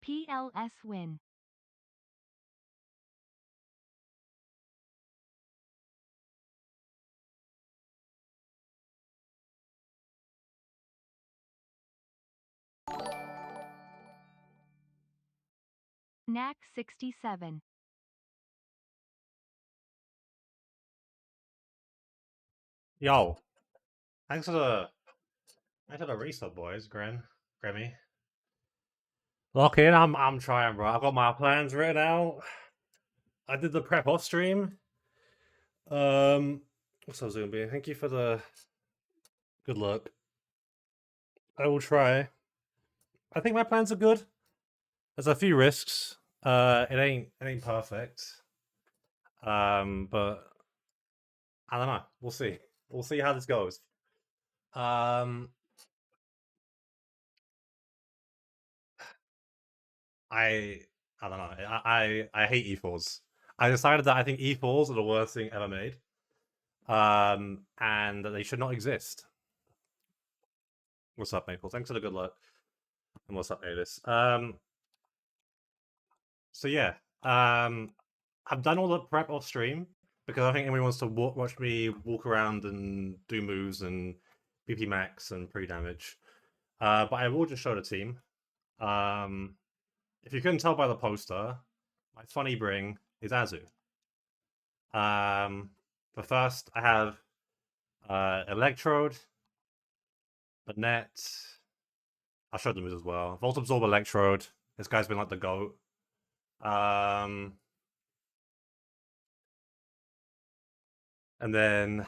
PLS win. Knack 67. Yo, thanks for the resub, boys. Grammy. Lock in. I'm trying, bro. I've got my plans written out. I did the prep off stream. What's I was gonna be? Thank you for the good luck. I will try. I think my plans are good. There's a few risks. It ain't perfect. But I don't know. We'll see. We'll see how this goes. Um, I I don't know. I hate E4s. I decided that I think E4s are the worst thing ever made. And that they should not exist. What's up, Maple? Thanks for the good luck. And what's up, Alis? So yeah, I've done all the prep off stream because I think anyone wants to watch me walk around and do moves and BP max and pre damage. But I will just show the team. If you couldn't tell by the poster, my funny bring is Azu. But first, I have Electrode, Net. I'll show the moves as well. Volt Absorb Electrode. This guy's been like the GOAT. And then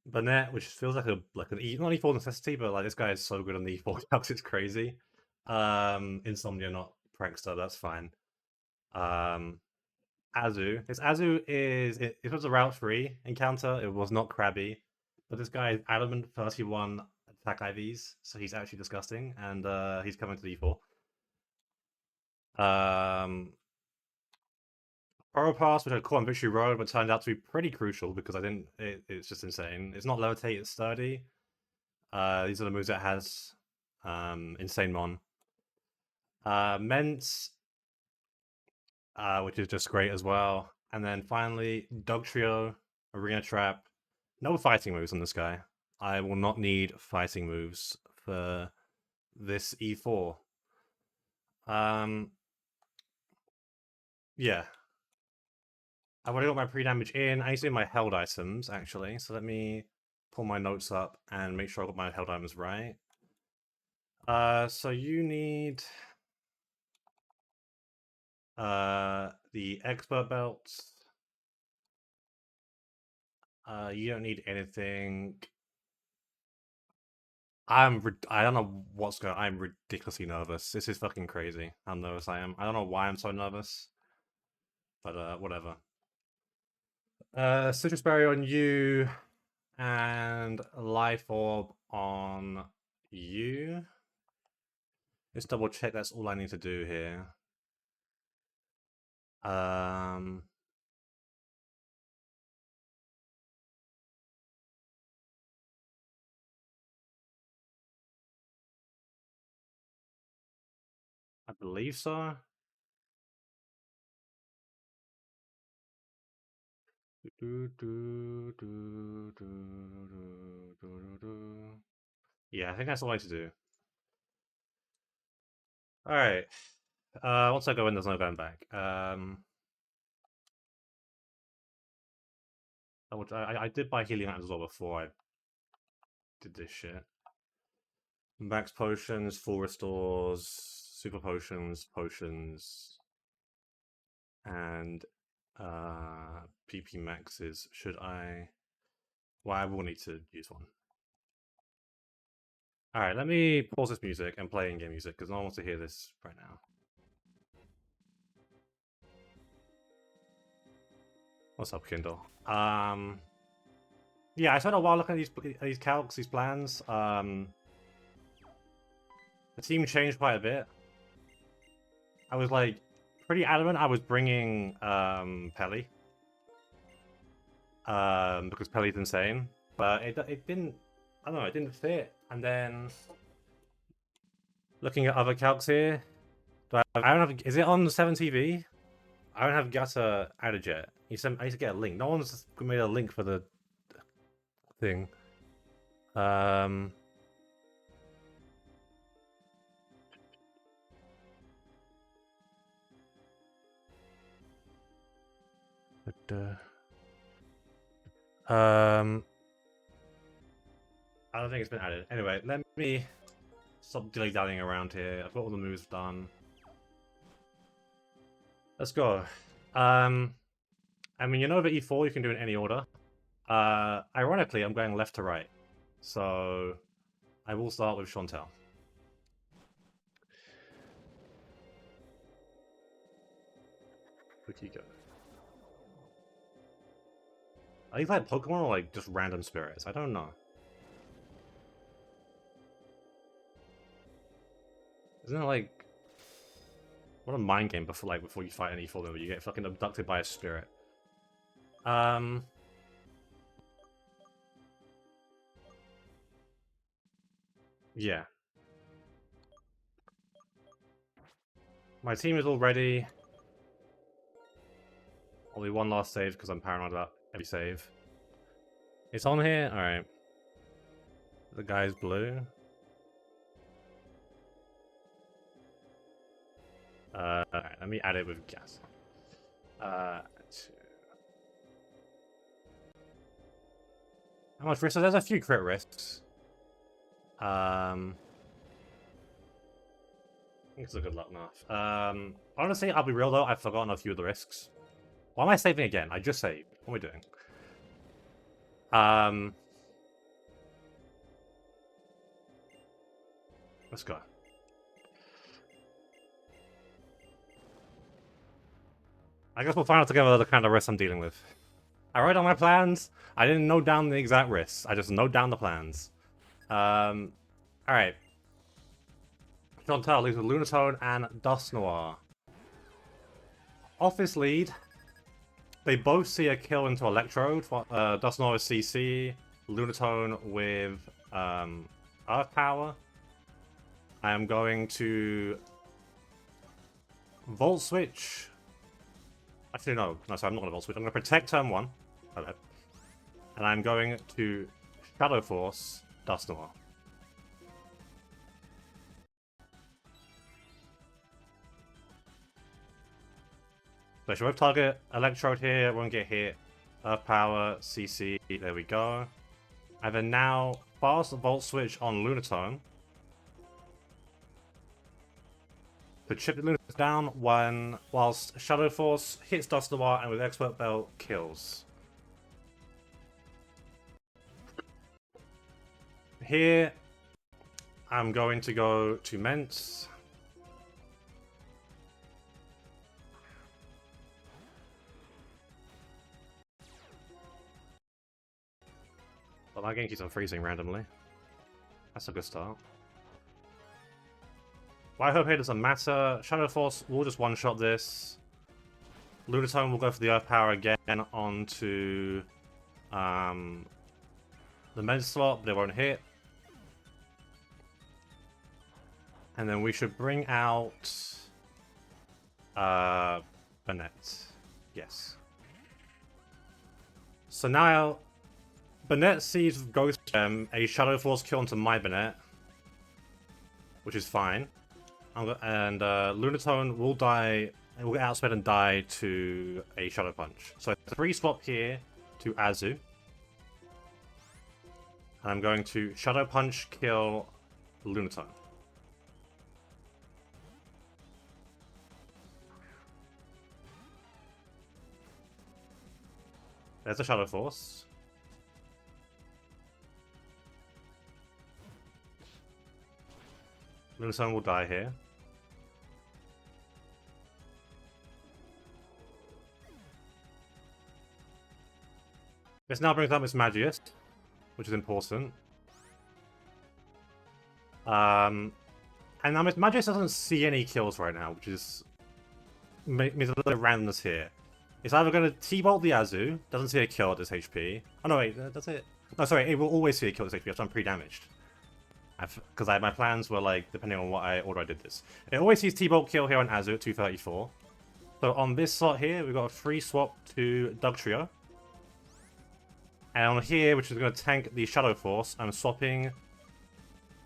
Burnett, which feels like an not E4 necessity, but like this guy is so good on the E4 calcs, it's crazy. Insomnia, not Prankster, that's fine. Azu. It was a route 3 encounter, it was not crabby. But this guy is adamant 31 attack IVs, so he's actually disgusting, and he's coming to D4. Power Pass, which I call on Victory Road, but turned out to be pretty crucial because it's just insane. It's not Levitate, it's Sturdy. These are the moves it has. Insane Mon. Ment, which is just great as well. And then finally, Dog Trio, Arena Trap. No fighting moves on this guy. I will not need fighting moves for this E4. Yeah. I've already got my pre-damage in. I need to do my held items, actually. So let me pull my notes up and make sure I got my held items right. So you need the expert belts. You don't need anything. I don't know what's going. I'm ridiculously nervous. This is fucking crazy. How nervous I am. I don't know why I'm so nervous, but whatever. Citrus Berry on you, and Life Orb on you. Let's double check. That's all I need to do here. I believe so. Yeah, I think that's all I need to do. All right. Once I go in, there's no going back. I did buy healing items as well before I did this shit. Max potions, full restores, super potions, and PP maxes. Should I? Well, I will need to use one. All right, let me pause this music and play in-game music because no one wants to hear this right now. What's up, Kindle? Yeah, I spent a while looking at these calcs, these plans. The team changed quite a bit. I was like pretty adamant I was bringing Pelly. Because Pelly's insane. But it didn't, I don't know, it didn't fit. And then looking at other calcs here, I don't have. Is it on the 7TV? I don't have Gata added yet. I need to get a link. No one's made a link for the thing. Um. I don't think it's been added. Anyway, let me stop dilly-dallying around here. I've got all the moves done. Let's go. I mean, you know the E4 you can do in any order. Ironically, I'm going left to right. So, I will start with Chantel. Pukiko. Are these like Pokemon or like just random spirits? I don't know. Isn't it like... What a mind game before you fight an E4 member, you get fucking abducted by a spirit. Yeah. My team is all ready. Only one last save because I'm paranoid about every save. It's on here? Alright. The guy's blue. Alright, let me add it with gas. How much risk? So there's a few crit risks. I think it's a good luck enough. Honestly, I'll be real though, I've forgotten a few of the risks. Why am I saving again? I just saved. What am I doing? Let's go. I guess we'll find out together the kind of risks I'm dealing with. I wrote down my plans. I didn't note down the exact risks. I just note down the plans. Alright. Chantal leads with Lunatone and Dust Noir. Office lead. They both see a kill into Electrode. Dust Noir with CC. Lunatone with Earth Power. I am going to Volt Switch. Actually, no, sorry, I'm not going to Volt Switch. I'm going to Protect turn 1. Okay. And I'm going to Shadow Force Dust Noir. So should we target Electrode here? Won't get hit. Earth Power, CC. There we go. And then now fast Volt Switch on Lunatone. To chip the Lunatone down whilst Shadow Force hits Dust Noir and with Expert Belt kills. Here, I'm going to go to Ments. But my game keeps on freezing randomly. That's a good start. Well, I hope here doesn't matter. Shadow Force will just one-shot this. Lunatone will go for the Earth Power again onto the Meds slot, but it won't hit. And then we should bring out Bennett. Yes. So now Bennett sees Ghost Gem, a Shadow Force kill onto my Bennett, which is fine. And Lunatone will die, and will get outsped and die to a Shadow Punch. So 3 swap here to Azu. And I'm going to Shadow Punch kill Lunatone. There's a Shadow Force. Lunatone will die here. This now brings up Miss Magius, which is important. And now Miss Magius doesn't see any kills right now, which is means a little bit of randomness here. It's either going to T-Bolt the Azu, doesn't see a kill at this HP. Oh no, wait, does it? No, sorry, it will always see a kill at this HP, so I'm pre-damaged. Because my plans were like depending on what order I did this. It always sees T-Bolt kill here on Azu at 234. So on this slot here, we've got a free swap to Dugtrio. And on here, which is going to tank the Shadow Force, I'm swapping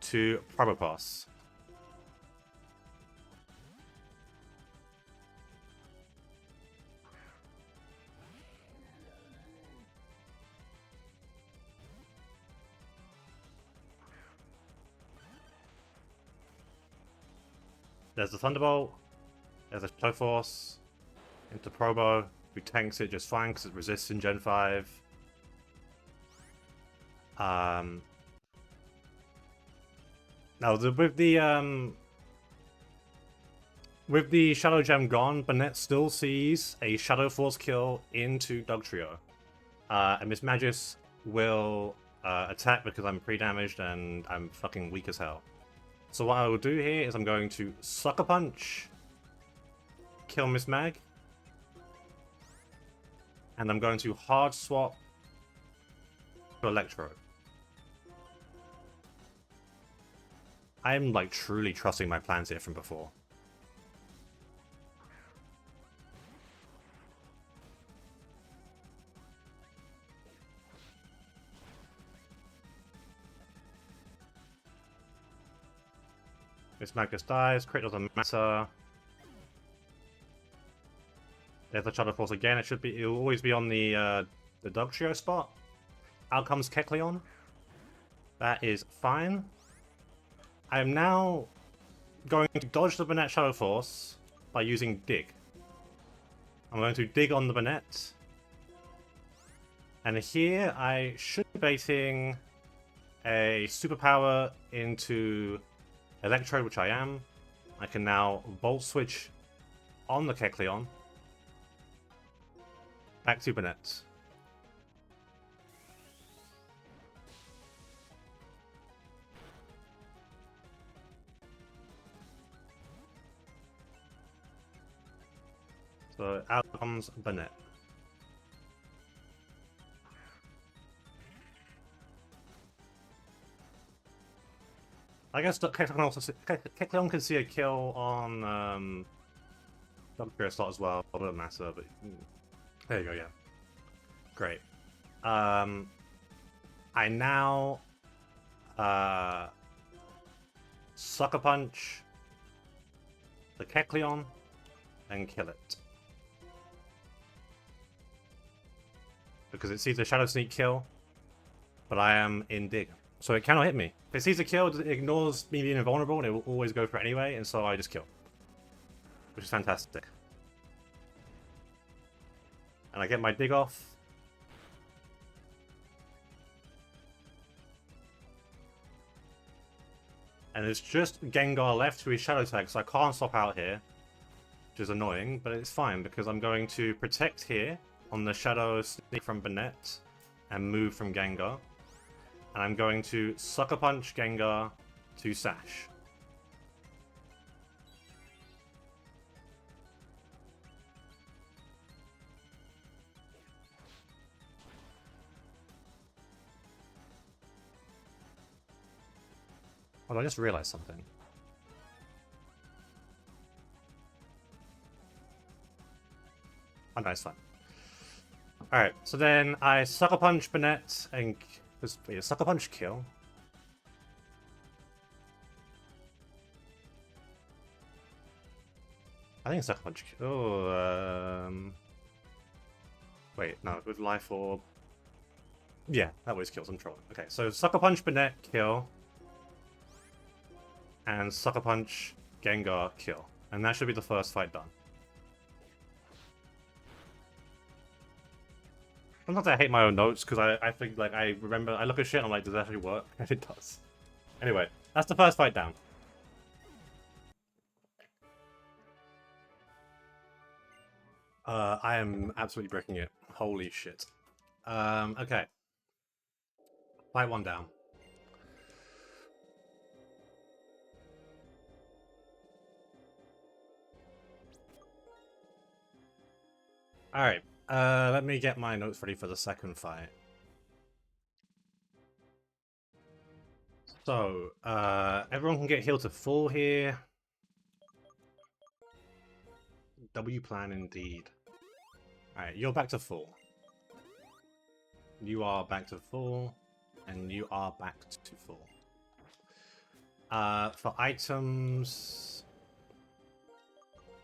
to Probopass. There's the Thunderbolt. There's a Shadow Force. Into Probo. Who tanks it just fine because it resists in Gen 5. Now with the Shadow Gem gone, Burnett still sees a Shadow Force kill into Dugtrio. And Miss Magis will attack because I'm pre-damaged and I'm fucking weak as hell. So what I will do here is I'm going to Sucker Punch, kill Miss Mag, and I'm going to Hard Swap to Electro. I'm like truly trusting my plans here from before. Miss Magus dies, crit doesn't matter. There's the Shadow Force again. It'll always be on the Dugtrio spot. Out comes Kecleon. That is fine. I am now going to dodge the Burnett Shadow Force by using Dig. I'm going to dig on the Burnett. And here I should be baiting a superpower into Electro, which I am. I can now Volt Switch on the Kecleon. Back to Burnett. So out comes Burnett. I guess Kecleon can see a kill on Dugtrio slot as well. It doesn't matter, but there you go. Yeah, great. I now Sucker Punch the Kecleon and kill it. Because it sees a Shadow Sneak kill, but I am in Dig. So it cannot hit me. If it sees a kill, it ignores me being invulnerable, and it will always go for it anyway, and so I just kill. Which is fantastic. And I get my Dig off. And it's just Gengar left who is Shadow Tag, so I can't swap out here. Which is annoying, but it's fine, because I'm going to protect here on the Shadow Sneak from Burnett and move from Gengar. And I'm going to Sucker Punch Gengar to Sash. Well, I just realized something. Oh, no, it's fine. Alright, so then I Sucker Punch Burnett and... Wait, Sucker Punch kill? I think Sucker Punch kill... Oh, wait, no, with Life Orb... Yeah, that always kills, I'm trolling. Okay, so Sucker Punch Burnett kill. And Sucker Punch Gengar kill. And that should be the first fight done. Sometimes I hate my own notes because I think like I remember I look at shit and I'm like, does that actually work? And it does. Anyway, that's the first fight down. I am absolutely breaking it. Holy shit. Okay. Fight one down. Alright. Let me get my notes ready for the second fight. So, everyone can get healed to full here. W plan indeed. Alright, you're back to full. You are back to full. And you are back to full. For items...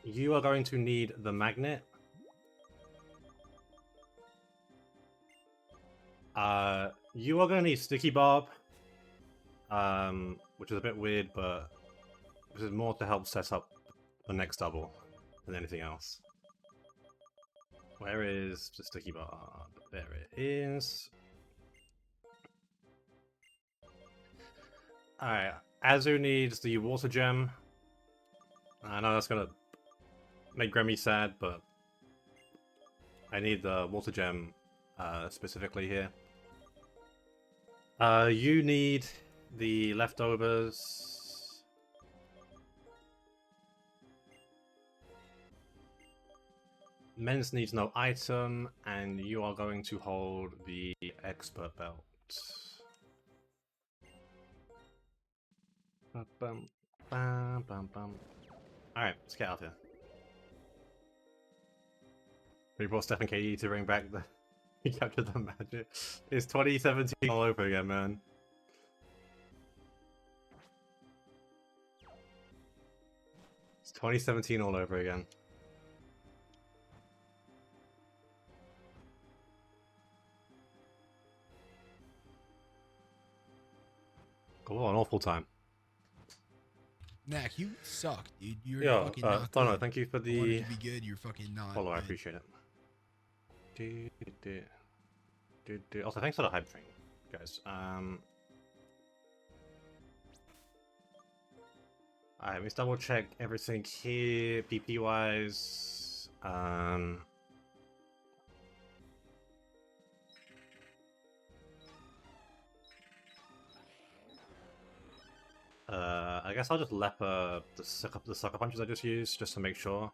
You are going to need the magnet. You are going to need Sticky Bob. Which is a bit weird, but this is more to help set up the next double than anything else. Where is the Sticky Bob? There it is. Alright, Azu needs the Water Gem. I know that's gonna make Grammy sad, but I need the Water Gem specifically here. You need the leftovers. Men's needs no item, and you are going to hold the expert belt. Bum, bum, bum, bum. Alright, let's get out of here. We brought Stephen KE to bring back the... He captured the magic. It's 2017 all over again, man. It's 2017 all over again. Oh, an awful time. Knack, you suck, dude. You're fucking Yeah, not Dono, good. thank you for I wanted the to be good. You're fucking not. follow. I good. appreciate it. Also, thanks for the hype train, guys. Alright, let's double check everything here, PP wise. I guess I'll just leper the sucker punches I just used, just to make sure.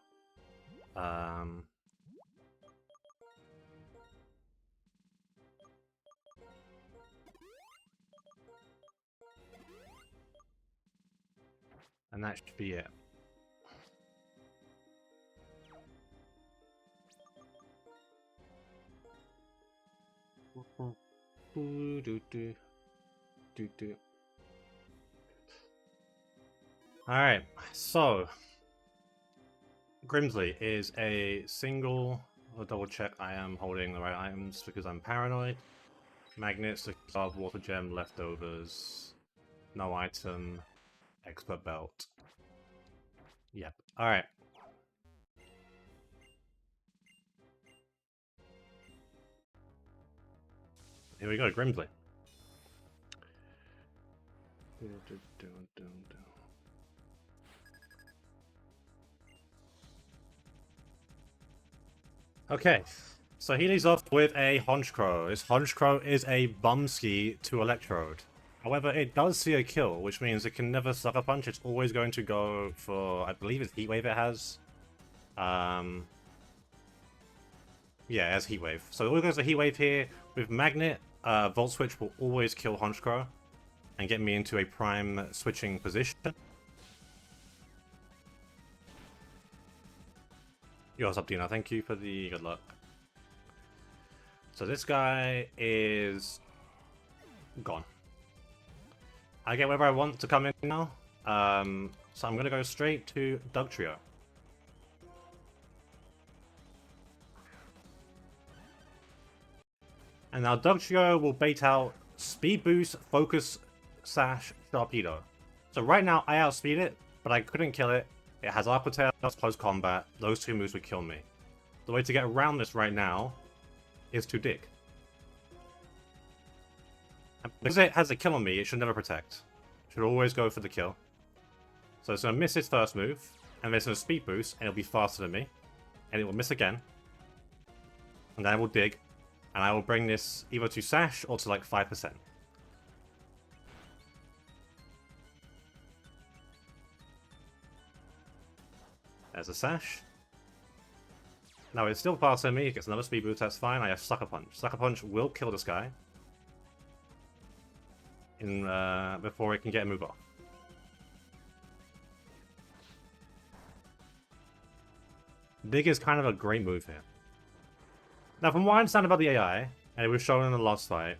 And that should be it. Alright, so Grimsley is a single. I'll double check I am holding the right items because I'm paranoid. Magnets, the water gem, leftovers, no item, expert belt. Yep. Alright. Here we go, Grimsley. Okay, so he leads off with a Honchkrow. This Honchkrow is a Bumski to Electrode. However, it does see a kill, which means it can never Sucker Punch. It's always going to go for, I believe it's Heat Wave it has. Yeah, it has Heat Wave. So it always goes for Heat Wave here. With Magnet, Volt Switch will always kill Honchkrow and get me into a prime switching position. Yo, what's up, Dino? Thank you for the good luck. So this guy is gone. I get wherever I want to come in now. So I'm going to go straight to Dugtrio. And now Dugtrio will bait out Speed Boost, Focus, Sash, Sharpedo. So right now I outspeed it, but I couldn't kill it. It has Aqua Tail, that's close combat. Those two moves would kill me. The way to get around this right now is to dig. And because it has a kill on me, it should never protect. It should always go for the kill. So it's going to miss its first move, and then it's going to speed boost, and it'll be faster than me. And it will miss again. And then I will dig, and I will bring this either to Sash or to like 5%. There's a Sash. Now it's still faster than me, it gets another speed boost, that's fine. I have Sucker Punch. Sucker Punch will kill this guy. in before it can get a move off. Dig is kind of a great move here. Now, from what I understand about the AI, and it was shown in the last fight,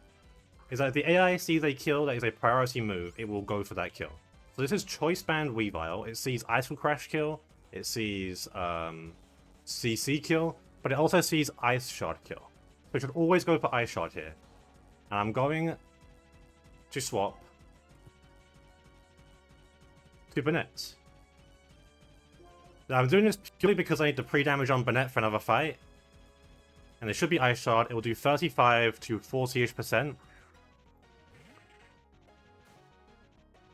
is that if the AI sees a kill that is a priority move, it will go for that kill. So this is Choice Band Weavile. It sees Ice Crash kill, it sees CC kill, but it also sees Ice Shard kill. So it should always go for Ice Shard here. And I'm going to swap to Bennett. Now, I'm doing this purely because I need the pre-damage on Bennett for another fight. And it should be Ice Shard. It will do 35 to 40-ish%.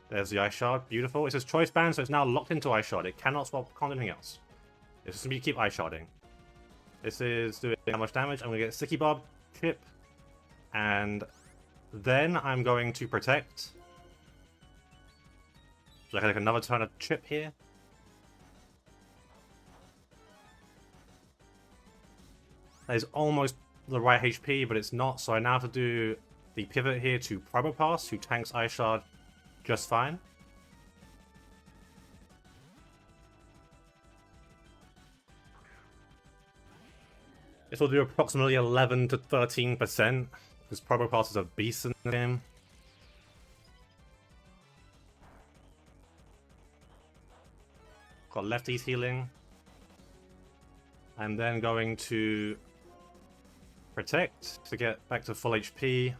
There's the Ice Shard. Beautiful. It says Choice Band, so it's now locked into Ice Shard. It cannot swap on anything else. It's just going to keep Ice Sharding. This is doing how much damage? I'm going to get Sticky Bob, Chip, and then I'm going to Protect. So I can take another turn of Chip here. That is almost the right HP, but it's not, so I now have to do the pivot here to Probopass, who tanks Ice Shard just fine. This will do approximately 11 to 13%, because Probopass is a beast in the game. Got lefties healing. I'm then going to Protect to get back to full HP.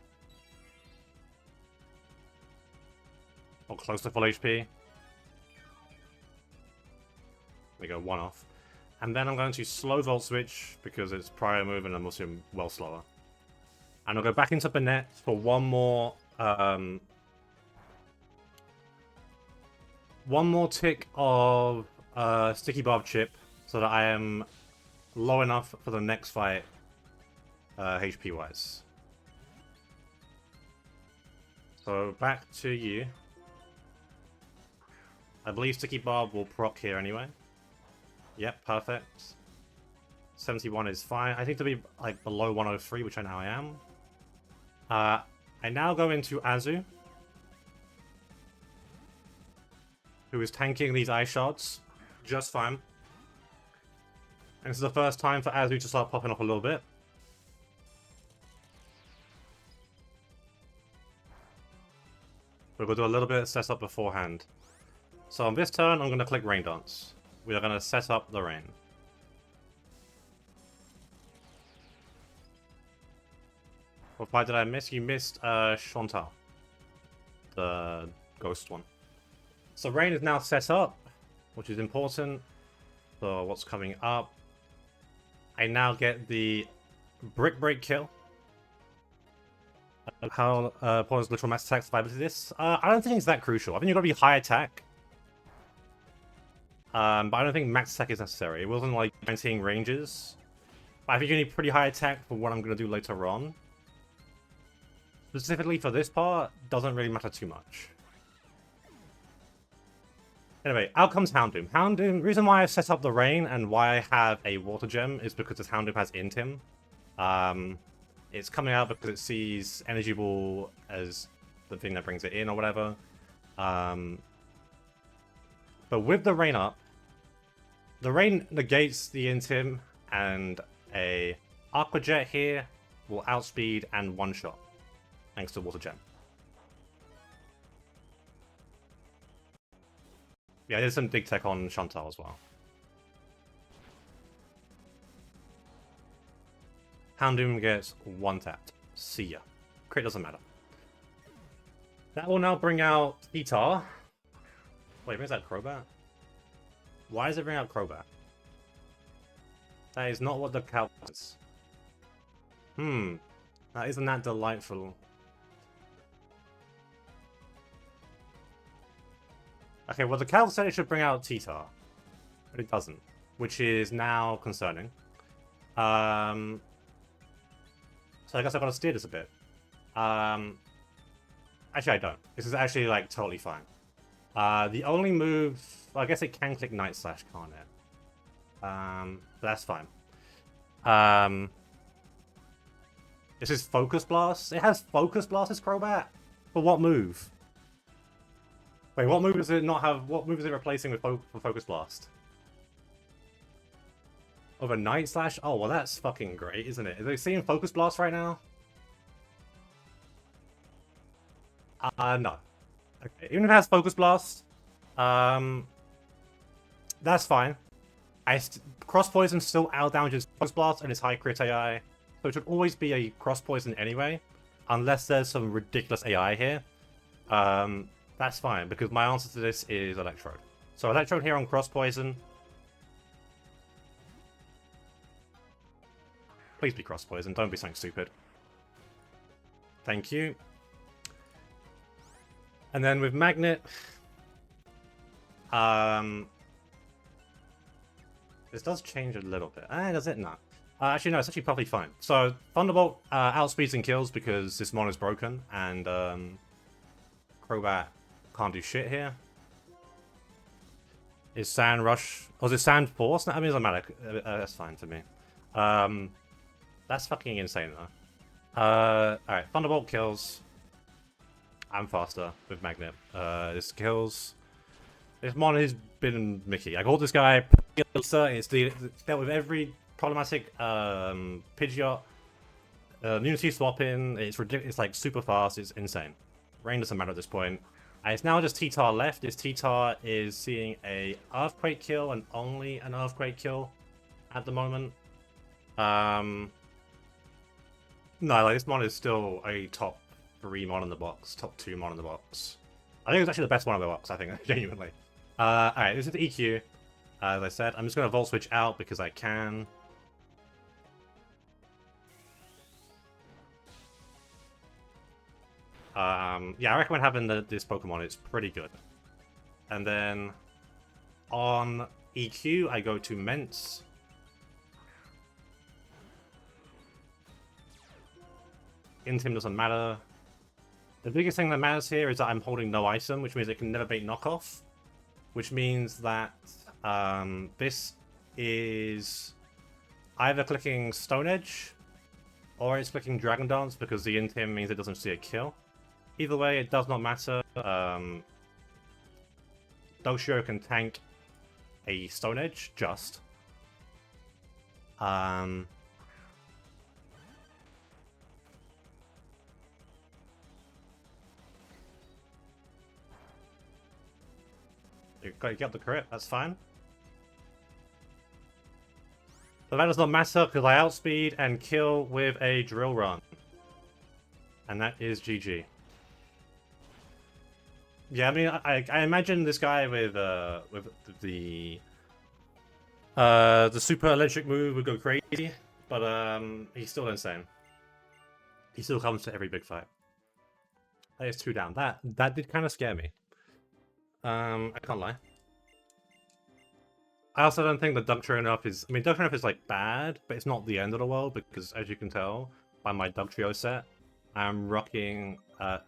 Or close to full HP. We go one off. And then I'm going to slow Volt Switch because it's prior move and I'm also well slower. And I'll go back into Bennett for one more tick of Sticky Bob Chip so that I am low enough for the next fight HP wise. So back to you. I believe Sticky Bob will proc here anyway. Yep, perfect. 71 is fine. I think to be like below 103, which I now am. I now go into Azu, who is tanking these Ice Shards just fine. And this is the first time for Azu to start popping off a little bit. We're going to do a little bit of setup beforehand. So on this turn, I'm going to click Rain Dance. We are going to set up the rain. What fight did I miss? You missed Chantal, the ghost one. So rain is now set up, which is important for what's coming up. I now get the Brick Break kill. How opponent's literal max attack survival to this? I don't think it's that crucial. I think you've got to be high attack. But I don't think max attack is necessary. It wasn't like guaranteeing ranges. But I think you need pretty high attack for what I'm going to do later on. Specifically for this part, doesn't really matter too much. Anyway, out comes Houndoom. Houndoom, the reason why I've set up the rain and why I have a water gem is because this Houndoom has int him. It's coming out because it sees Energy Ball as the thing that brings it in or whatever. But with the rain up, the rain negates the int him, and a Aqua Jet here will outspeed and one-shot, thanks to Water Gem. Yeah, there's some Dig Tech on Chantal as well. Houndoom gets one tapped. See ya. Crit doesn't matter. That will now bring out Etar. Wait, where's that Crobat? Why does it bring out Crobat? That is not what the calc is. That isn't that delightful. Okay, well the calc said it should bring out T-Tar, but it doesn't, which is now concerning. So I guess I've got to steer this a bit. Actually I don't. This is actually like totally fine. The only move, well, I guess it can click Night Slash, can't it? But that's fine. This is Focus Blast. It has Focus Blast as Crobat. For what move? Wait, what move does it not have? What move is it replacing with for Focus Blast? Over Night Slash? Oh, well, that's fucking great, isn't it? Are they seeing Focus Blast right now? No. Okay, even if it has Focus Blast, that's fine. Cross Poison still out damages Focus Blast and it's high crit AI, so it should always be a Cross Poison anyway, unless there's some ridiculous AI here. That's fine, because my answer to this is Electrode. So Electrode here on Cross Poison. Please be Cross Poison, don't be something stupid. Thank you. And then with Magnet, this does change a little bit. Does it? No. Actually, no, it's actually probably fine. So, Thunderbolt outspeeds and kills because this mon is broken, and Crobat can't do shit here. Is Sand Rush... Oh, is it Sand Force? No, I mean, it doesn't matter. That's fine to me. That's fucking insane, though. Alright, Thunderbolt kills. I'm faster with Magnet. This kills... This mon has been Mickey. I called this guy it's dealt with every problematic Pidgeot. Unity swapping, it's ridiculous, it's like super fast, it's insane. Rain doesn't matter at this point. It's now just T-Tar left. This T-Tar is seeing a Earthquake kill and only an Earthquake kill at the moment. No, like this mon is still a top 3 mon in the box, top 2 mon in the box. I think it's actually the best one in the box, I think, genuinely. Alright, this is the EQ. As I said, I'm just going to Volt Switch out because I can. Yeah, I recommend having this Pokemon. It's pretty good. And then on EQ, I go to Mence. Intim doesn't matter. The biggest thing that matters here is that I'm holding no item, which means it can never bait knockoff. Which means that this is either clicking Stone Edge or it's clicking Dragon Dance because the Intim means it doesn't see a kill. Either way, it does not matter. Doshio can tank a Stone Edge, just. You got the crit, that's fine. But that does not matter because I outspeed and kill with a Drill Run. And that is GG. Yeah, I mean, I imagine this guy with the super electric move would go crazy, but he's still insane. He still comes to every big fight. That is 2 down. That did kind of scare me. I can't lie. I also don't think the Dugtrio up is... I mean, Dugtrio up is, like, bad, but it's not the end of the world, because, as you can tell, by my Dugtrio set, I'm rocking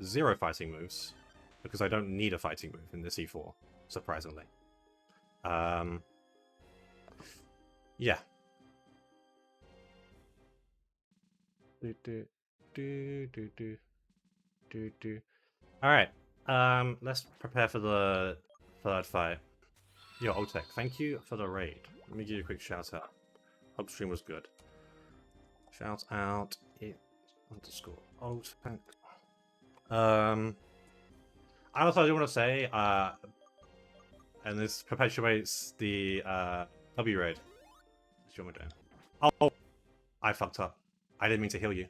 0 fighting moves, because I don't need a fighting move in this E4, surprisingly. Yeah. Alright, let's prepare for the 3rd fight. Yo, Otek, thank you for the raid. Let me give you a quick shout out. Hope stream was good. Shout out _ Otek. I also do want to say, and this perpetuates the W raid. What do you want me doing? Oh, I fucked up. I didn't mean to heal you.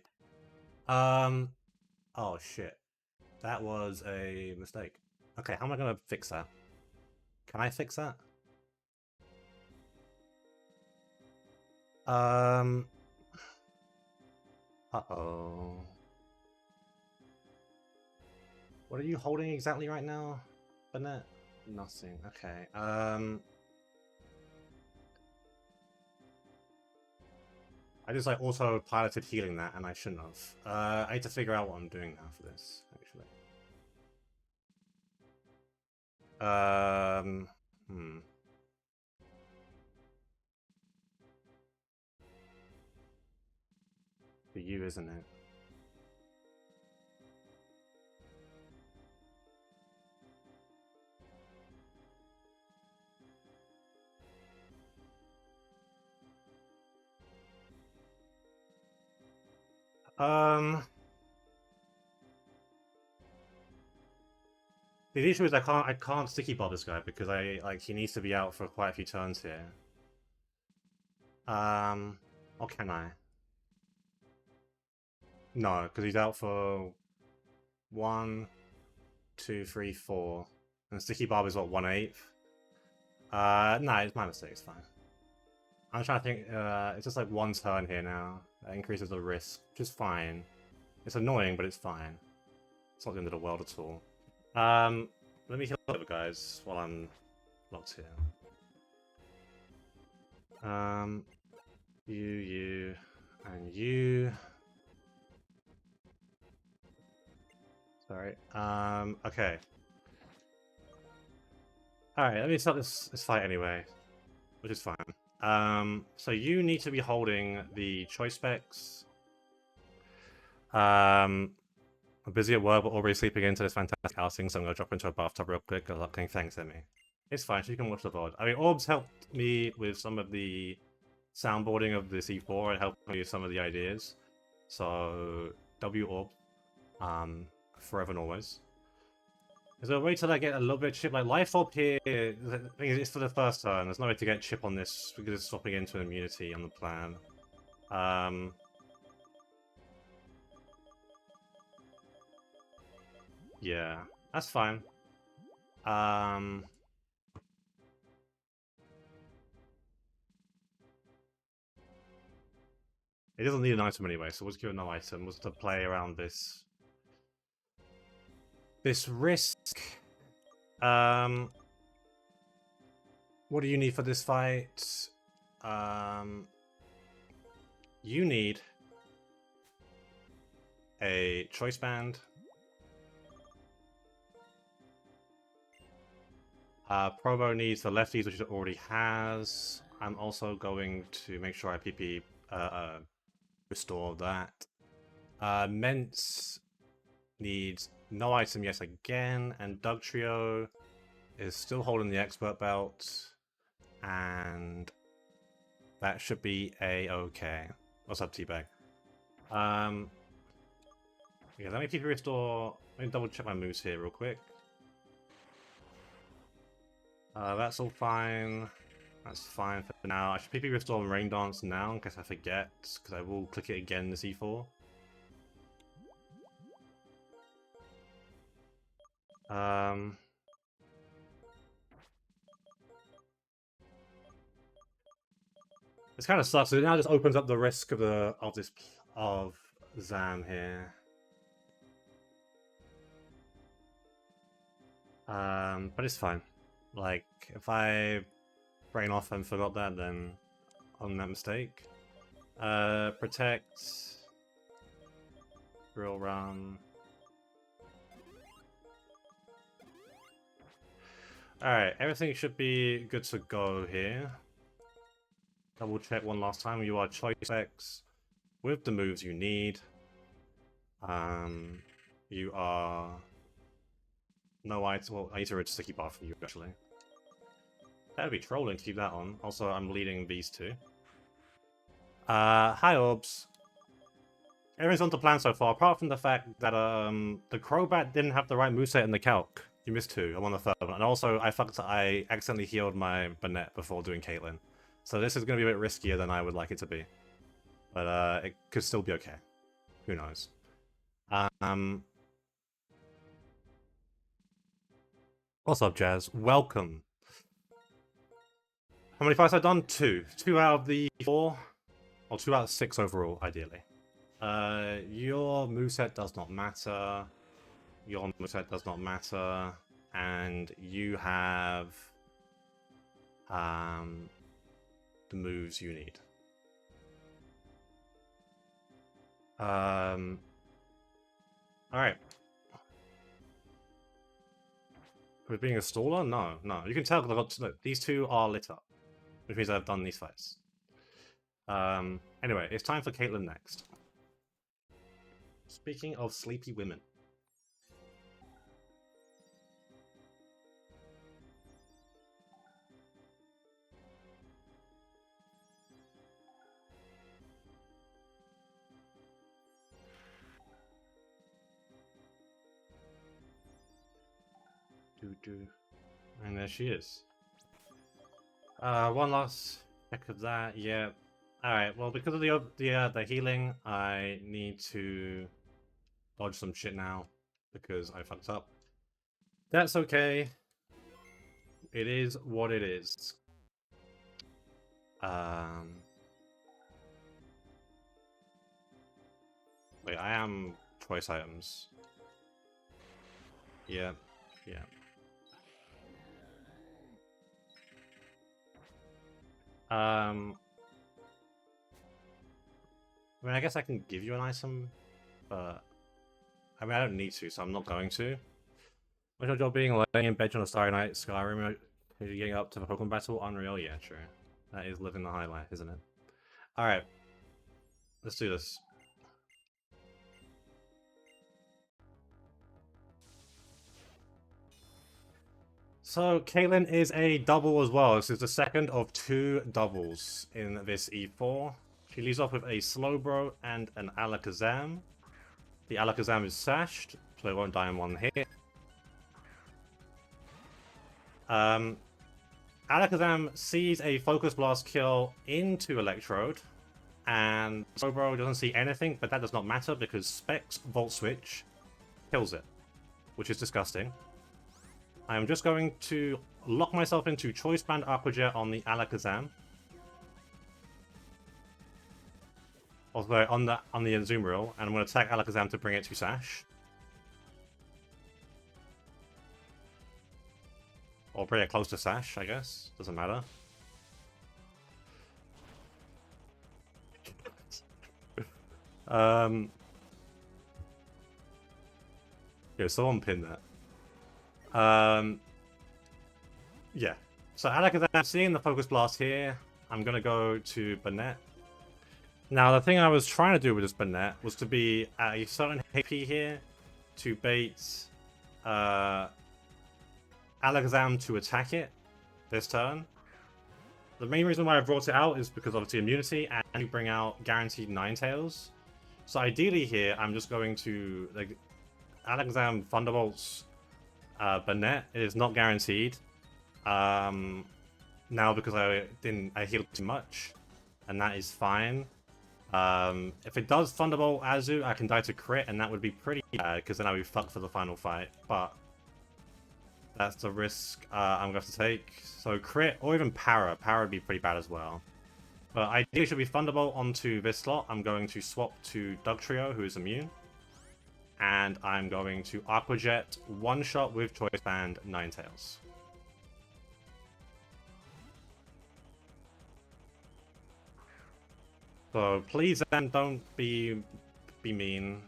Oh shit. That was a mistake. Okay, how am I gonna fix that? Can I fix that? Uh-oh. What are you holding exactly right now, Bennett? Nothing. Okay. I just like auto-piloted healing that, and I shouldn't have. I need to figure out what I'm doing now for this, actually. For you, isn't it? The issue is I can't sticky bomb this guy because he needs to be out for quite a few turns here. Or can I? No, because he's out for 1, 2, 3, 4. And sticky barb is what, 1/8? No, it's my mistake, it's fine. I'm trying to think, it's just like one turn here now. That increases the risk, which is fine. It's annoying, but it's fine. It's not the end of the world at all. Let me heal over, guys, while I'm locked here. You, and you. Sorry. Okay. Alright, let me start this fight anyway, which is fine. So you need to be holding the choice specs. I'm busy at work, but already sleeping into this fantastic outing, so I'm gonna drop into a bathtub real quick. Good luck, thanks, Emmy. It's fine, she can watch the VOD. I mean, Orbs helped me with some of the soundboarding of the C4 and helped me with some of the ideas. So, W Orb, forever and always. Is there a way to like get a little bit of chip? Like Life Orb here, the thing is, it's for the first turn. There's no way to get chip on this because it's swapping into immunity on the plan. Yeah, that's fine. It doesn't need an item anyway, so we'll just give it no item. We'll just play around this risk. What do you need for this fight? You need a choice band. Probo needs the lefties, which it already has. I'm also going to make sure I PP restore that. Mence needs no item yet again, and Doug Trio is still holding the expert belt, and that should be a-okay. What's up, Teabag? Yeah, let me PP restore. Let me double check my moves here real quick. That's all fine. That's fine for now. I should PP restore and Rain Dance now in case I forget, because I will click it again this E4. This kind of sucks. It now just opens up the risk of Zam here. But it's fine. Like, if I brain off and forgot that, then on that mistake. Protect. Drill run. Alright, everything should be good to go here. Double check one last time. You are choice specs with the moves you need. You are no item. Well, I need to read sticky bar from you actually. That would be trolling to keep that on. Also, I'm leading these two. Hi Orbs. Everything's on to plan so far, apart from the fact that the Crobat didn't have the right moveset in the calc. You missed 2. I'm on the 3rd one. And also, I accidentally healed my Banette before doing Caitlyn. So this is going to be a bit riskier than I would like it to be. But it could still be okay. Who knows? What's up, Jazz? Welcome. How many fights have I done? 2. 2 out of the 4. Or 2 out of 6 overall, ideally. Your moveset does not matter. Your moveset does not matter. And you have the moves you need. Alright. With being a staller? No, no. You can tell because look, these two are lit up. Which means I've done these fights. Anyway, it's time for Caitlyn next. Speaking of sleepy women. And there she is. One last check of that. Yeah. All right. Well, because of the healing, I need to dodge some shit now because I fucked up. That's okay. It is what it is. Wait, I am choice items. Yeah. Yeah. I mean, I guess I can give you an item, but I mean, I don't need to, so I'm not going to. What's your job being laying in bed on a starry night, Skyrim? Are you getting up to the Pokemon battle? Unreal, yeah, true. That is living the highlight, isn't it? Alright. Let's do this. So, Caitlyn is a double as well. This is the second of 2 doubles in this E4. She leads off with a Slowbro and an Alakazam. The Alakazam is sashed, so it won't die in one hit. Alakazam sees a Focus Blast kill into Electrode, and Slowbro doesn't see anything, but that does not matter because Specs Volt Switch kills it, which is disgusting. I am just going to lock myself into Choice Band Aqua Jet on the Alakazam. Also on the Azumarill, and I'm going to attack Alakazam to bring it to Sash. Or bring it close to Sash, I guess. Doesn't matter. Yeah, someone pin that. Yeah. So Alakazam, seeing the Focus Blast here, I'm gonna go to Banette. Now, the thing I was trying to do with this Banette was to be at a certain HP here to bait Alakazam to attack it this turn. The main reason why I brought it out is because obviously immunity, and you bring out guaranteed Ninetales. So ideally here, I'm just going to like Alakazam Thunderbolts Banette. It is not guaranteed. Now because I healed too much, and that is fine. If it does Thunderbolt Azu, I can die to crit, and that would be pretty bad because then I'll be fucked for the final fight. But that's the risk I'm going to have to take. So crit or even Para. Para would be pretty bad as well. But ideally should be Thunderbolt onto this slot. I'm going to swap to Dugtrio, who is immune. And I'm going to Aqua Jet one-shot with Choice Band Ninetales. So please don't be mean.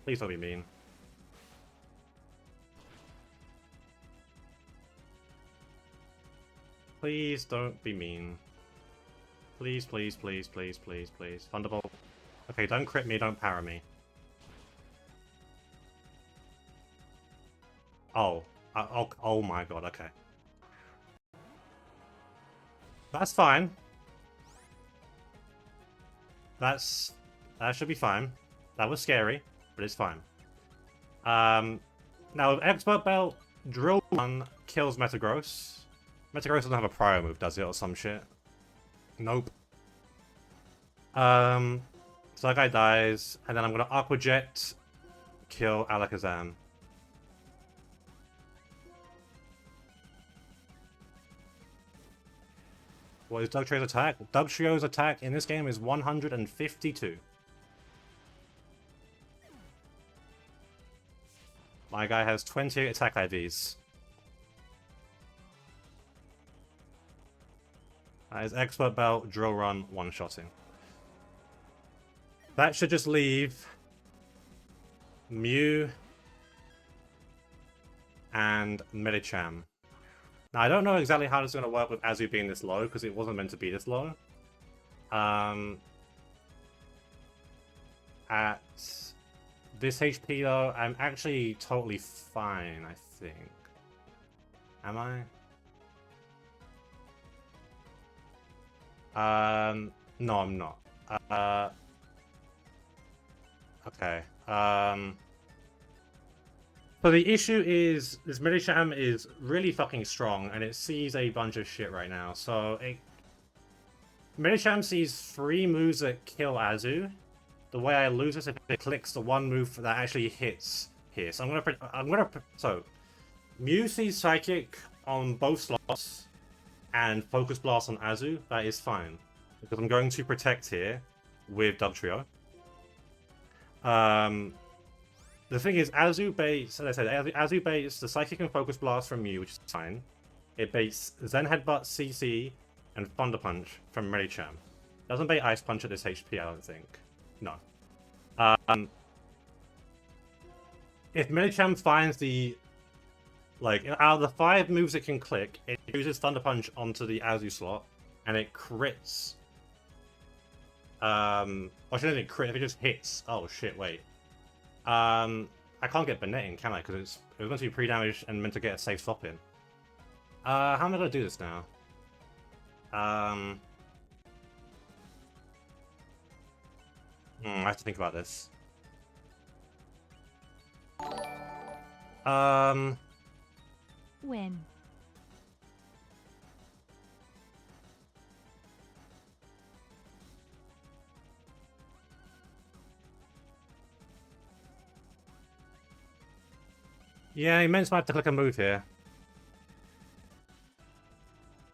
Please don't be mean. Please don't be mean. Please, please, please, please, please, please. Thunderbolt. Okay, don't crit me, don't para me. Oh. Oh my god, okay. That's fine. That should be fine. That was scary, but it's fine. Now with Expert Belt, Drill 1 kills Metagross. Metagross doesn't have a prior move, does it, or some shit? Nope. So that guy dies, and then I'm gonna Aqua Jet, kill Alakazam. What is Dugtrio's attack? Dugtrio's attack in this game is 152. My guy has 28 attack IVs. That is Expert Belt, Drill Run, one-shotting. That should just leave Mew and Medicham. Now, I don't know exactly how this is going to work with Azu being this low, because it wasn't meant to be this low. At this HP, though, I'm actually totally fine, I think. Am I? No, I'm not. Okay. So the issue is this Medicham is really fucking strong, and it sees a bunch of shit right now. So Medicham sees 3 moves that kill Azu. The way I lose is if it clicks the one move that actually hits here. So so Mew sees Psychic on both slots and Focus Blast on Azu. That is fine because I'm going to protect here with Dugtrio. The thing is, Azu baits, as I said, Azu baits the Psychic and Focus Blast from Mew, which is fine. It baits Zen Headbutt, CC, and Thunder Punch from Medicham. Doesn't bait Ice Punch at this HP, I don't think. No. If Medicham finds the... Like, out of the 5 moves it can click, it uses Thunder Punch onto the Azu slot, and it crits. Or shouldn't it crit if it just hits? Oh shit, wait. I can't get Bennetting, can I? Because it was meant to be pre-damage and meant to get a safe swap in. How am I gonna do this now? I have to think about this. Win. Yeah, Immense might have to click a move here.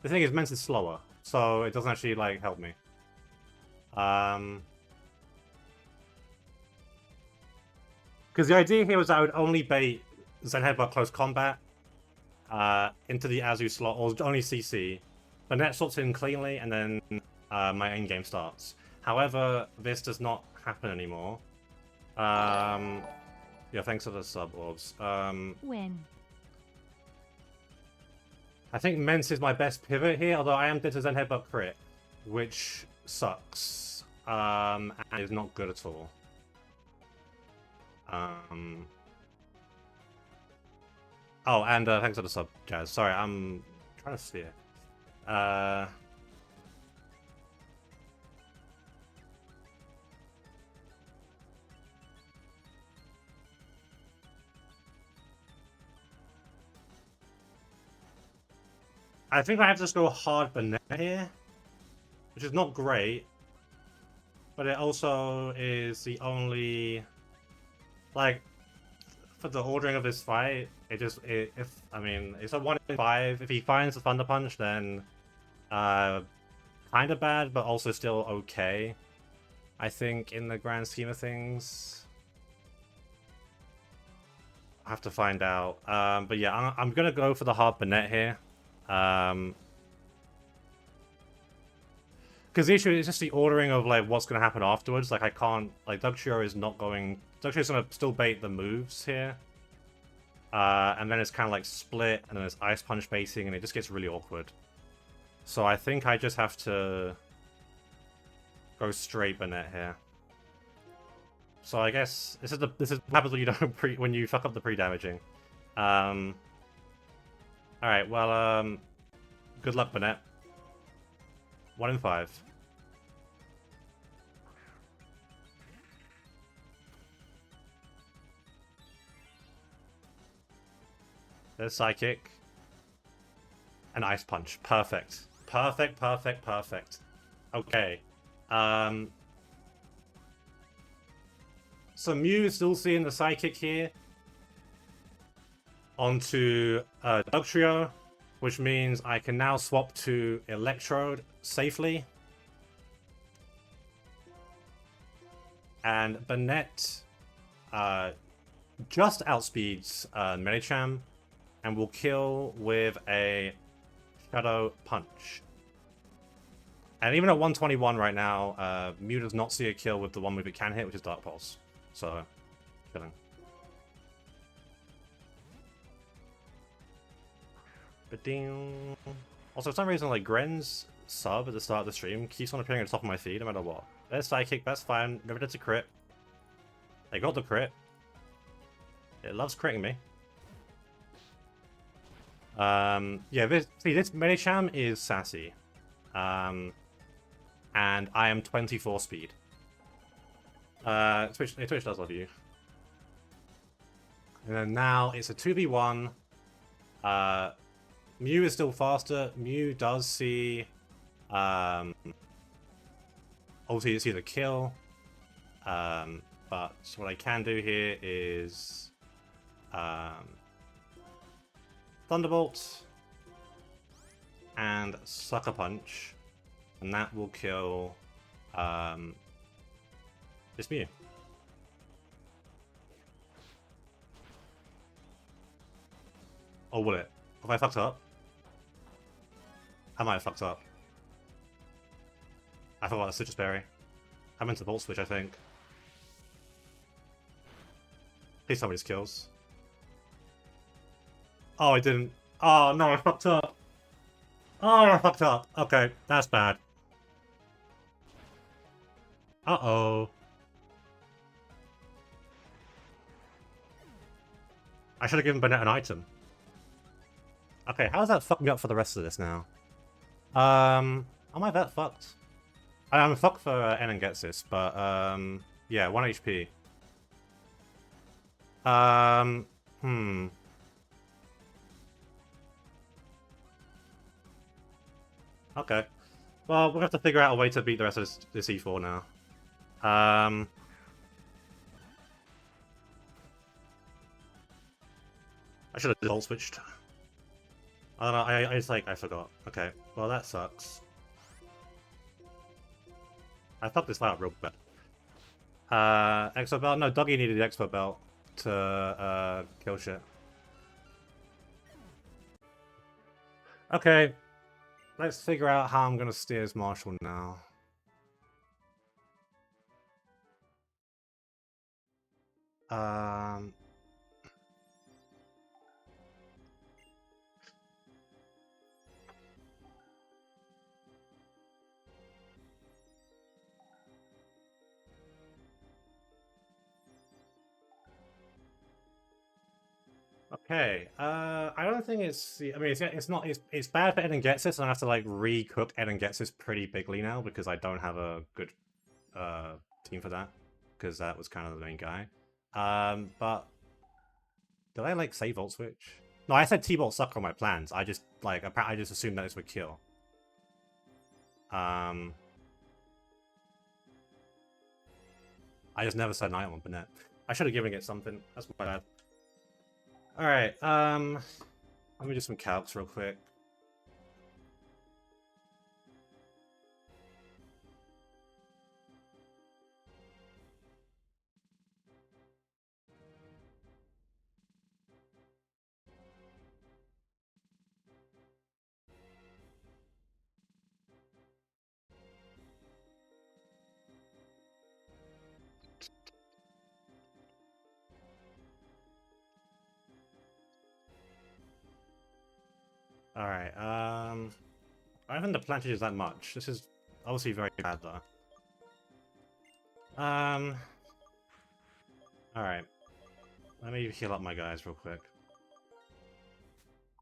The thing is, Immense is slower, so it doesn't actually, like, help me. Because the idea here was that I would only bait Zen Headbutt close combat into the Azu slot, or only CC. But net slots in cleanly, and then my endgame starts. However, this does not happen anymore. Yeah, thanks for the sub, Orbs. Win. I think Mence is my best pivot here, although I am dead to Zen Headbutt crit, which sucks. And is not good at all. Oh, and thanks for the sub, Jazz. Sorry, I'm trying to steer. I think I have to just go hard Banana here, which is not great, but it also is the only, like, for the ordering of this fight, I mean, it's a 1 in 5. If he finds the Thunder Punch, then kind of bad, but also still okay, I think, in the grand scheme of things. I have to find out. But yeah, I'm gonna go for the hard Banette here. Because the issue is just the ordering of, like, what's going to happen afterwards. Like, I can't... Like, Dugtrio is not going... Dugtrio's going to still bait the moves here. And then it's kind of, like, split, and then it's Ice Punch baiting, and it just gets really awkward. So I think I just have to go straight Banette here. So I guess this is what happens when you don't when you fuck up the pre-damaging. Alright, well, good luck, Banette. 1 in 5. There's Psychic. An Ice Punch. Perfect. Perfect, perfect, perfect. Okay. So Mew is still seeing the Psychic here. Onto Dugtrio, which means I can now swap to Electrode safely. And Banette just outspeeds Medicham and will kill with a Shadow Punch. And even at 121 right now, Mew does not see a kill with the one move it can hit, which is Dark Pulse. So, killing. Also, for some reason, like, Gren's sub at the start of the stream keeps on appearing at the top of my feed, no matter what. There's Psychic, that's fine. Never did a crit. They got the crit. It loves critting me. Yeah, this Medicham is sassy. And I am 24 speed. Twitch does love you. And then now it's a 2v1. Mew is still faster. Mew does see... obviously, you see the kill. But what I can do here is... Thunderbolt. And Sucker Punch. And that will kill... this Mew. Or will it? Have I fucked up? I might have fucked up. I forgot the Citrus Berry. I meant to Volt Switch, I think. Please tell me this kills. Oh, I didn't. Oh, no, I fucked up. Oh, I fucked up. Okay, that's bad. Uh-oh. I should have given Bennett an item. Okay, how does that fuck me up for the rest of this now? Am I that fucked? I'm fucked for Enon gets this, but yeah, 1 HP. Okay. Well, we'll have to figure out a way to beat the rest of this E4 now. I should have default switched. I don't know, I forgot. Okay, well that sucks. I fucked this fight up real bad. Expo belt? No, Doggy needed the Expo belt to kill shit. Okay, let's figure out how I'm gonna steer as Marshall now. Okay, I don't think it's... I mean, it's bad for Eden gets this, and I have to, like, re-cook Eden gets this pretty bigly now, because I don't have a good team for that, because that was kind of the main guy. But... Did I, like, say Volt Switch? No, I said T-Bolt suck on my plans. I just, like, I just assumed that this would kill. I just never said an item on Bennett. I should have given it something. That's my bad. Alright, let me do some calcs real quick. Alright, I haven't the plantages that much. This is obviously very bad though. Alright. Let me heal up my guys real quick.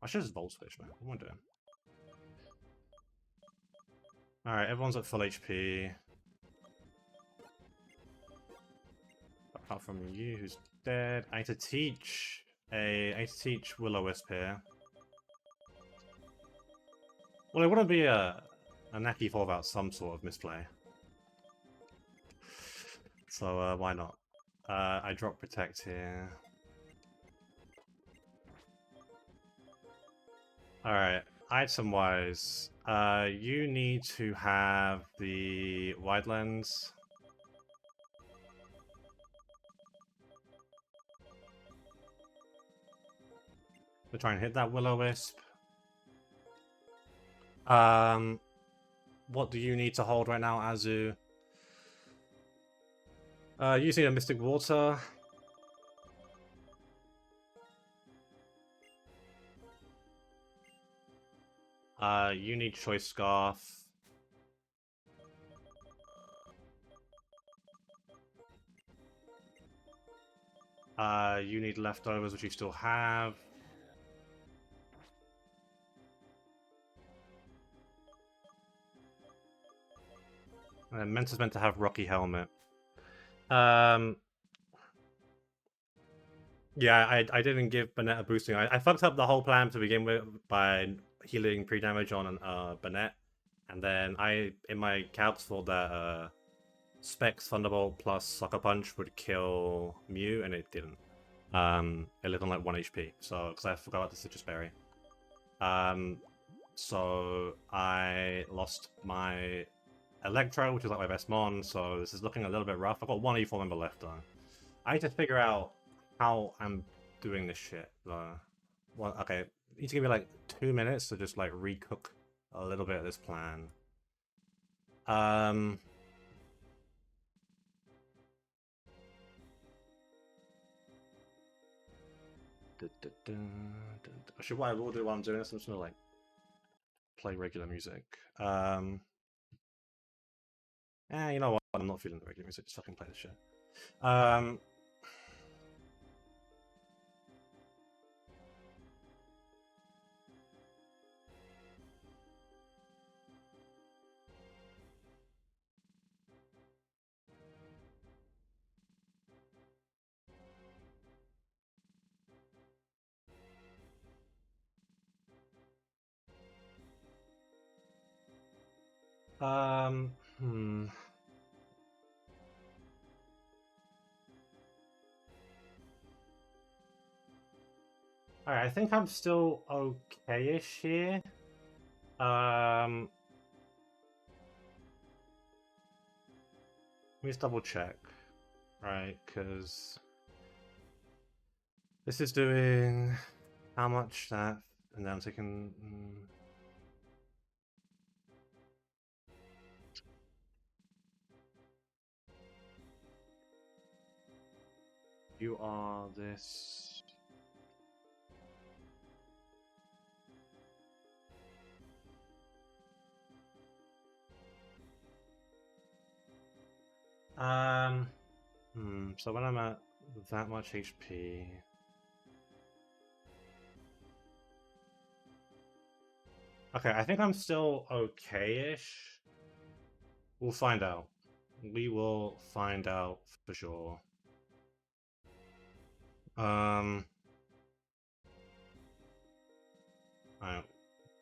I should just Volt Switch, man. What am I doing? Alright, everyone's at full HP. Apart from you, who's dead. I need to teach Will-O-Wisp here. Well, it wouldn't be a knacky for without some sort of misplay. So, why not? I drop Protect here. Alright, item-wise, you need to have the Wide Lens. To try and hit that Will-O-Wisp. What do you need to hold right now, Azu? Using a Mystic Water. You need Choice Scarf. You need Leftovers, which you still have. And Menta's meant to have Rocky Helmet. Yeah, I didn't give Bennett a boosting. I fucked up the whole plan to begin with by healing pre-damage on Bennett, and then I in my calcs thought that Specs Thunderbolt plus Sucker Punch would kill Mew, and it didn't. It lived on like 1 HP, so because I forgot about the Citrus Berry. So I lost my Electro, which is like my best mon, so this is looking a little bit rough. I've got one E4 member left though. I need to figure out how I'm doing this shit though. Well, okay, you need to give me like 2 minutes to just like recook a little bit of this plan. Actually, what I will do while I'm doing this, I'm just gonna like play regular music. You know what? I'm not feeling the regular music. Just fucking play this shit. Hmm. Alright, I think I'm still okay-ish here. Let me just double check. Right, because this is doing how much that, and then I'm taking. You are this. So when I'm at that much HP. Okay, I think I'm still okay-ish. We'll find out. We will find out for sure. Alright.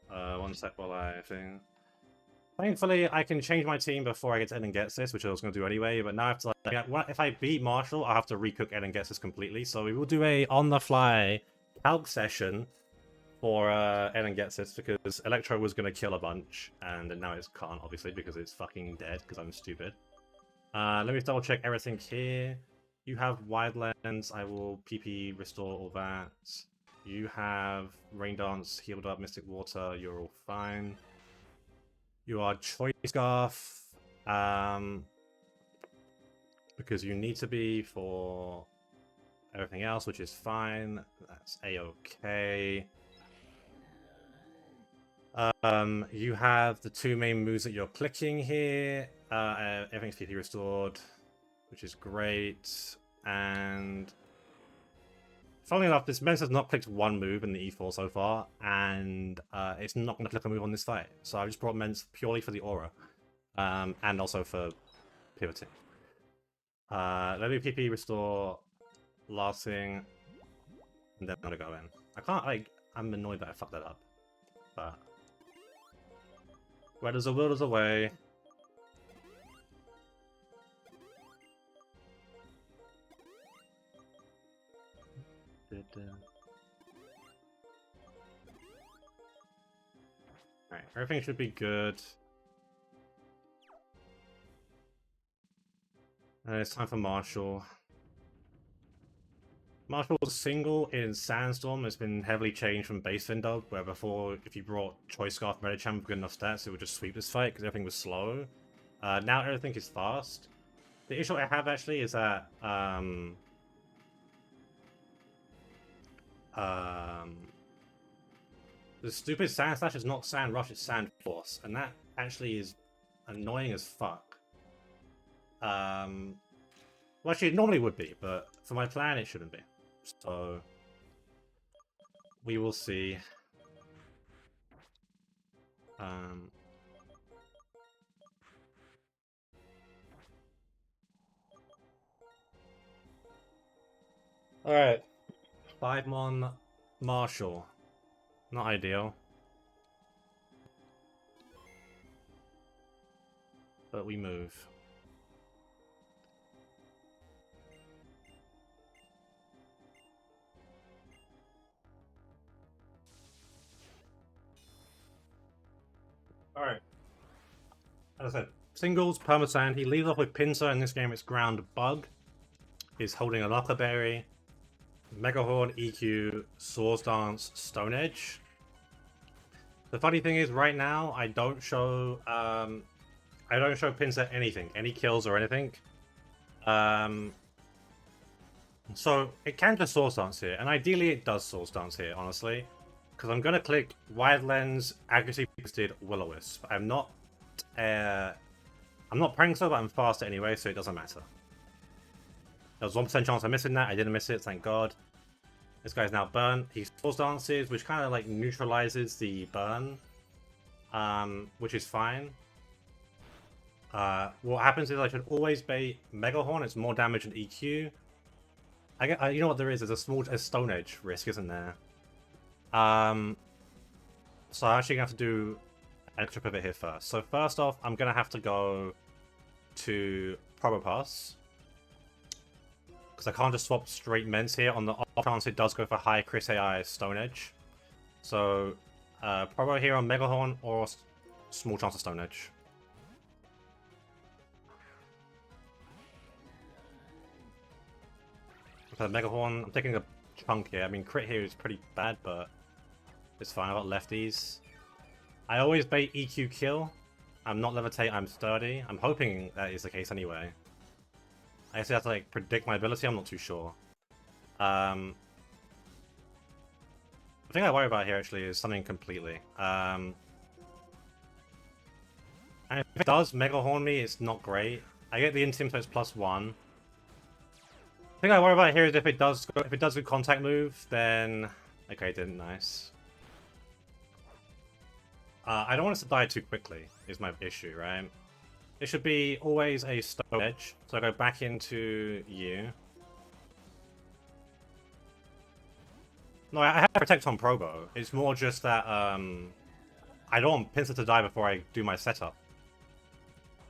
1 sec while I think. Thankfully, I can change my team before I get to Eden Gets This, which I was going to do anyway, but now I have to, like, if I beat Marshall, I'll have to recook Eden Gets This completely, so we will do a on-the-fly calc session for Eden Gets This, because Electro was going to kill a bunch, and now it can't, obviously, because it's fucking dead, because I'm stupid. Let me double-check everything here. You have Wide Lens, I will PP restore all that. You have Rain Dance, healed up, Mystic Water, you're all fine. You are Choice Scarf, because you need to be for everything else, which is fine. That's a-okay. You have the 2 main moves that you're clicking here. Everything's PP restored, which is great. And funnily enough, this Mens has not clicked 1 move in the E4 so far, and it's not going to click a move on this fight. So I just brought Mens purely for the aura, and also for pivoting. Let me PP restore last thing, and then I'm gonna go in. I can't, like, I'm annoyed that I fucked that up, but where there's a will, there's a way. Alright, everything should be good. It's time for Marshall. Marshall's single in Sandstorm has been heavily changed from base Vindog, where before, if you brought Choice Scarf Medicham with good enough stats, it would just sweep this fight because everything was slow. Now everything is fast. The issue I have actually is that the stupid Sand Slash is not Sand Rush, it's Sand Force, and that actually is annoying as fuck. Well, actually, it normally would be, but for my plan, it shouldn't be. So, we will see. Alright. 5-mon Marshall. Not ideal. But we move. Alright. As I said, singles, Permasand. He leaves off with Pinsir. In this game, it's Ground Bug. He's holding a Locker Berry, Megahorn, EQ, Swords Dance, Stone Edge. The funny thing is, right now, I don't show Pinsir anything, any kills or anything. So it can just Swords Dance here, and ideally it does Swords Dance here, honestly. Because I'm going to click Wide Lens, Accuracy Boosted, Will-O-Wisp. I'm not praying so, but I'm faster anyway, so it doesn't matter. There was 1% chance of missing that. I didn't miss it, thank God. This guy's now burnt. He Swords Dances, which kind of like neutralizes the burn, which is fine. What happens is I should always bait Megahorn. It's more damage than EQ. You know what there is? There's a small Stone Edge risk, isn't there? So I'm actually going to have to do an extra pivot here first. So first off, I'm going to have to go to Probopass. Because I can't just swap straight Ments here. On the off chance it does go for high Chris AI Stone Edge. So Probo here on Megahorn or small chance of Stone Edge. So Megahorn, I'm taking a chunk here. I mean, crit here is pretty bad, but it's fine. I've got lefties. I always bait EQ kill. I'm not levitate, I'm sturdy. I'm hoping that is the case anyway. I guess I have to like predict my ability, I'm not too sure. The thing I worry about here actually is something completely. And if it does Megahorn me, it's not great. I get the Intim, so it's +1. The thing I worry about here is if it does do contact move, then okay, it didn't. Nice. I don't want us to die too quickly, is my issue, right? It should be always a Stone Edge, so I go back into you. No, I have Protect on Probo. It's more just that I don't want Pinsir to die before I do my setup.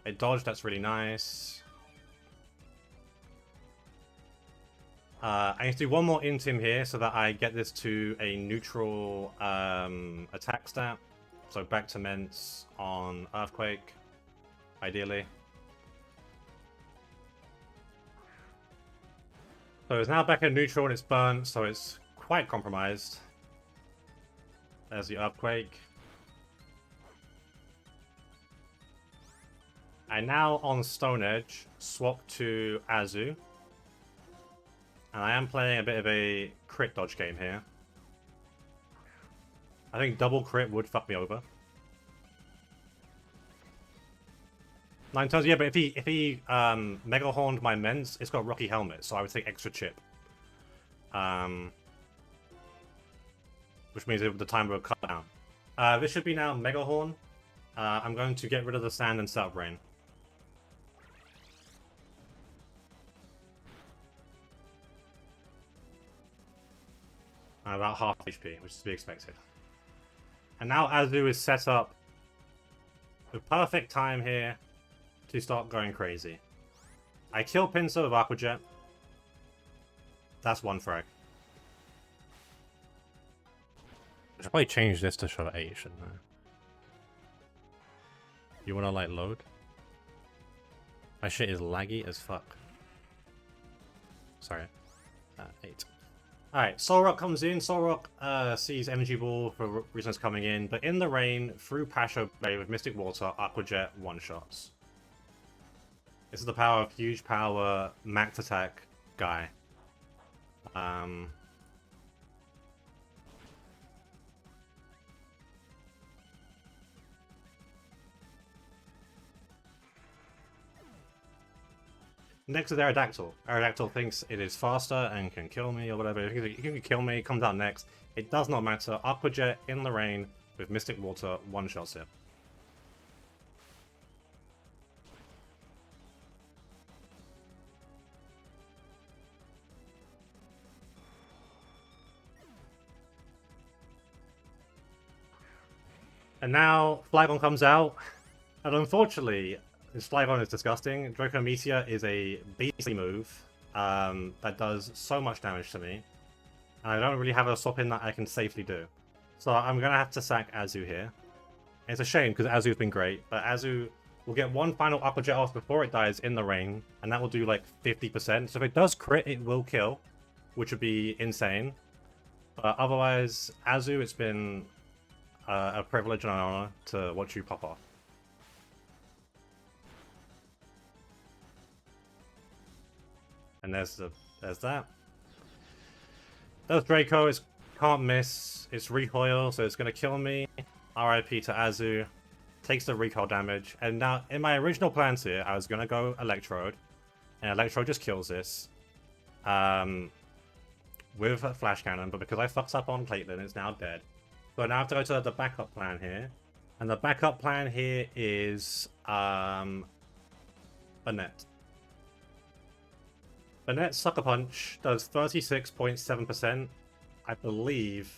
It dodged, that's really nice. I need to do one more Intim here so that I get this to a neutral attack stat. So back to Ments on Earthquake, ideally. So it's now back in neutral and it's burnt, so it's quite compromised. There's the Earthquake. And now on Stone Edge, swap to Azu. And I am playing a bit of a crit dodge game here. I think double crit would fuck me over. 9 turns, yeah, but if he Mega Horned my Ments, it's got Rocky Helmet, so I would take extra chip. Which means the time will cut down. This should be now Mega Horn. I'm going to get rid of the sand and set up rain. About half HP, which is to be expected. And now Azu is set up the perfect time here to start going crazy. I kill Pinsir with Aqua Jet. That's one frag. I should probably change this to show 8, shouldn't I? You wanna like load? My shit is laggy as fuck. Sorry. 8. Alright, Solrock comes in. Solrock sees Energy Ball for reasons coming in, but in the rain, through Pasho Bay with Mystic Water, Aqua Jet one-shots. This is the power of huge power, max attack guy. Next is Aerodactyl. Aerodactyl thinks it is faster and can kill me or whatever. If it can kill me, it comes out next. It does not matter. Aqua Jet in the rain with Mystic Water one-shots it. And now Flygon comes out, and unfortunately, this Flygon is disgusting. Draco Meteor is a beastly move that does so much damage to me, and I don't really have a swap in that I can safely do. So I'm gonna have to sack Azu here. And it's a shame because Azu's been great, but Azu will get one final Aqua Jet off before it dies in the rain, and that will do like 50%. So if it does crit, it will kill, which would be insane. But otherwise, Azu, it's been a privilege and an honor to watch you pop off. And there's that. There's Draco. It can't miss. It's recoil, so it's gonna kill me. RIP to Azu. Takes the recoil damage. And now, in my original plans here, I was gonna go Electrode, and Electrode just kills this. With a Flash Cannon, but because I fucked up on Caitlyn, it's now dead. So now I have to go to the backup plan here. And the backup plan here is Banette. Banette Sucker Punch does 36.7%. I believe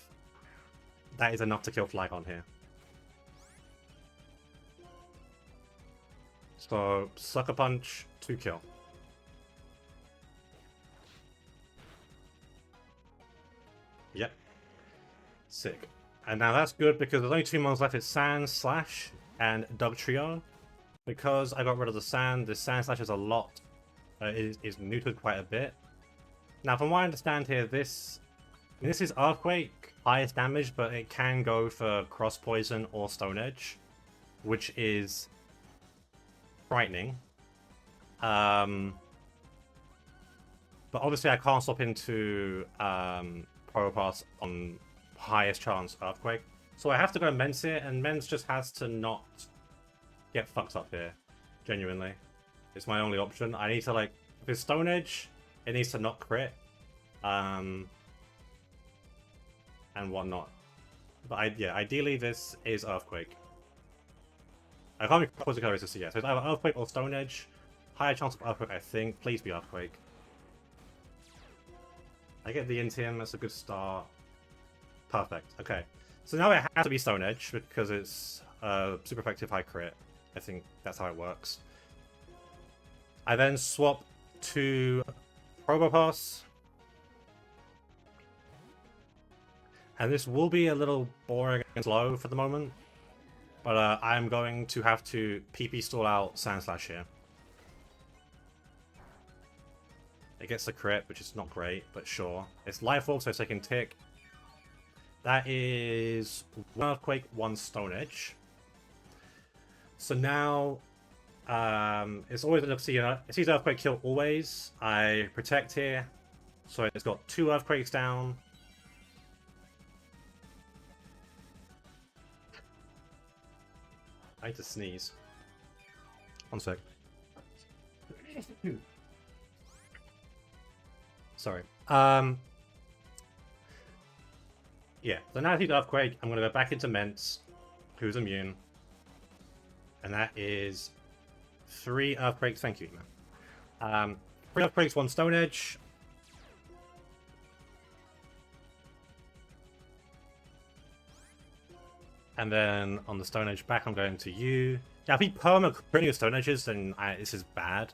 that is enough to kill Flygon here. So Sucker Punch to kill. Yep. Sick. And now that's good because there's only 2 months left. It's Sand Slash and Dugtrio. Because I got rid of the Sand, the Sand Slash is a lot. Is neutered quite a bit. Now, from what I understand here, this is Earthquake, highest damage, but it can go for Cross Poison or Stone Edge, which is frightening. But obviously, I can't swap into Probopass on highest chance Earthquake. So I have to go Mens here, and Mens just has to not get fucked up here. Genuinely. It's my only option. I need to, like, if it's Stone Edge, it needs to not crit. And whatnot. But yeah, ideally this is Earthquake. I can't be Poison Color to see yet. So it's either Earthquake or Stone Edge. Higher chance of Earthquake, I think. Please be Earthquake. I get the Intium, that's a good start. Perfect, okay. So now it has to be Stone Edge because it's super effective high crit. I think that's how it works. I then swap to Probopass. And this will be a little boring and slow for the moment. But I'm going to have to PP stall out Sand Slash here. It gets the crit, which is not great, but sure. It's Life Orb, so it's taking tick. That is 1 Earthquake, 1 Stone Edge. So now, it's always going to see it sees Earthquake kill always. I protect here, so it's got 2 Earthquakes down. I need to sneeze. 1 sec. Sorry. Yeah, so now I see Earthquake, I'm going to go back into Ments, who's immune. And that is 3 Earthquakes. Thank you, man. 3 Earthquakes, 1 Stone Edge. And then on the Stone Edge back, I'm going to you. Yeah, if he perma-critting with Stone Edges, then this is bad.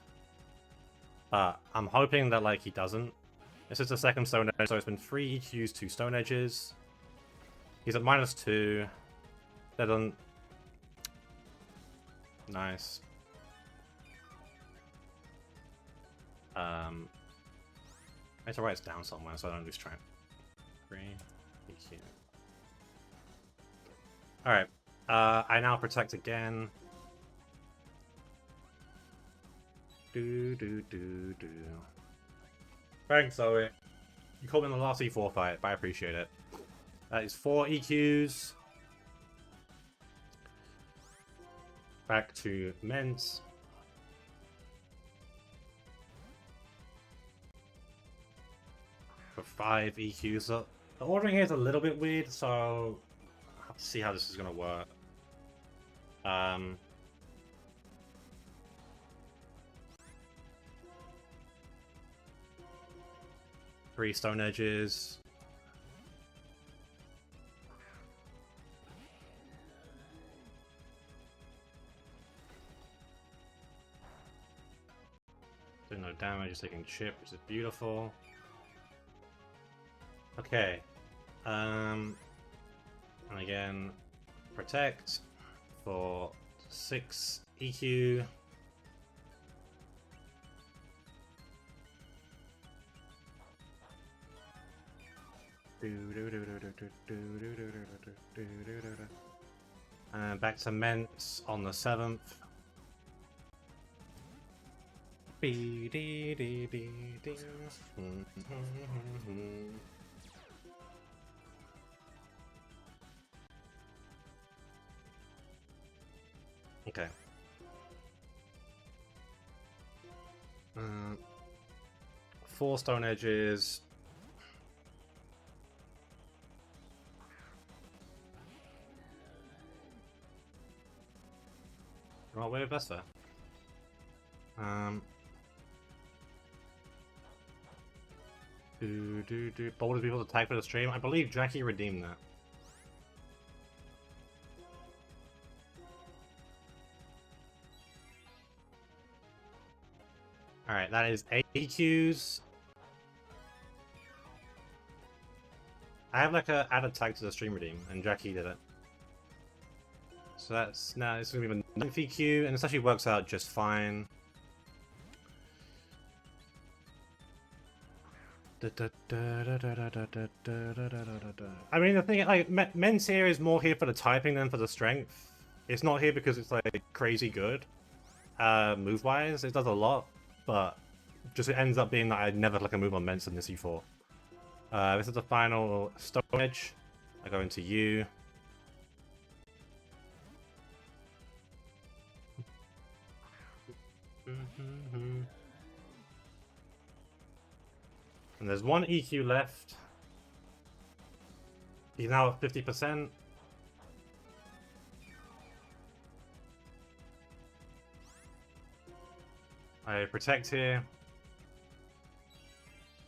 But I'm hoping that, like, he doesn't. This is the second Stone Edge, so it's been 3 EQs, 2 Stone Edges. He's at -2. That doesn't... Nice. I have to write this down somewhere so I don't lose track. 3 EQ. Alright. I now protect again. Thanks, Zoe. You caught me in the last E4 fight, but I appreciate it. That is 4 EQs. Back to Ments. For 5 EQs. So the ordering here is a little bit weird, so I'll have to see how this is going to work. 3 Stone Edges. just taking chip, which is beautiful. Okay. And again, protect for 6 EQ. And back to Ments on the 7th. Okay. 4 stone edges. Right way, that's fair. Bold people to tag for the stream. I believe Jackie redeemed that. Alright, that is AQs. I have like a added tag to the stream redeem, and Jackie did it. So that's now it's gonna be a 9th EQ, and this actually works out just fine. I mean, the thing, like, Men's here is more here for the typing than for the strength. It's not here because it's like crazy good. Move-wise, it does a lot, but just it ends up being that I never like a move on Men's in this E4. This is the final stone edge. I go into you. And there's 1 EQ left. He's now at 50%. I protect here.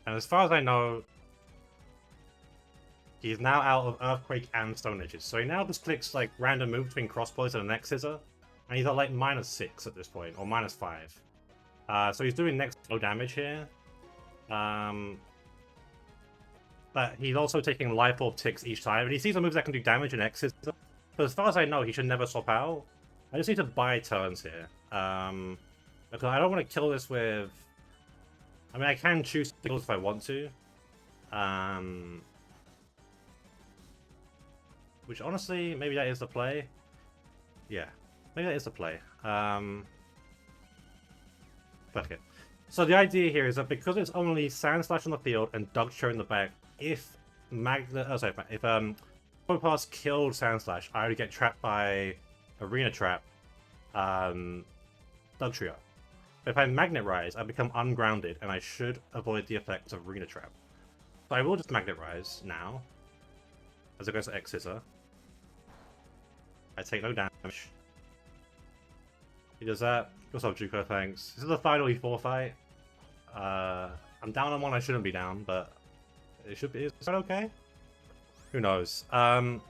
And as far as I know, he's now out of Earthquake and Stone Edges. So he now just clicks like random move between crossbows and the next scissor. And he's at like -6 at this point, or -5. So he's doing next low damage here. But he's also taking life orb ticks each time, and he sees the moves that can do damage in X's. But as far as I know, he should never swap out. I just need to buy turns here. Because I don't want to kill this with... I mean, I can choose to kill if I want to. Which honestly, maybe that is the play. Yeah, maybe that is the play. Fuck it. So the idea here is that because it's only Sand Slash on the field and Dugtrio in the back, if Pass killed Sand Slash, I would get trapped by Arena Trap, Dugtrio. If I Magnet Rise, I become ungrounded, and I should avoid the effects of Arena Trap. So I will just Magnet Rise now, as it goes to X Scissor. I take no damage. He does that. What's up, Juko? Thanks. This is the final E4 fight. I'm down on one I shouldn't be down, but it should be. Is that okay? Who knows? And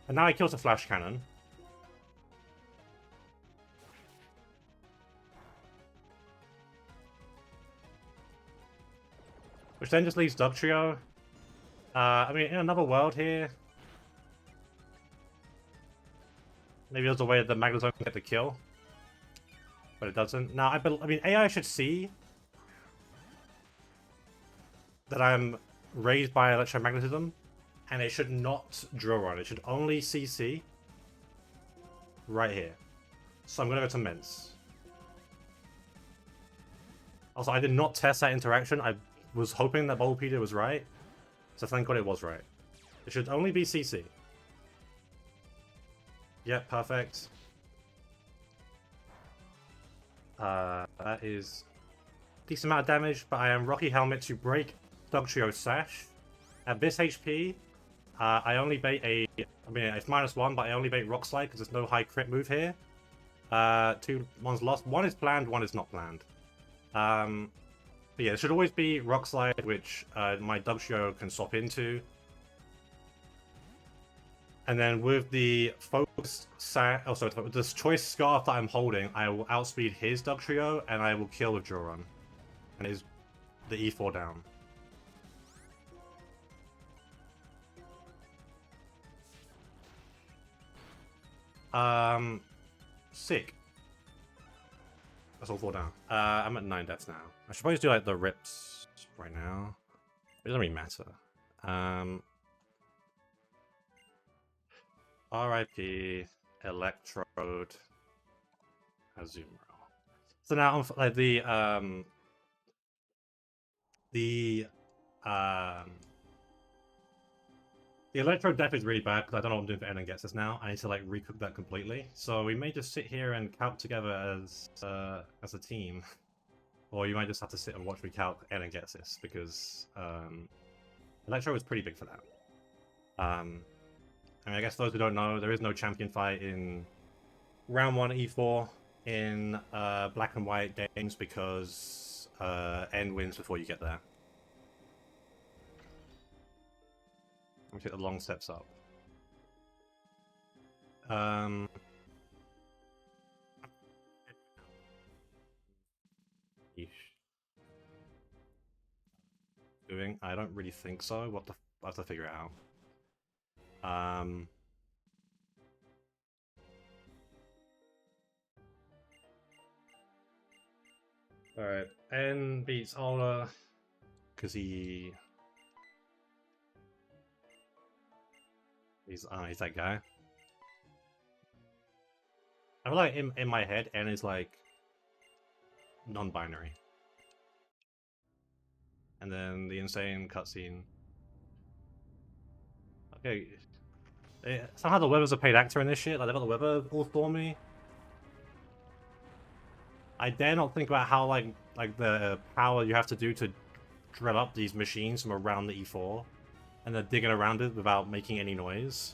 now he kills a Flash Cannon. Which then just leaves Dugtrio. I mean, in another world here, maybe there's a way that the Magnezone can get the kill. But it doesn't. Now, I mean, AI should see that I'm raised by electromagnetism, and it should not drill run. It should only CC right here. So I'm going to go to Ments. Also, I did not test that interaction. I was hoping that Bulbapedia was right, so thank God it was right. It should only be CC. Yep, perfect. That is a decent amount of damage, but I am Rocky Helmet to break Dugtrio's Sash. At this HP, I only bait a... I mean, it's -1, but I only bait Rock Slide because there's no high crit move here. One's lost. One is planned, one is not planned. But yeah, it should always be Rock Slide, which my Dugtrio can swap into. And then with the focus with this choice scarf that I'm holding, I will outspeed his Dugtrio, and I will kill with Drill Run. And it is the E4 down. Sick. That's all 4 down. I'm at 9 deaths now. I should probably do like the rips right now. It doesn't really matter. RIP, Electrode, Azumarill. So now like the Electrode death is really bad because I don't know what I'm doing for Ellen gets us now. I need to like recook that completely. So we may just sit here and calc together as a team. Or you might just have to sit and watch me calc Ellen gets this because Electro is pretty big for that. I mean, I guess those who don't know, there is no champion fight in round 1 E4 in black and white games because N wins before you get there. Let me take the long steps up. Doing? I don't really think so. What the? I have to figure it out. Alright, N beats Ola because he's that guy. I feel like in my head, N is like non-binary. And then the insane cutscene. Okay. Somehow the Weather's a paid actor in this shit. Like they got the Weather all for me. I dare not think about how like the power you have to do to drill up these machines from around the E4, and they're digging around it without making any noise.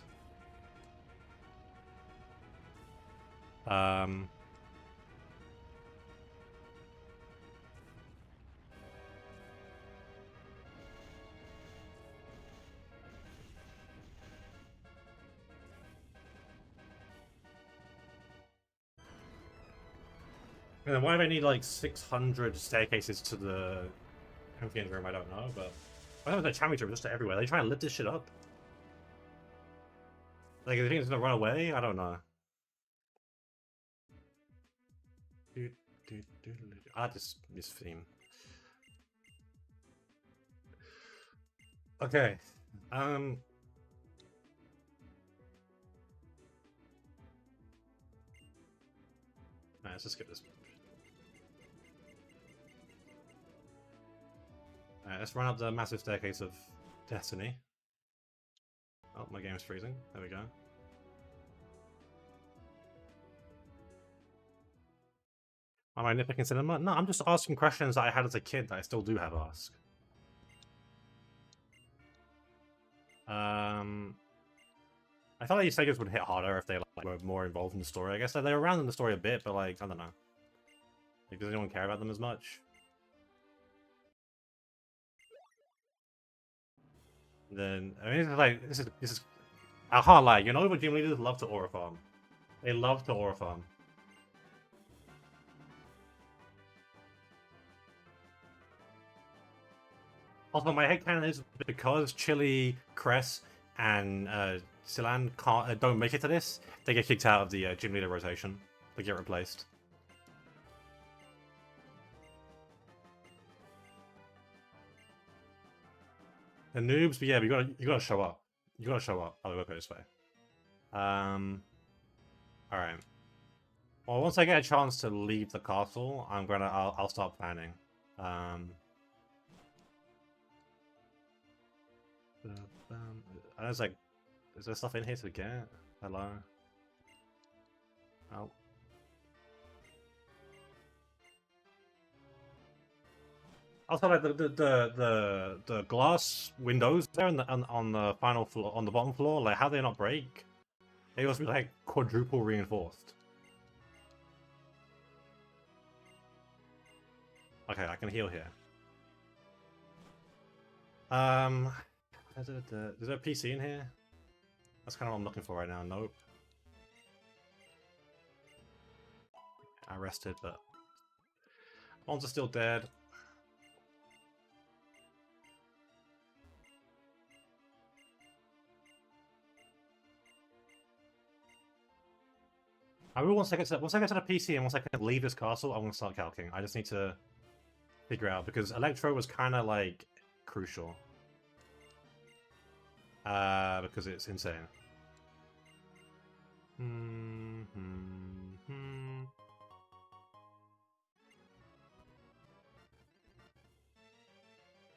And then why do I need like 600 staircases to the champion room? I don't know, but I know the championship just everywhere. They trying to lift this shit up. Like, they think it's gonna run away? I don't know. This theme. Okay. Alright, let's just skip this. Alright, let's run up the massive staircase of destiny. Oh, my game's freezing. There we go. Am I nitpicking cinema? No, I'm just asking questions that I had as a kid that I still do have to ask. I felt like these segments would hit harder if they like, were more involved in the story. I guess they're around in the story a bit, but like, I don't know. Like, does anyone care about them as much? Then, I mean, this is, I can't lie, you know what gym leaders love to aura farm. They love to aura farm. Also, my headcanon is because Chili, Cress, and Silan can't don't make it to this, they get kicked out of the gym leader rotation. They get replaced. The noobs, but yeah, you gotta show up. You gotta show up. I'll go this way. Alright. Well, once I get a chance to leave the castle, I'll start planning. I was like, is there stuff in here to get? Hello? Oh. Also, like the glass windows there on the final floor, on the bottom floor, like how they not break? They must be like quadruple reinforced. Okay, I can heal here. Is there a PC in here? That's kind of what I'm looking for right now. Nope. I rested, but ones are still dead. I will once I get to the PC and once I can leave this castle, I'm gonna start calcing. I just need to figure out because Electro was kind of like crucial. Because it's insane.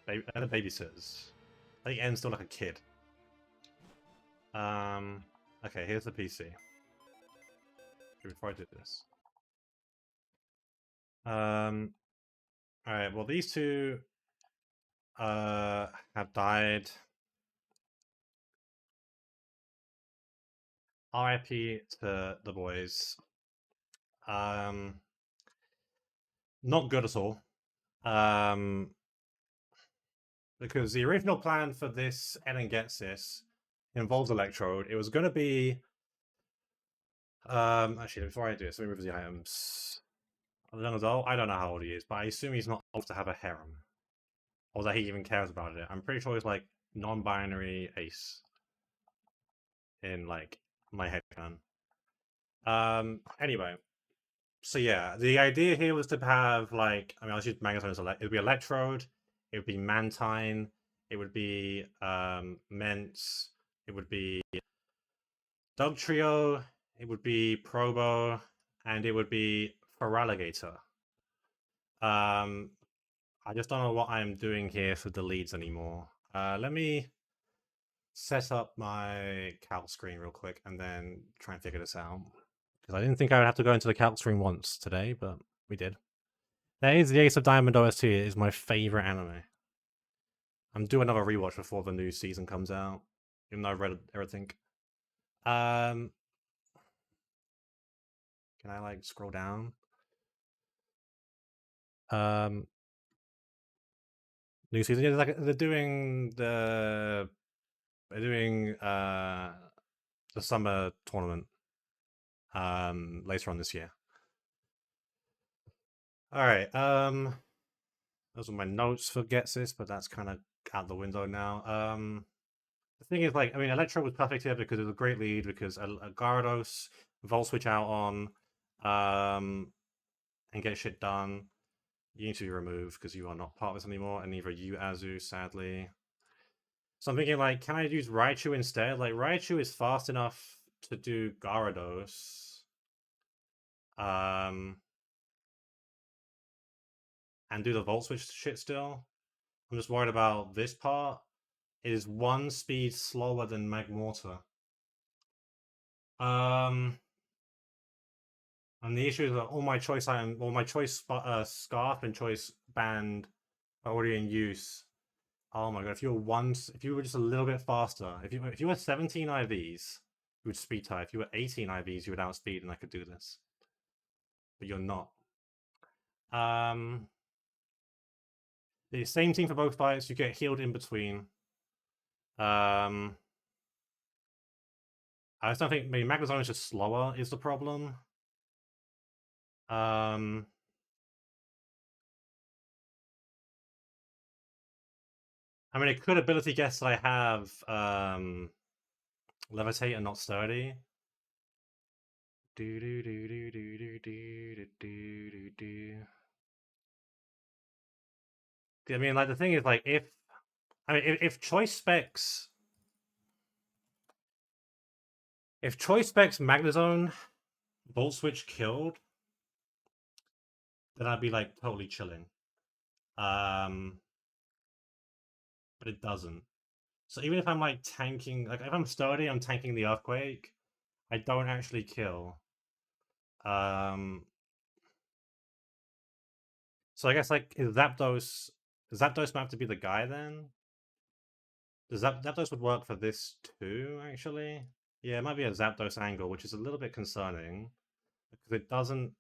The babysitters. I think N's still like a kid. Okay, here's the PC. Before I do this. Alright, well these two have died. RIP to the boys. Not good at all. Because the original plan for this Ellen Gets This involves Electrode. It was going to be... actually, before I do this, let me remove the items. Young adult? I don't know how old he is, but I assume he's not old to have a harem. Or that he even cares about it. I'm pretty sure he's like non-binary ace. In like my headcanon. Anyway. So yeah, the idea here was to have like, I mean, I'll use Magnetone as it would be Electrode, it would be Mantine, it would be Mence, it would be Dog Trio, it would be Probo, and it would be Feraligator. I just don't know what I'm doing here for the leads anymore. Let me set up my calc screen real quick and then try and figure this out. Because I didn't think I would have to go into the calc screen once today, but we did. That is the Ace of Diamond OST. It is my favorite anime. I'm doing another rewatch before the new season comes out, even though I've read everything. Can I like scroll down? New season. Yeah, they're doing the summer tournament later on this year. All right. Those are my notes for Gets This, but that's kind of out the window now. The thing is, like, I mean, Electro was perfect here because it was a great lead because Gyarados, Volt Switch out on, and get shit done. You need to be removed because you are not part of this anymore, and neither you, Azu, sadly. So I'm thinking, like, can I use Raichu instead? Like, Raichu is fast enough to do Gyarados. And do the Volt Switch shit still. I'm just worried about this part. It is 1 speed slower than Magmortar. And the issue is that all my choice item, all my choice scarf and choice band are already in use. Oh my god! If you were just a little bit faster, if you were 17 IVs, you would speed tie. If you were 18 IVs, you would outspeed, and I could do this. But you're not. The same thing for both fights. You get healed in between. I just don't think maybe Magnezone is just slower is the problem. I mean, it could ability guess that I have Levitate and not Sturdy. I mean, like, the thing is, like, if choice specs... If choice specs Magnezone Volt Switch killed, then I'd be, like, totally chilling. But it doesn't. So even if I'm, like, tanking... Like, if I'm Sturdy, I'm tanking the Earthquake, I don't actually kill. So I guess, like, is Zapdos... Does Zapdos have to be the guy, then? Does Zapdos would work for this, too, actually? Yeah, it might be a Zapdos angle, which is a little bit concerning. Because it doesn't...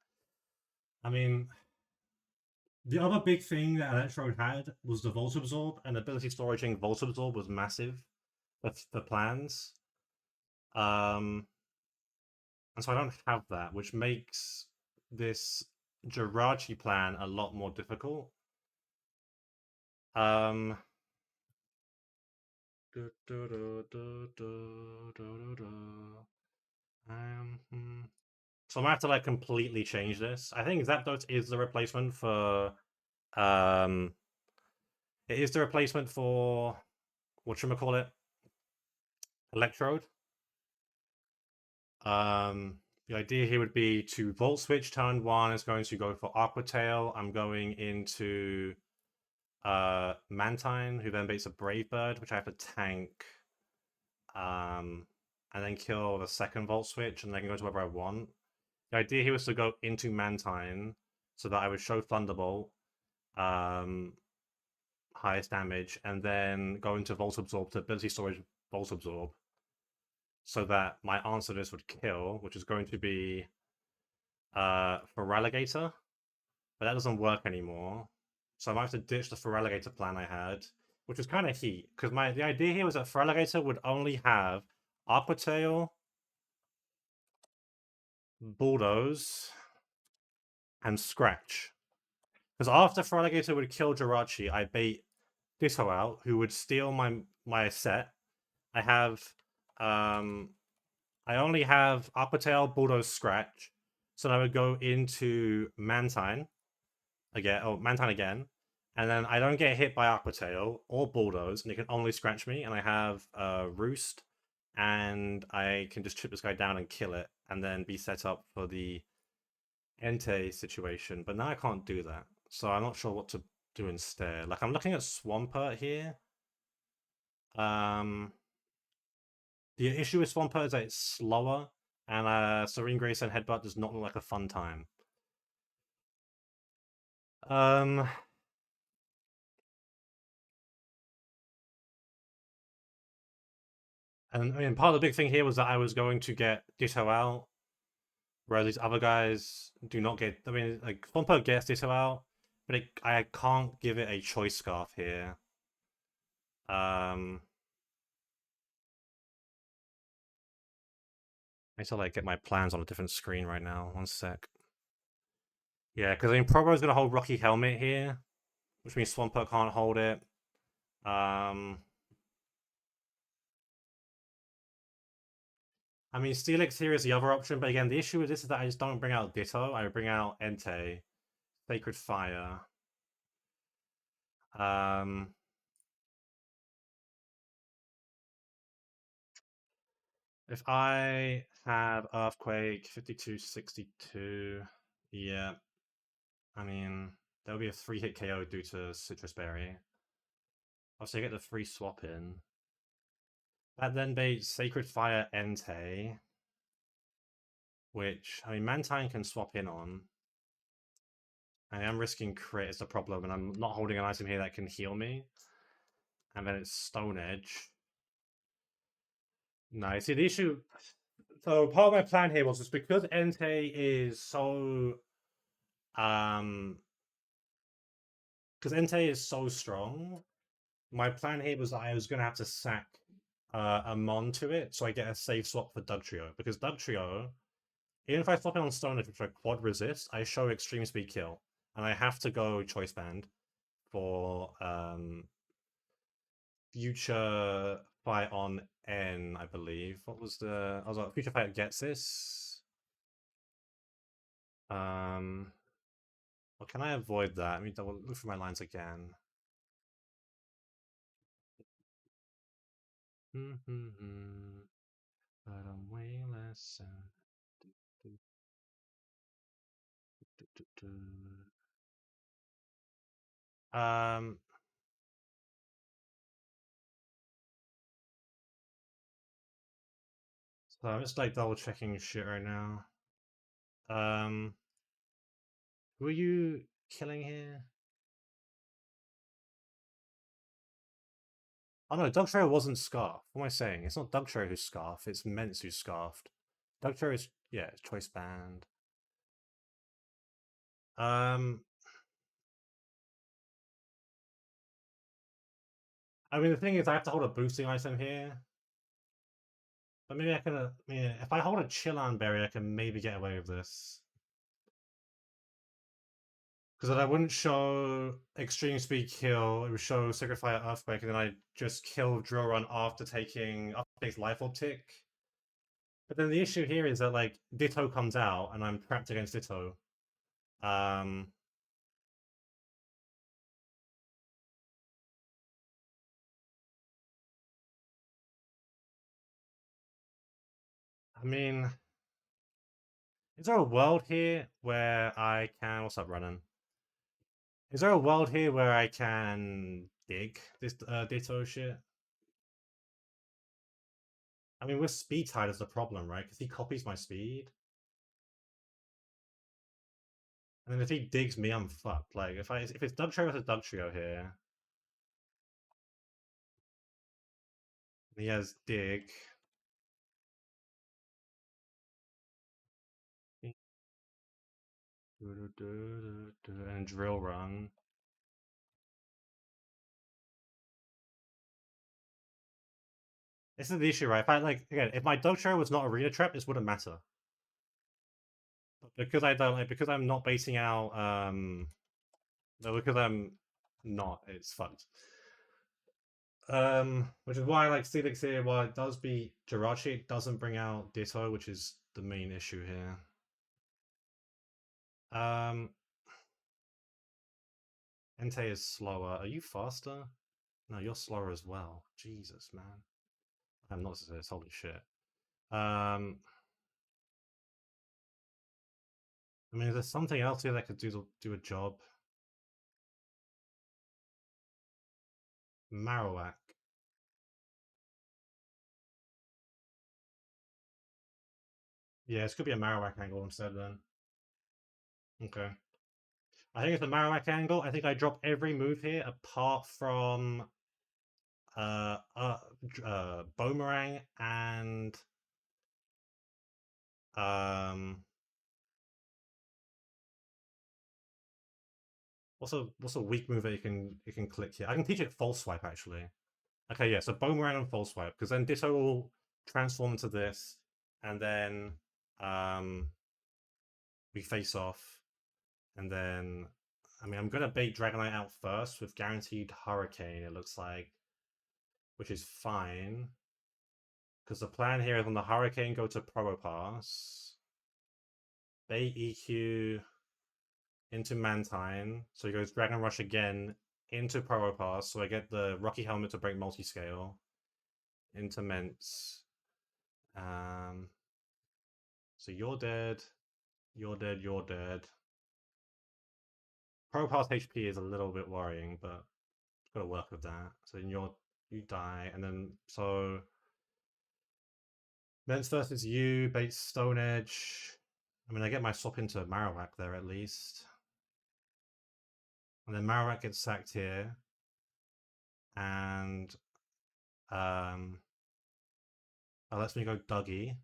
I mean... The other big thing that Electrode had was the Volt Absorb, and ability storaging Volt Absorb was massive for plans. And so I don't have that, which makes this Jirachi plan a lot more difficult. So I'm gonna have to like completely change this. I think Zapdos is the replacement for it is the replacement for whatchamacallit? Electrode. The idea here would be to Volt Switch turn 1 is going to go for Aqua Tail. I'm going into Mantine, who then baits a Brave Bird, which I have to tank. And then kill the second Volt Switch, and then I can go to wherever I want. The idea here was to go into Mantine so that I would show Thunderbolt, highest damage, and then go into Volt Absorb to Ability Storage Volt Absorb, so that my answer to this would kill, which is going to be Feraligatr, but that doesn't work anymore. So I might have to ditch the Feraligatr plan I had, which was kind of heat, because the idea here was that Feraligatr would only have Aqua Tail, Bulldoze, and Scratch. Because after Feraligatr would kill Jirachi, I bait Ditto out, who would steal my set. I have I only have Aqua Tail, Bulldoze, Scratch. So I would go into Mantine again. And then I don't get hit by Aqua Tail or Bulldoze, and it can only scratch me, and I have Roost, and I can just chip this guy down and kill it, and then be set up for the Entei situation. But now I can't do that. So I'm not sure what to do instead. Like, I'm looking at Swampert here. The issue with Swampert is that it's slower, and Serene Grace and Headbutt does not look like a fun time. And I mean, part of the big thing here was that I was going to get Ditto out, whereas these other guys do not get. I mean, like Swampert gets Ditto out, but I can't give it a choice scarf here. I need to like get my plans on a different screen right now. One sec. Yeah, because I mean, Probo's gonna hold Rocky Helmet here, which means Swampert can't hold it. I mean, Steelix here is the other option, but again, the issue with this is that I just don't bring out Ditto. I bring out Entei, Sacred Fire. If I have Earthquake 52-62, yeah, I mean, there'll be a 3-hit KO due to Citrus Berry. Also, you get the free swap in. That then baits Sacred Fire Entei, which, I mean, Mantine can swap in on. I am risking crit is the problem, and I'm not holding an item here that can heal me. And then it's Stone Edge. No, see, the issue... So, part of my plan here was just because Entei is so... Because Entei is so strong, my plan here was that I was going to have to sack a Mon to it, so I get a safe swap for Dugtrio. Because Dugtrio, even if I swap it on Stone Edge, which I quad resist, I show Extreme Speed Kill. And I have to go Choice Band for Future Fight on N, I believe. What was the... I was like, Future Fight gets this. Well, can I avoid that? Let me double look through my lines again. But I'm way less. So I'm just like double checking shit right now. Who are you killing here? Oh no, Dugtrio wasn't scarfed. What am I saying? It's not Dugtrio who's scarfed, it's Mence who's scarfed. Dugtrio is, yeah, it's Choice Band. I mean, the thing is, I have to hold a boosting item here. But maybe I can, if I hold a Chillan Berry, I can maybe get away with this. Because then I wouldn't show Extreme Speed Kill, it would show Sacred Fire Earthquake, and then I just kill Drill Run after taking Life Orb Tick. But then the issue here is that like Ditto comes out and I'm trapped against Ditto. I mean, is there a world here where I can? What's up, running? Is there a world here where I can dig this Ditto shit? I mean, with speed tide is the problem, right? Because he copies my speed. And then if he digs me, I'm fucked. Like, if it's Doug Trio versus Doug Trio here, and he has dig, and drill run. This is the issue, right? If I like again, if my Doug Trio was not arena trap, this wouldn't matter. But because I don't like, because I'm not basing out, no, because I'm not, it's fucked. Which is why I like Steelix here. While it does beat Jirachi, it doesn't bring out Ditto, which is the main issue here. Entei is slower. Are you faster? No, you're slower as well. Jesus, man. I'm not this. Holy shit. I mean, is there something else here that could do a job? Marowak. Yeah, this could be a Marowak angle instead then. Okay. I think it's a Marowak angle. I think I drop every move here apart from Boomerang and what's a weak move that you can click here? I can teach it false swipe actually. Okay, yeah, so Boomerang and false swipe, because then Ditto will transform into this, and then we face off, and then I mean I'm gonna bait Dragonite out first with guaranteed Hurricane, it looks like, which is fine. Because the plan here is on the Hurricane go to Probopass, bait EQ into Mantine, so he goes Dragon Rush again into Probopass, so I get the Rocky Helmet to break multi-scale, into Ments. So you're dead, you're dead, you're dead. Probopass HP is a little bit worrying, but gotta work with that. So then you die, and then so Ments versus you, bait Stone Edge. I mean, I get my swap into Marowak there at least. And then Marowak gets sacked here. And that lets me go Dougie.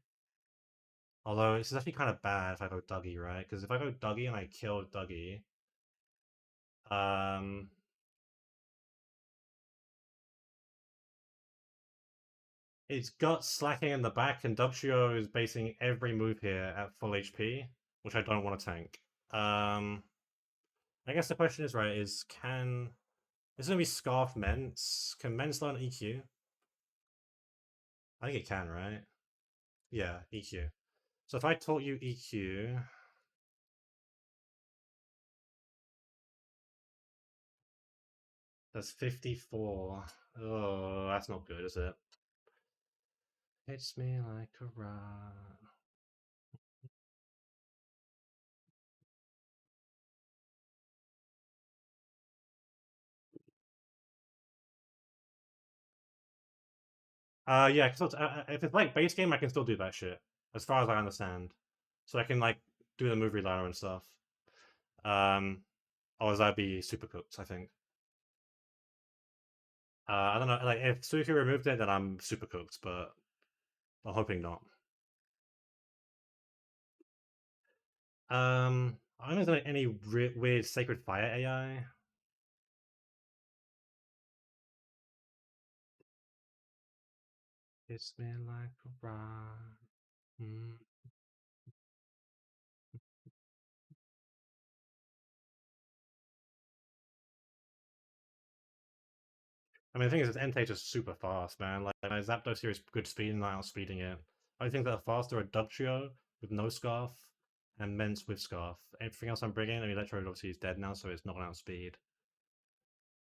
Although it's actually kind of bad if I go Dougie, right? Because if I go Dougie and I kill Dougie, it's got slacking in the back, and Dugtrio is basing every move here at full HP, which I don't want to tank. I guess the question is, right, is can... This is going to be Scarf Ments. Can Ments learn EQ? I think it can, right? Yeah, EQ. So if I taught you EQ... That's 54. Oh, that's not good, is it? Hits me like a rock. Yeah, cause if it's like base game, I can still do that shit, as far as I understand. So I can like do the move relayner and stuff. Or that'd be super cooked, I think. I don't know, like if Suki removed it, then I'm super cooked, but I'm hoping not. I don't know if there's any weird Sacred Fire AI. It's me like a rock. I mean, the thing is, Entei just super fast, man. Like, my Zapdos here is good speed and I'm outspeeding it. I think that are faster are Dugtrio with no Scarf and Mence with Scarf. Everything else I'm bringing, I mean, Electrode obviously is dead now, so it's not out speed.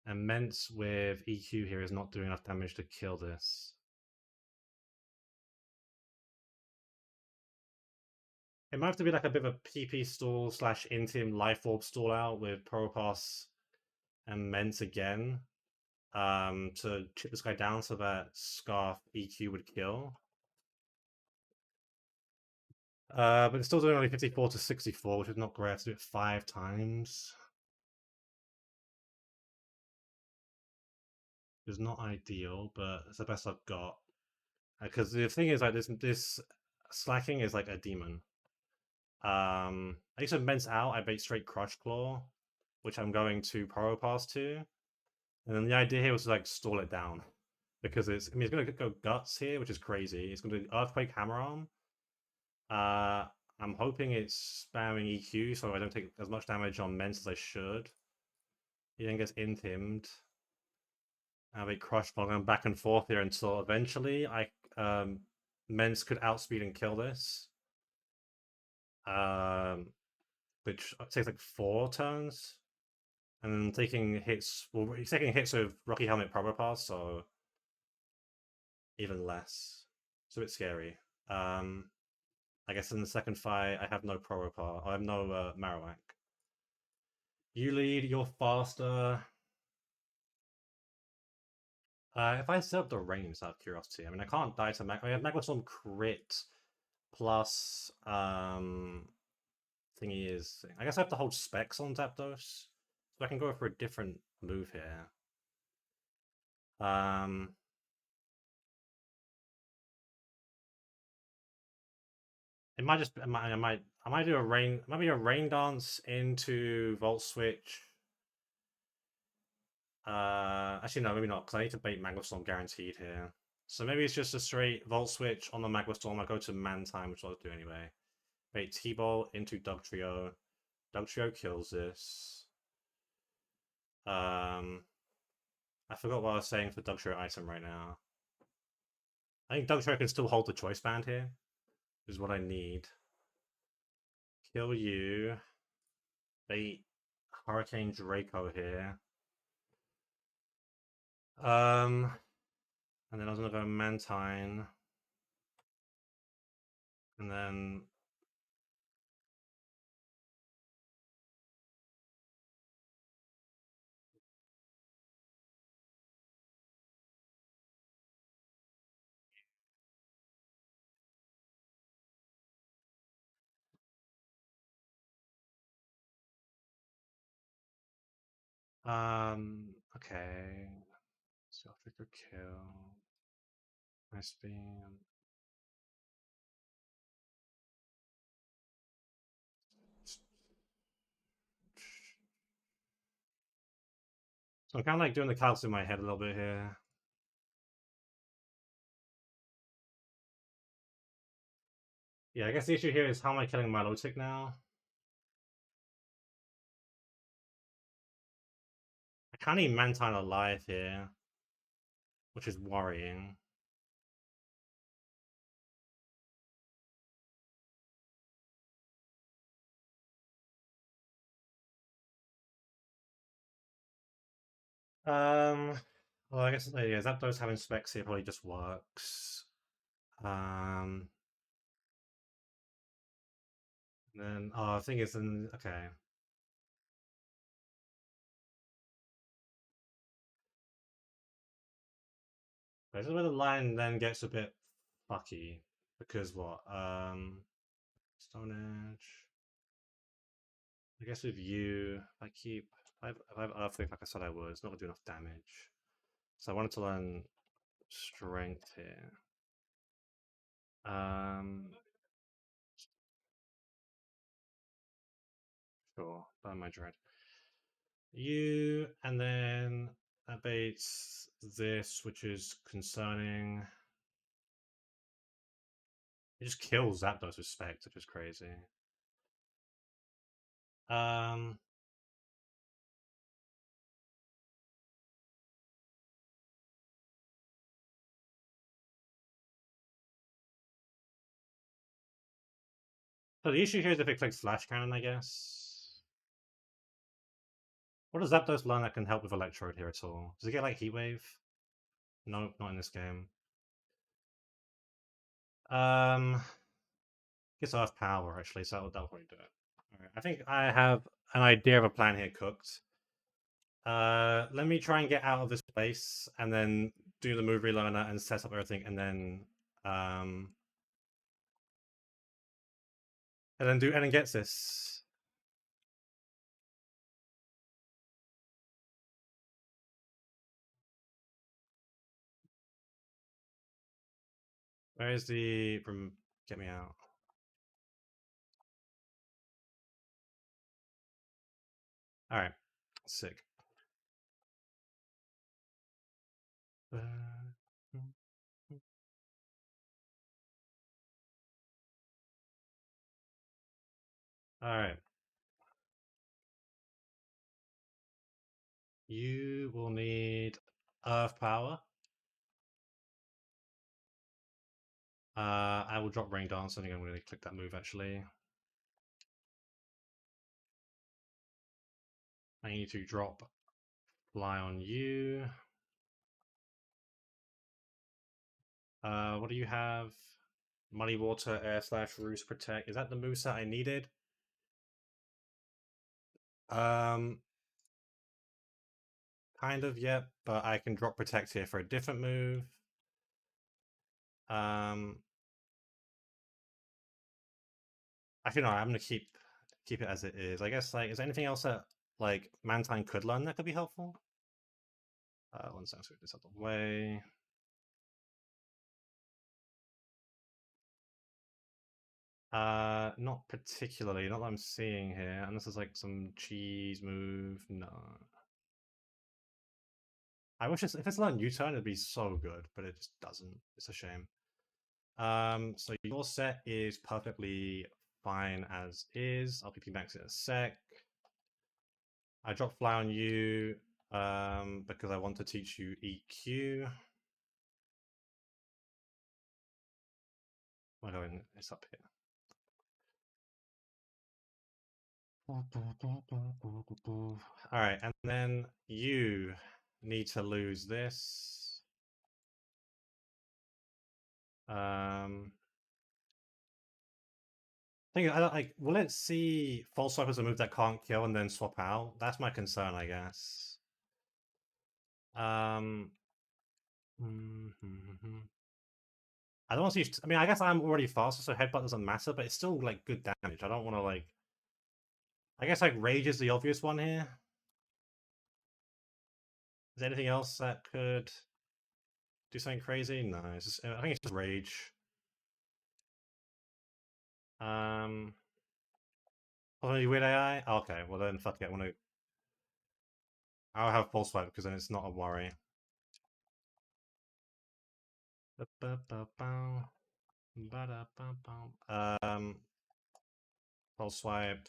And Mence with EQ here is not doing enough damage to kill this. It might have to be like a bit of a PP stall / Intim Life Orb stall out with Propass and Mence again to chip this guy down so that Scarf EQ would kill. But it's still doing only 54 to 64, which is not great. I have to do it 5 times. It's not ideal, but it's the best I've got. Because the thing is, like, this slacking is like a demon. I used to Mence out, I bait straight Crush Claw, which I'm going to Propass to. And then the idea here was to like stall it down. Because it's gonna go Guts here, which is crazy. It's gonna do Earthquake Hammer Arm. I'm hoping it's spamming EQ so I don't take as much damage on Mence as I should. He then gets intimed. I have a Crush Claw going back and forth here until eventually Mence could outspeed and kill this. Which takes like 4 turns. And then taking hits, well, he's taking hits with Rocky Helmet Probopass, so even less. It's a bit scary. I guess in the second fight, I have no Probopass. I have no Marowak. You lead, you're faster. If I set up the range out of curiosity, I mean, I can't die to I have Magma crit plus thingy is. I guess I have to hold specs on Zapdos, so I can go for a different move here. It might just. I might do a rain. Maybe a rain dance into Volt Switch. Actually no, maybe not, because I need to bait Magma Storm guaranteed here. So maybe it's just a straight Volt Switch on the Magma Storm. I go to Mantine, which I'll do anyway. Bait T-Ball into Dugtrio. Dugtrio kills this. I forgot what I was saying for Dugtrio item right now. I think Dugtrio can still hold the Choice Band here. Is what I need. Kill you. Bait Hurricane Draco here. And then I was gonna go Mantine. And then okay. Self-trigger kill. Nice beam. So I'm kind of like doing the calcs in my head a little bit here. Yeah, I guess the issue here is how am I killing Milotic now? I can't even Mantine alive here, which is worrying. Well, I guess yeah, Zapdos having specs here probably just works. Then the thing is, then okay. This is where the line then gets a bit fucky because what? Stone Edge. I guess with you, I keep. If I have Earthquake like I said I would, it's not gonna do enough damage. So I wanted to learn Strength here. Sure, burn my dread. You, and then that baits this, which is concerning. It just kills Zapdos with Spect, which is crazy. So the issue here is if it clicks Flash Cannon, I guess. What does Zapdos learn that can help with Electrode here at all? Does it get like Heat Wave? No, not in this game. Gets Earth Power actually, so that'll probably do it. Alright, I think I have an idea of a plan here cooked. Let me try and get out of this place and then do the move relearner and set up everything and then gets this. Where is the from get me out? Alright. Sick. Alright. You will need Earth Power. I will drop Rain Dance. I think I'm going to click that move actually. I need to drop Fly on you. What do you have? Muddy Water, Air Slash, Roost Protect. Is that the moveset I needed? Kind of, yeah, but I can drop Protect here for a different move. Actually, no, I'm gonna keep it as it is. I guess, like, is there anything else that, like, Mantine could learn that could be helpful? One second, get this out of the way. Not particularly, not that I'm seeing here. And this is like some cheese move. No. I wish if it's learned U-turn, it'd be so good, but it just doesn't. It's a shame. So your set is perfectly fine as is. I'll PP max it in a sec. I drop Fly on you because I want to teach you EQ. Why do it's up here? Alright, and then you need to lose this. Thing is, I don't like. Will it see False Swipe as a move that can't kill and then swap out? That's my concern, I guess. I don't want to use. I mean, I guess I'm already faster, so headbutt doesn't matter, but it's still like good damage. I don't want to like. I guess like Rage is the obvious one here. Is there anything else that could do something crazy? No, it's just, I think it's just Rage. Probably weird AI. Okay, well then fuck it. I'll have Pulse Swipe because then it's not a worry. Pulse Swipe.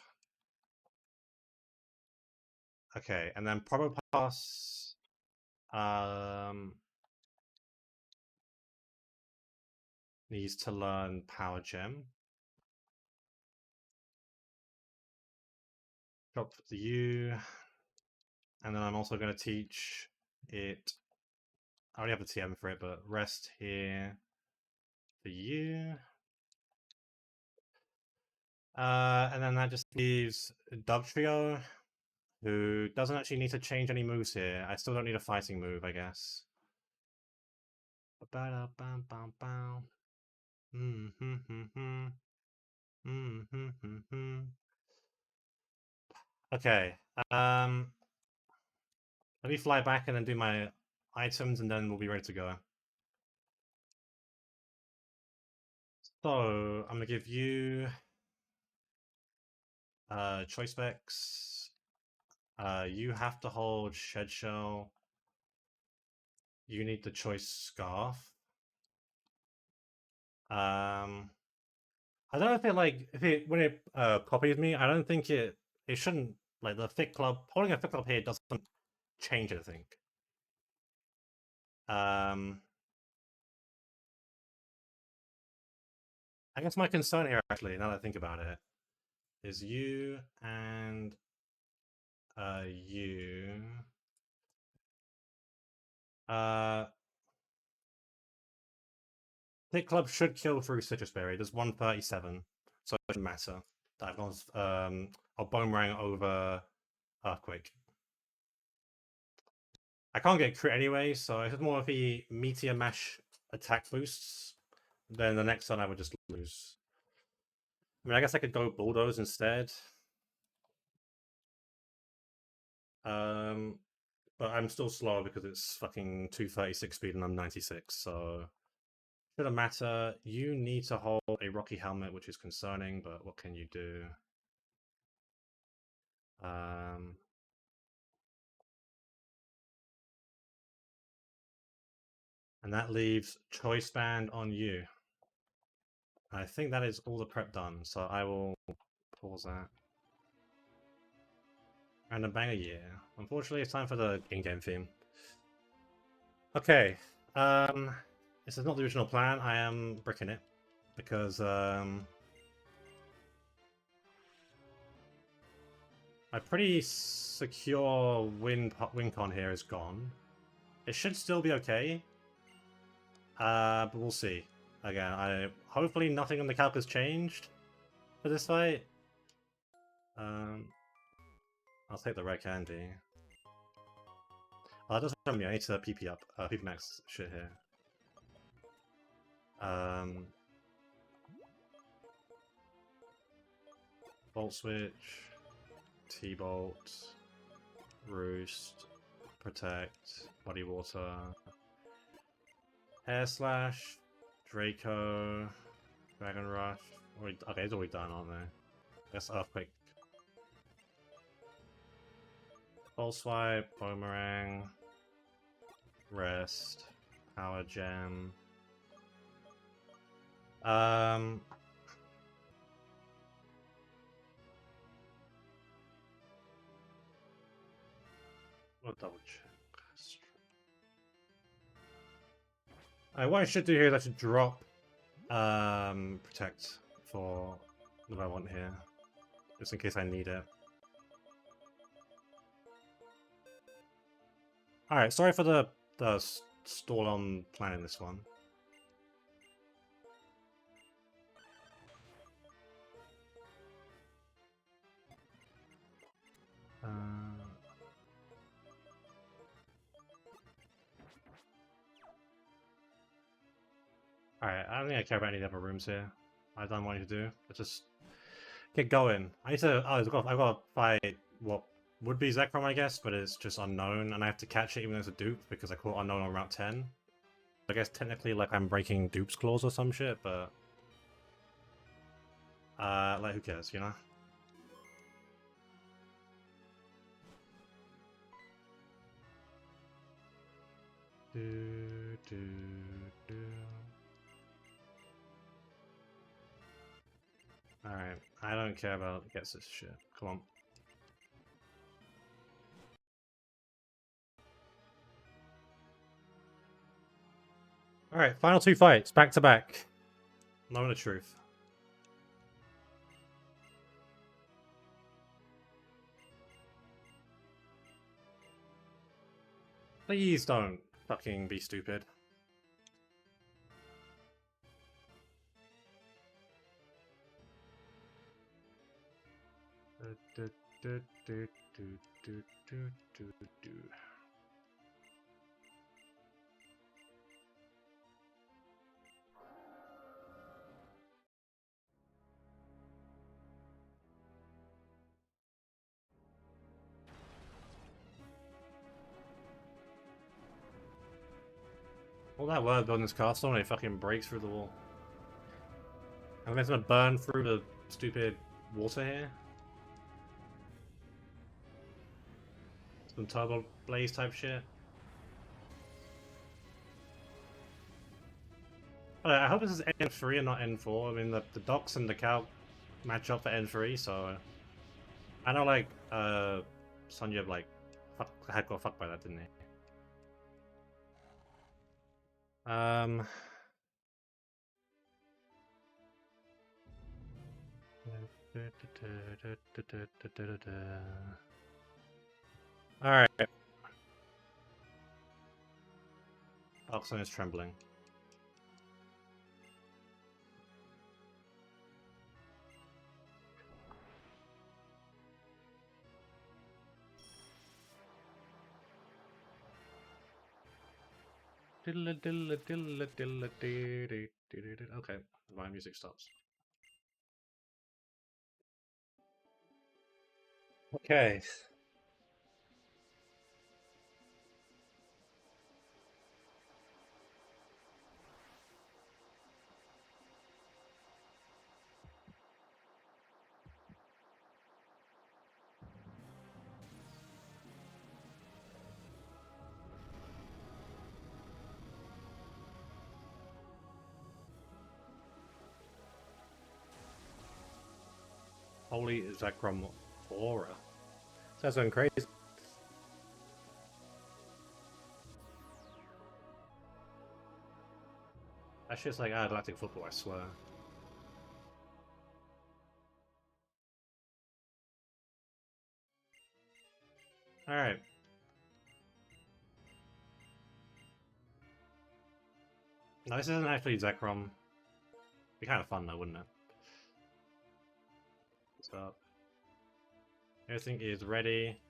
Okay, and then Probopass needs to learn Power Gem. Drop the U. And then I'm also going to teach it. I already have a TM for it, but rest here for you. And then that just leaves Dugtrio, who doesn't actually need to change any moves here. I still don't need a fighting move, I guess. Okay. Let me fly back and then do my items, and then we'll be ready to go. So I'm gonna give you choice specs. You have to hold Shed Shell. You need the choice scarf. I don't know if it like when it copies me. I don't think it shouldn't like the Fit Club holding a Fit Club here doesn't change anything. I guess my concern here, actually, now that I think about it, is you and you. Hit Club should kill through Citrus Berry. There's 137, so it doesn't matter. That was I'll Boomerang over Earthquake. I can't get crit anyway, so if it's more of the Meteor Mash attack boosts, then the next turn I would just lose. I mean, I guess I could go Bulldoze instead. But I'm still slow because it's fucking 236 speed and I'm 96, so shouldn't matter. You need to hold a Rocky Helmet, which is concerning, but what can you do? And that leaves Choice Band on you. I think that is all the prep done, so I will pause that. Random banger, yeah. Unfortunately, it's time for the in-game theme. Okay, this is not the original plan. I am bricking it because my pretty secure win con here is gone. It should still be okay, but we'll see. Again, hopefully nothing on the calc has changed for this fight. I'll take the red candy. Oh, that doesn't help me. I need to PP up, PP max shit here. Bolt switch, T-bolt, roost, protect, body water, hair slash, Draco, dragon rush. Okay, it's already done, aren't they? I guess earthquake. Bolt swipe, boomerang, rest, power gem. We'll double check. Alright, what I should do here is I should drop protect for what I want here, just in case I need it. Alright, sorry for the stall on planning this one. Alright, I don't think I care about any other rooms here. I've done what I need to do. Let's just get going. I need to. Oh, I've got to fight what would be Zekrom, I guess, but it's just unknown, and I have to catch it even though it's a dupe because I caught unknown on Route 10. I guess technically, like, I'm breaking dupe's claws or some shit, but like, who cares, you know? Alright, I don't care about gets this shit. Come on. Alright, final two fights, back to back. Moment of truth. Please don't fucking be stupid. All that word building this castle and it fucking breaks through the wall. I'm gonna burn through the stupid water here. Some turbo blaze type shit. I hope this is N3 and not N4. I mean, the docks and the cow match up for N3, so I know, like, Sonya, like, had got fucked by that, didn't he? Alright. Oxon is trembling. Okay, my music stops. Okay. Holy Zekrom aura. That's going crazy. That shit's like Atlantic football, I swear. Alright. No, this isn't actually Zekrom. Be kind of fun though, wouldn't it? What's up? Everything is ready.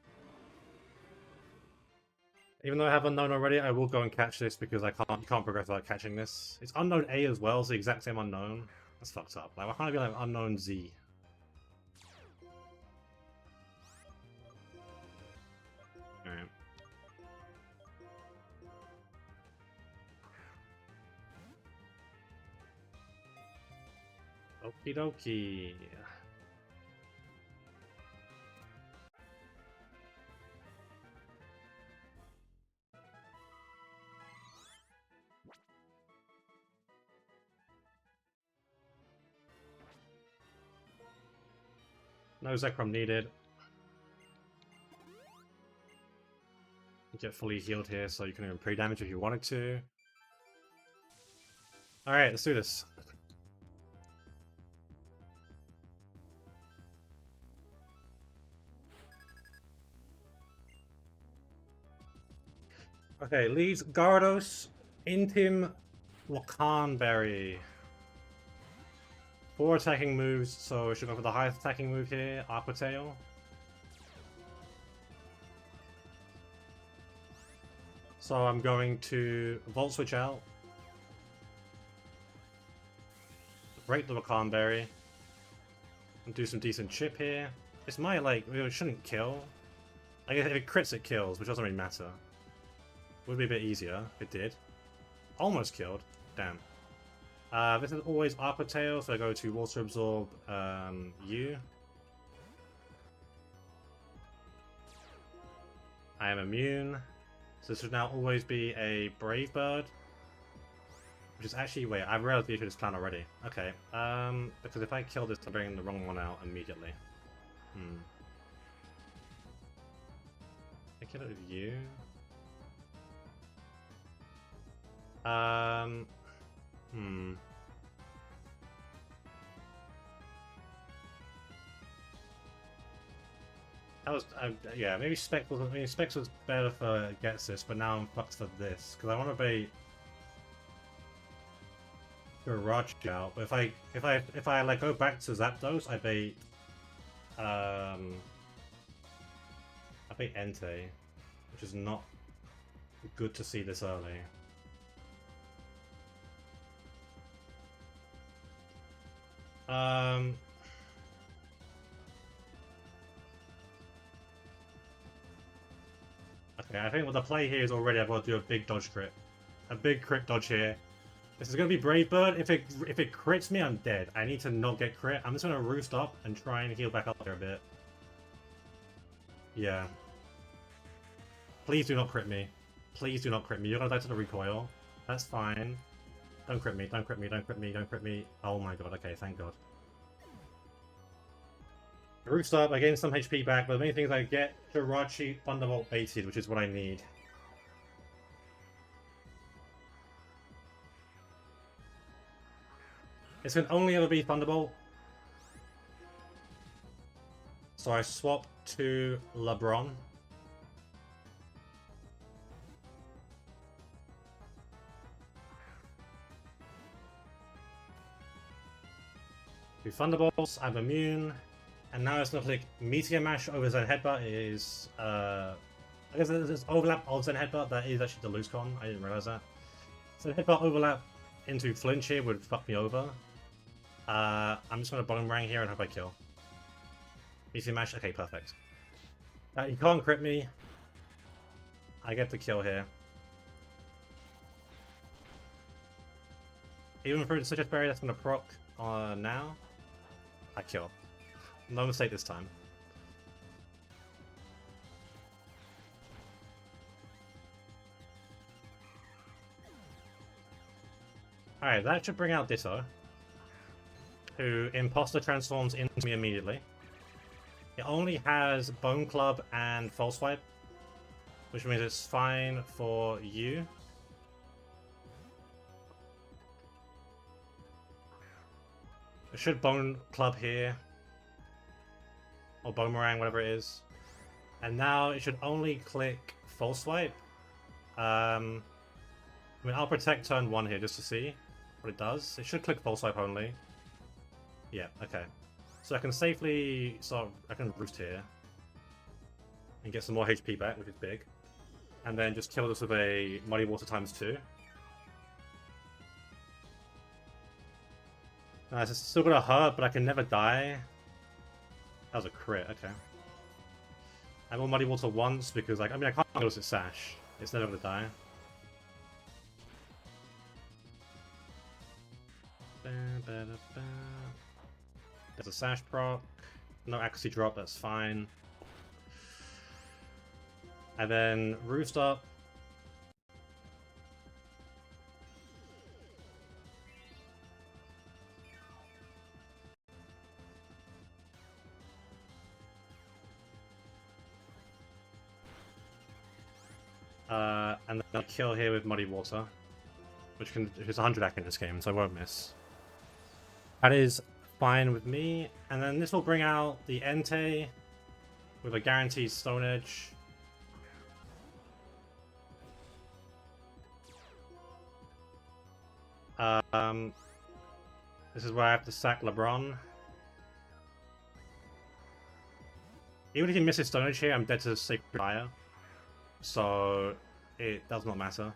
Even though I have unknown already, I will go and catch this because you can't progress without catching this. It's unknown A as well, so the exact same unknown. That's fucked up. Like, why can't it be like unknown Z? Alright. Okie dokie. No Zekrom needed. You get fully healed here, so you can even pre-damage if you wanted to. Alright, let's do this. Okay, leads Gardos, Intim, Lacanberry. 4 attacking moves, so we should go for the highest attacking move here, Aqua Tail. So I'm going to Volt Switch out. Break the Lacanberry. And do some decent chip here. This might, like, it shouldn't kill. I guess if it crits, it kills, which doesn't really matter. Would be a bit easier if it did. Almost killed. Damn. This is always Aqua Tail, so I go to Water Absorb U. I am immune. So this should now always be a Brave Bird. Which is actually, wait, I've realized the issue of this plan already. Okay, because if I kill this, I'm bringing the wrong one out immediately. I kill it with you. That was, yeah, maybe Specs was better for gets this, but now I'm fucked for this because I want to bait Garage out. But if I like go back to Zapdos, I bait Entei, which is not good to see this early. Okay, I think what the play here is already I've got to do a big dodge crit. A big crit dodge here. This is going to be Brave Bird. If it crits me, I'm dead. I need to not get crit. I'm just going to roost up and try and heal back up there a bit. Yeah. Please do not crit me. Please do not crit me. You're going to die to the recoil. That's fine. Don't crit me. Don't crit me. Don't crit me. Don't crit me. Oh my god. Okay, thank god. Roost up, I gain some HP back, but the main thing is I get Jirachi Thunderbolt baited, which is what I need. This can only ever be Thunderbolt. So I swap to LeBron. Do Thunderbolts, I'm immune. And now it's not like Meteor Mash over Zen Headbutt is I guess there's overlap of Zen Headbutt that is actually the loose con. I didn't realize that. So Headbutt overlap into flinch here would fuck me over. I'm just gonna bottom rank here and hope I kill. Meteor Mash, okay, perfect. He can't crit me. I get the kill here. Even through such a berry that's gonna proc now, I kill. No mistake this time. Alright, that should bring out Ditto, who Imposter transforms into me immediately. It only has Bone Club and False Swipe, which means it's fine for you. It should Bone Club here. Or Boomerang, whatever it is. And now it should only click False Swipe. I mean, I'll protect turn 1 here just to see what it does. It should click False Swipe only. Yeah, okay. So I can safely I can roost here. And get some more HP back, which is big. And then just kill this with a Muddy Water ×2. It's still gonna hurt, but I can never die. That was a crit, okay. I will Muddy Water once because, like, I mean, I can't notice its Sash. It's never gonna die. There's a Sash proc. No accuracy drop, that's fine. And then Roost up. And then I'll kill here with Muddy Water, which is 100 ac in this game, so I won't miss. That is fine with me. And then this will bring out the Entei with a guaranteed Stone Edge. This is where I have to sack LeBron. Even if he misses Stone Edge here, I'm dead to Sacred Fire. So it does not matter.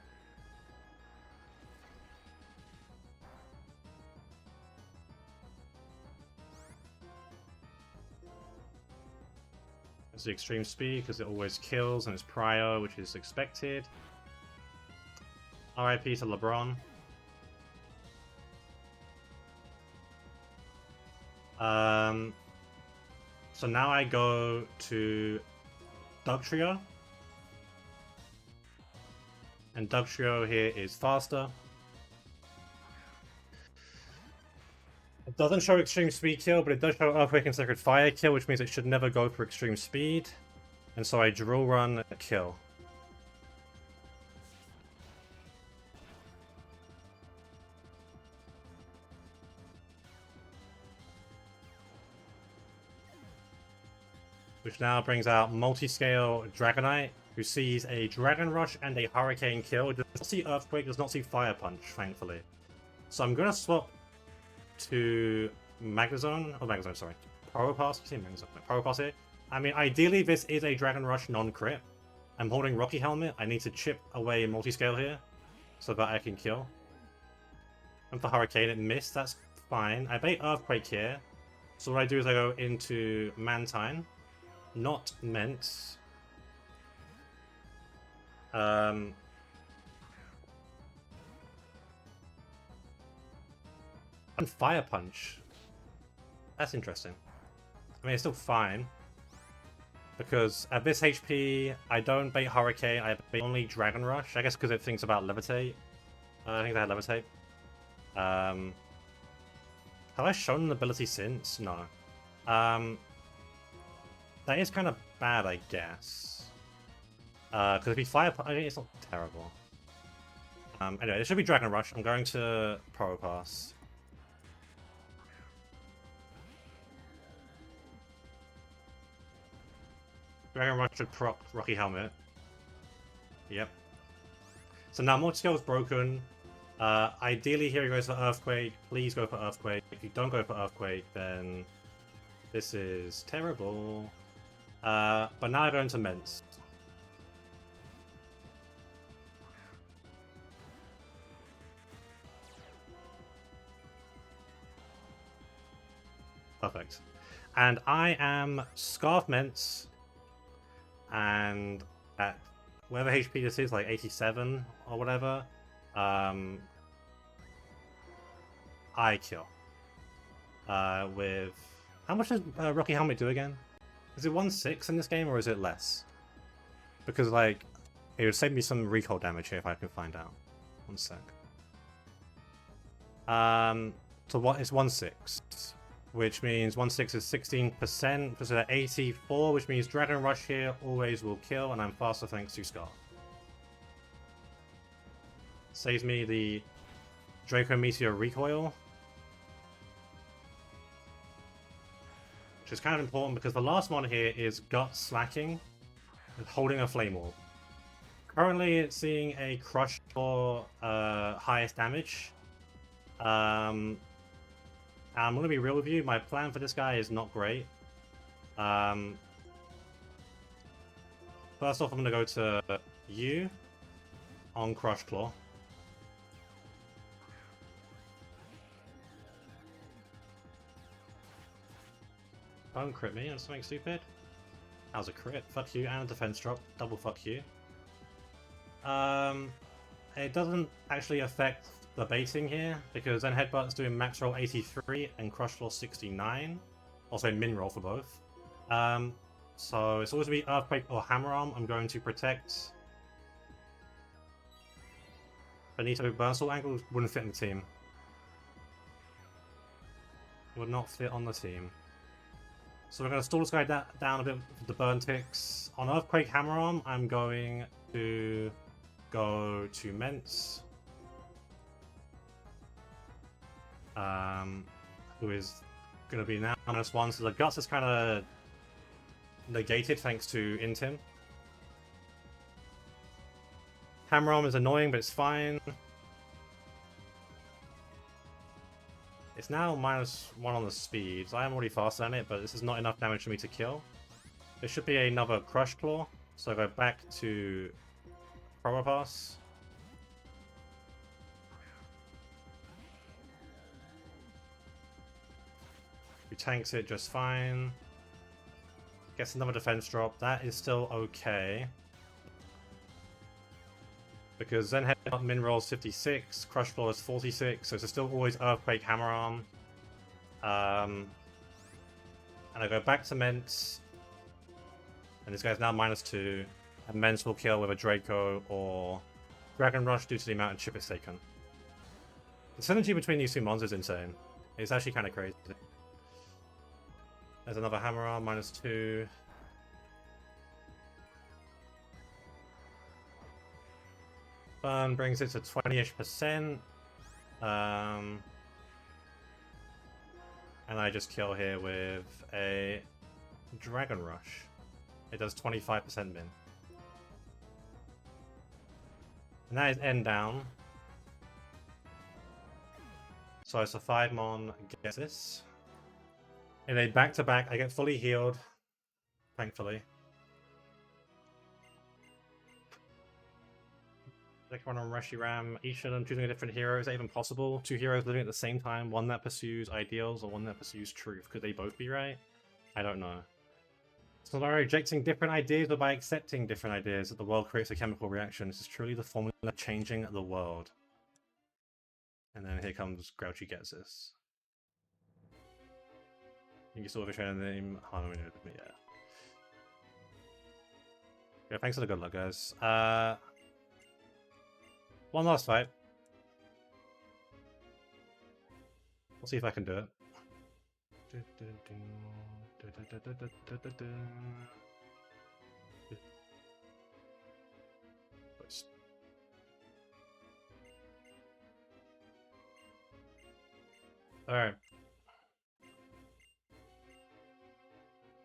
It's the extreme speed because it always kills and it's Prio, which is expected. RIP to LeBron. So now I go to Dugtrio. And Dugtrio here is faster. It doesn't show extreme speed kill, but it does show Earthquake and Sacred Fire kill, which means it should never go for extreme speed. And so I drill run kill. Which now brings out Multi-Scale Dragonite, who sees a Dragon Rush and a Hurricane kill. It does not see Earthquake, does not see Fire Punch, thankfully. So I'm gonna swap to Magnezone, sorry. Probopass, Probopass here. I mean, ideally this is a Dragon Rush non-crit. I'm holding Rocky Helmet, I need to chip away Multi-Scale here, so that I can kill. And for Hurricane it missed, that's fine. I bait Earthquake here, so what I do is I go into Mantine. Not meant. And Fire Punch. That's interesting. I mean, it's still fine. Because at this HP, I don't bait Hurricane, I bait only Dragon Rush. I guess because it thinks about Levitate. I think they had Levitate. Have I shown an ability since? No. That is kind of bad, I guess. Because if he Fire Punch, it's not terrible. Anyway, it should be Dragon Rush. I'm going to Probopass. Dragon Rush should proc Rocky Helmet. Yep. So now multi-scale is broken. Ideally here he goes for Earthquake. Please go for Earthquake. If you don't go for Earthquake, then this is terrible. But now I go into Ments. Perfect. And I am Scarf Ments, and at whatever HP this is, like 87 or whatever, I kill. With... How much does Rocky Helmet do again? Is it 1/6 in this game, or is it less? Because, like, it would save me some recoil damage here if I can find out. 1 sec. So what is 1/6? Which means 1/6 is 16%, so at 84, which means Dragon Rush here always will kill, and I'm faster thanks to Scar. Saves me the Draco Meteor recoil. Which is kind of important because the last one here is Gut Slacking and holding a Flame Orb. Currently it's seeing a Crush for highest damage. I'm going to be real with you, my plan for this guy is not great. First off, I'm going to go to you on Crush Claw. Don't crit me on something stupid. That was a crit. Fuck you, and a defense drop. Double fuck you. It doesn't actually affect the baiting here, because then Headbutt's doing max roll 83 and Crush Claw 69. Also min roll for both. So it's always going to be Earthquake or Hammer Arm. I'm going to protect. Benito Burnsword Angle wouldn't fit in the team. It would not fit on the team. So we're going to stall this guy down a bit with the burn ticks. On Earthquake Hammer Arm, I'm going to go to Ments. Who is going to be now -1, so the Guts is kind of negated thanks to Intim. Hammer Arm is annoying, but it's fine. It's now -1 on the speed, so I am already faster than it, but this is not enough damage for me to kill. There should be another Crush Claw, so I go back to Probopass. He tanks it just fine. Gets another defense drop. That is still okay. Because then Headbutt min rolls 56, Crush Claw is 46, so it's still always Earthquake Hammer Arm. And I go back to Ments. And this guy's now -2. And Ments will kill with a Draco or Dragon Rush due to the amount of chip it's taken. The synergy between these two monsters is insane. It's actually kind of crazy. There's another Hammer Arm, -2. Burn brings it to 20-ish%. And I just kill here with a Dragon Rush. It does 25% min. And that is end down. So it's a 5-mon gets this. In a back-to-back, I get fully healed, thankfully. Second one on Reshiram, each of them choosing a different hero. Is that even possible? 2 heroes living at the same time, one that pursues ideals or one that pursues truth. Could they both be right? I don't know. So by rejecting different ideas or by accepting different ideas that the world creates a chemical reaction. This is truly the formula changing the world. And then here comes Grouchy Gets This. You can sort of train the name. Oh, no, yeah. Yeah, thanks for the good luck, guys. One last fight. We'll see if I can do it. Alright.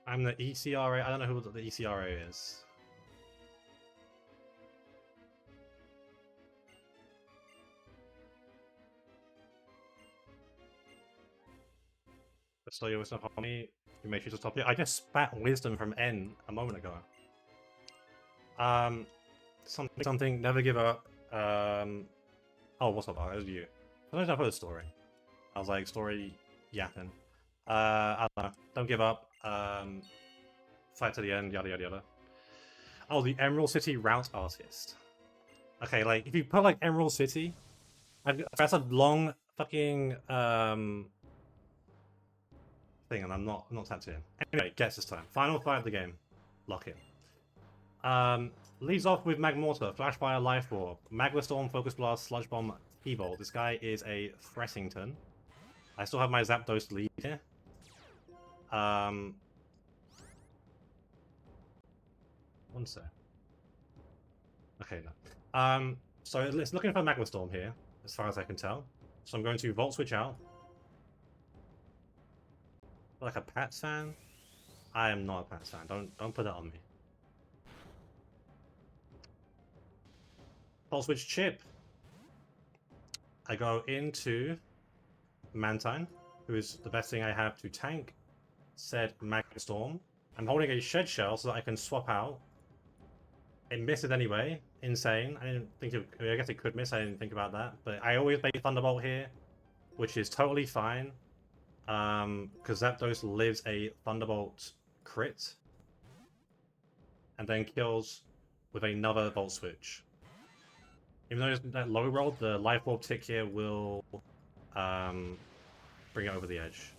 I'm the ECRA. I don't know who the ECRA is. So you wisdom on me. You may choose to stop it. I just spat wisdom from N a moment ago. Something. Never give up. Oh, what's up? It was you. I don't know the story. I was like story yapping. I don't know. Don't give up. Fight to the end. Yada yada yada. Oh, the Emerald City route artist. Okay, like if you put like Emerald City, that's a long fucking thing, and I'm not tapped in. Anyway, guess this time. Final fight of the game. Lock in. Leads off with Magmortar, Flash Fire, Life Orb, Magma Storm, Focus Blast, Sludge Bomb, T-Bolt. This guy is a Fressington. I still have my Zapdos lead here. One sec. Okay, no. So it's looking for Magma Storm here, as far as I can tell. So I'm going to Volt Switch out. Like a Pats fan? I am not a Pats fan. Don't put that on me. Volt Switch Chip. I go into Mantine, who is the best thing I have to tank said Magma Storm. I'm holding a Shed Shell so that I can swap out. It misses anyway. Insane. I didn't think it. I guess it could miss. I didn't think about that. But I always make Thunderbolt here, which is totally fine. Because Zapdos lives a Thunderbolt crit. And then kills with another Volt Switch. Even though it's that low roll, the Life Orb tick here will bring it over the edge.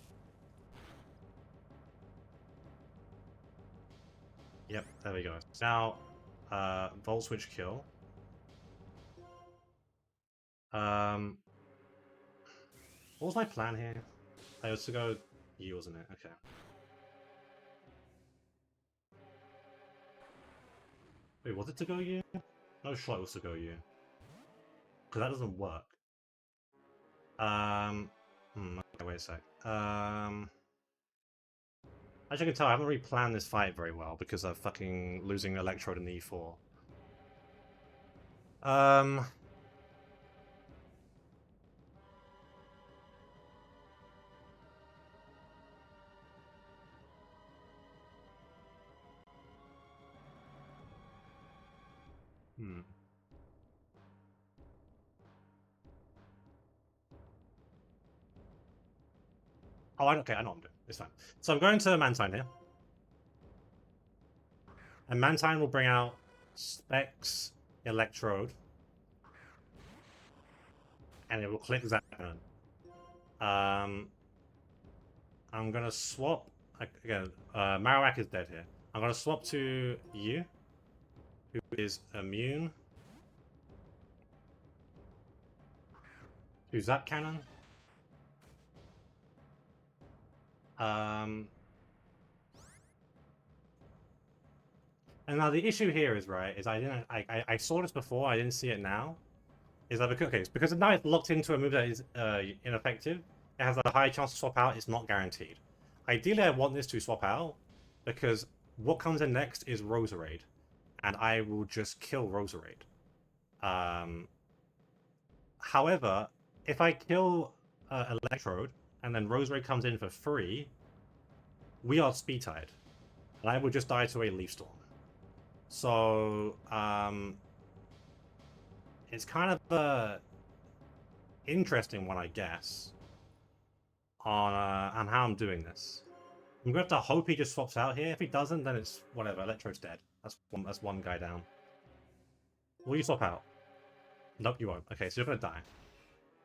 Yep, there we go. Now, Volt Switch kill. What was my plan here? I was to go you, wasn't it? Okay. Wait, was it to go you? No shot it was to go you. Because that doesn't work. Okay, wait a sec. As you can tell, I haven't really planned this fight very well because of fucking losing Electrode in the E4. Oh, okay, I know what I'm doing. It's fine. So I'm going to Mantine here. And Mantine will bring out Specs Electrode. And it will click Zapman. I'm gonna swap. Again, Marowak is dead here. I'm gonna swap to you, who is immune to Zap Cannon. And now the issue here is I saw this before, I didn't see it now. Is that because, okay, it's because now it's locked into a move that is ineffective. It has a high chance to swap out, it's not guaranteed. Ideally I want this to swap out, because what comes in next is Roserade. And I will just kill Roserade. However, if I kill Electrode, and then Roserade comes in for free, we are speed tied. And I will just die to a Leaf Storm. So, it's kind of a interesting one, I guess, on how I'm doing this. I'm gonna have to hope he just swaps out here. If he doesn't, then it's whatever. Electrode's dead. That's one guy down. Will you swap out? Nope, you won't. Okay, so you're gonna die.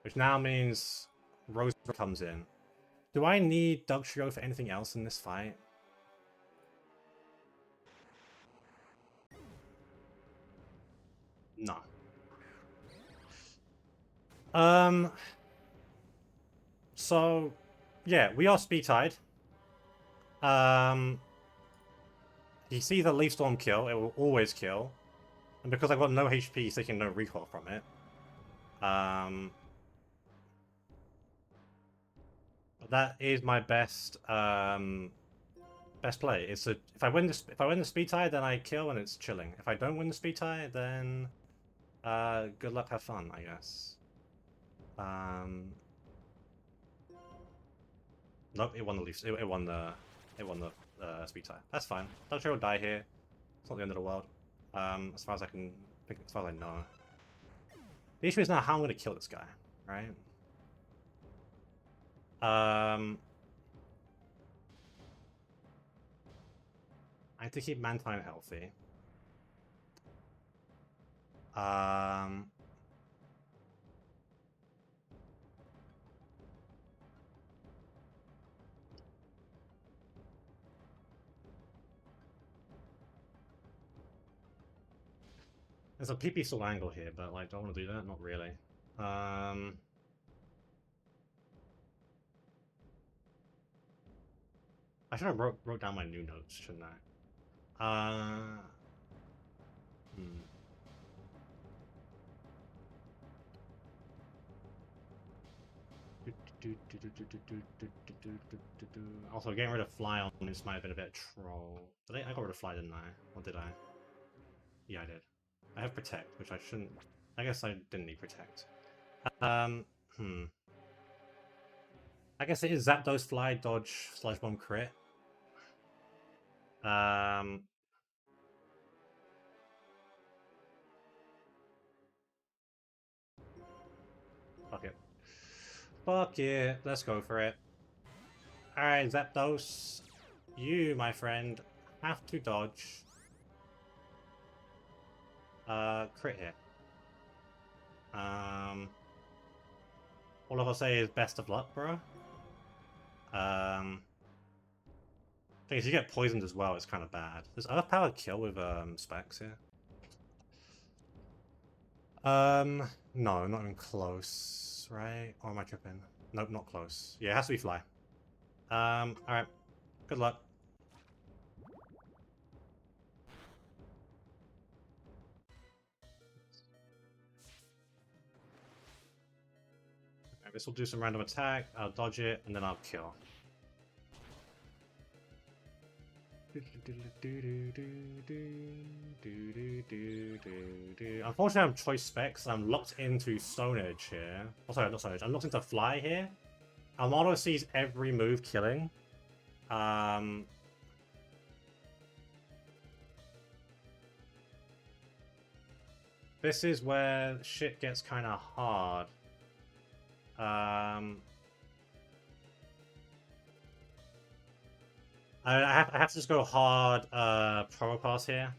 Which now means Rose comes in. Do I need Dugtrio for anything else in this fight? No. So, yeah, we are speed tied. You see the Leaf Storm kill, it will always kill. And because I've got no HP, it's taking no recoil from it. That is my best best play. It's a if I win the speed tie, then I kill and it's chilling. If I don't win the speed tie, then good luck, have fun, I guess. Nope, it won the Leafs. It won the speed tie. That's fine. Dodger will die here. It's not the end of the world. As far as I can think, as far as I know. The issue is now how I'm gonna kill this guy, right? I have to keep Mantine healthy. There's a PP still angle here, but like, do I want to do that? Not really. I should have wrote down my new notes, shouldn't I? Also, getting rid of fly on this might have been a bit troll. I got rid of fly, didn't I? Or did I? Yeah, I did. I have protect, which I shouldn't. I guess I didn't need protect. I guess it is Zapdos, fly, dodge, slash bomb, crit. Fuck it. Fuck it. Let's go for it. Alright, Zapdos. You, my friend, have to dodge. Crit here. All I'll say is best of luck, bro. Thing is, you get poisoned as well, it's kind of bad. Does Earth Power kill with specs here? No, not even close, right? Or am I tripping? Nope, not close. Yeah, it has to be fly. Alright. Good luck. Okay, this will do some random attack, I'll dodge it, and then I'll kill. Unfortunately, I'm choice specs. I'm locked into Stone Edge here. Oh, sorry, not Stone Edge. I'm locked into Fly here. Almado sees every move killing. This is where shit gets kind of hard. I have to just go hard Pro Pass here.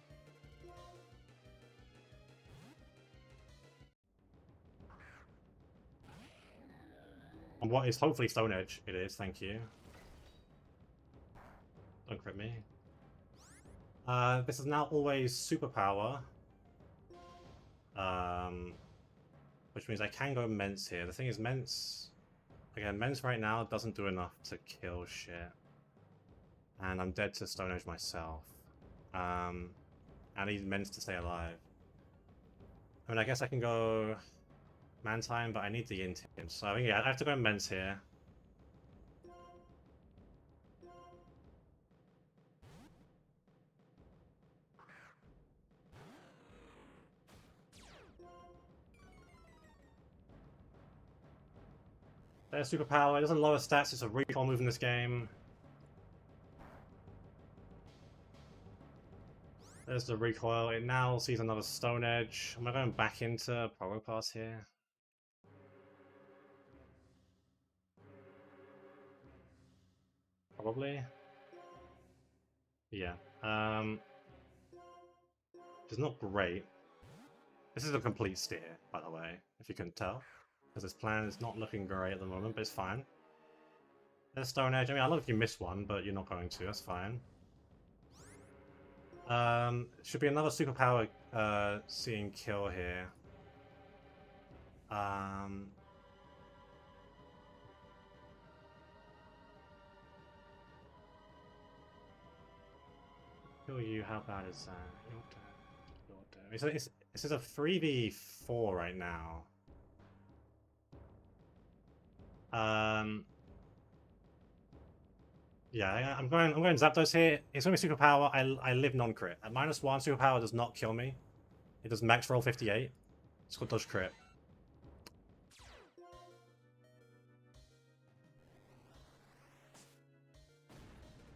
On what is hopefully Stone Edge. It is, thank you. Don't crit me. This is now always Superpower. Which means I can go Mence here. The thing is, Mence... Again, Mence right now doesn't do enough to kill shit. And I'm dead to Stone Edge myself. I need Mence to stay alive. I mean, I guess I can go Mantine, but I need the Int. So I think, yeah, I have to go Mence here. There's Superpower. It doesn't lower stats, it's a recall move in this game. There's the recoil. It now sees another Stone Edge. Am I going back into Power Pass here? Probably. Yeah. It's not great. This is a complete steer, by the way, if you couldn't tell. Because this plan is not looking great at the moment, but it's fine. There's Stone Edge. I mean, I love if you miss one, but you're not going to. That's fine. Should be another Superpower seeing kill here. Kill you, how bad is that? This is a 3v4 right now. Yeah, I'm going Zapdos here. It's gonna be superpower. I live non-crit. At -1, superpower does not kill me. It does max roll 58. It's called dodge crit.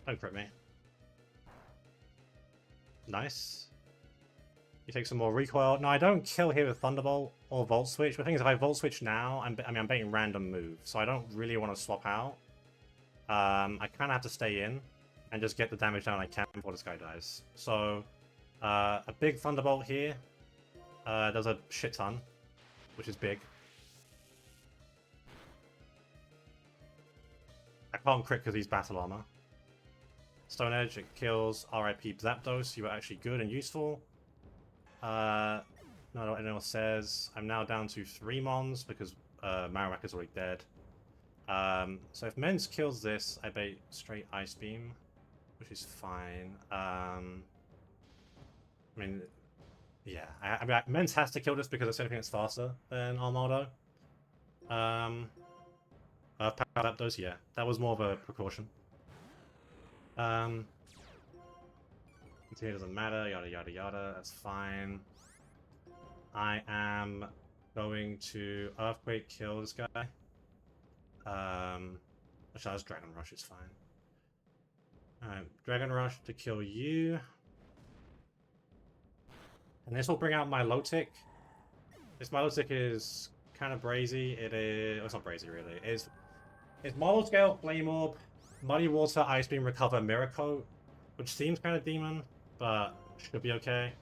Don't crit me. Nice. You take some more recoil. No, I don't kill here with Thunderbolt or Volt Switch. The thing is, if I Volt Switch now, I'm betting random move, so I don't really want to swap out. I kind of have to stay in and just get the damage down I can before this guy dies. So, a big Thunderbolt here does a shit ton, which is big. I can't crit because he's battle armor. Stone Edge, it kills RIP Zapdos. You were actually good and useful. No, what anyone says. I'm now down to 3 Mons because Marowak is already dead. So if Mens kills this, I bait straight Ice Beam, which is fine. I mean, yeah. I mean, Mens has to kill this because it's the only thing that's faster than Armado. Power Zapdos, yeah. That was more of a precaution. Continue doesn't matter, yada yada yada, that's fine. I am going to Earthquake kill this guy. Actually, that's Dragon Rush, it's fine. Alright, Dragon Rush to kill you. And this will bring out my Milotic. This Milotic is kind of brazy. It is... Oh, it's not brazy, really. It's Model Scale, Flame Orb, Muddy Water, Ice Beam, Recover, Miracle, which seems kind of demon, but should be okay.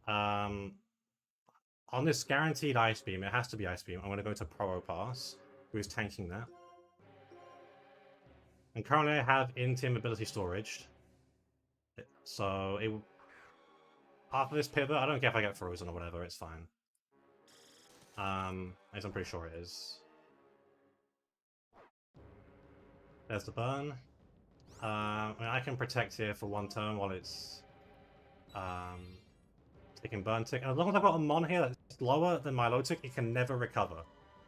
On this guaranteed Ice Beam, it has to be Ice Beam. I'm going to go to Probopass, who is tanking that. And currently I have Intim ability storage. So it will... After this pivot, I don't care if I get frozen or whatever, it's fine. As I'm pretty sure it is. There's the burn. I mean, I can protect here for 1 turn while it's taking burn tick. And as long as I've got a Mon here that's lower than Milotic, it can never recover.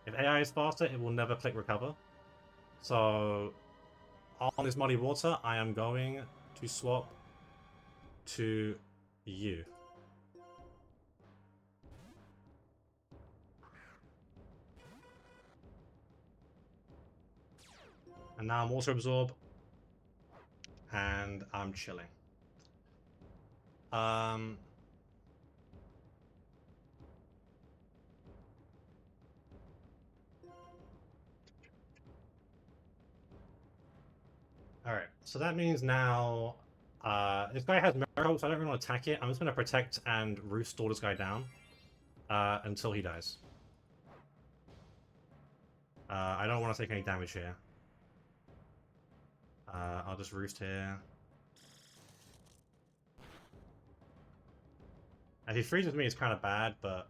If AI is faster, it will never click recover. So on this Muddy Water, I am going to swap to you. And now I'm Water Absorb. And I'm chilling. Alright, so that means now this guy has Miracle, so I don't really want to attack it. I'm just going to protect and Roost store this guy down until he dies. I don't want to take any damage here. I'll just Roost here. If he freezes me, it's kind of bad, but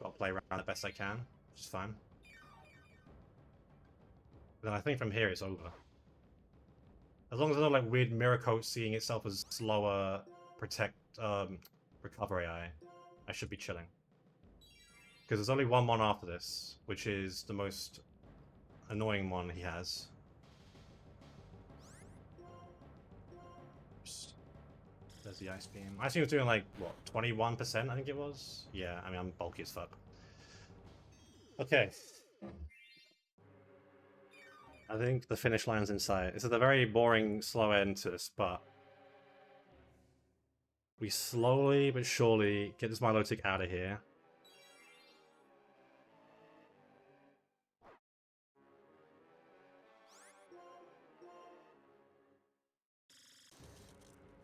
I'll play around the best I can, which is fine. Then I think from here it's over. As long as there's no like weird Miracle seeing itself as slower recover AI, I should be chilling. Because there's only 1 Mon after this, which is the most annoying Mon he has. There's the Ice Beam. Ice Beam was doing like, what, 21% I think it was? Yeah, I mean, I'm bulky as fuck. Okay. I think the finish line's in sight. This is a very boring, slow end to this, but we slowly but surely get this Milotic out of here.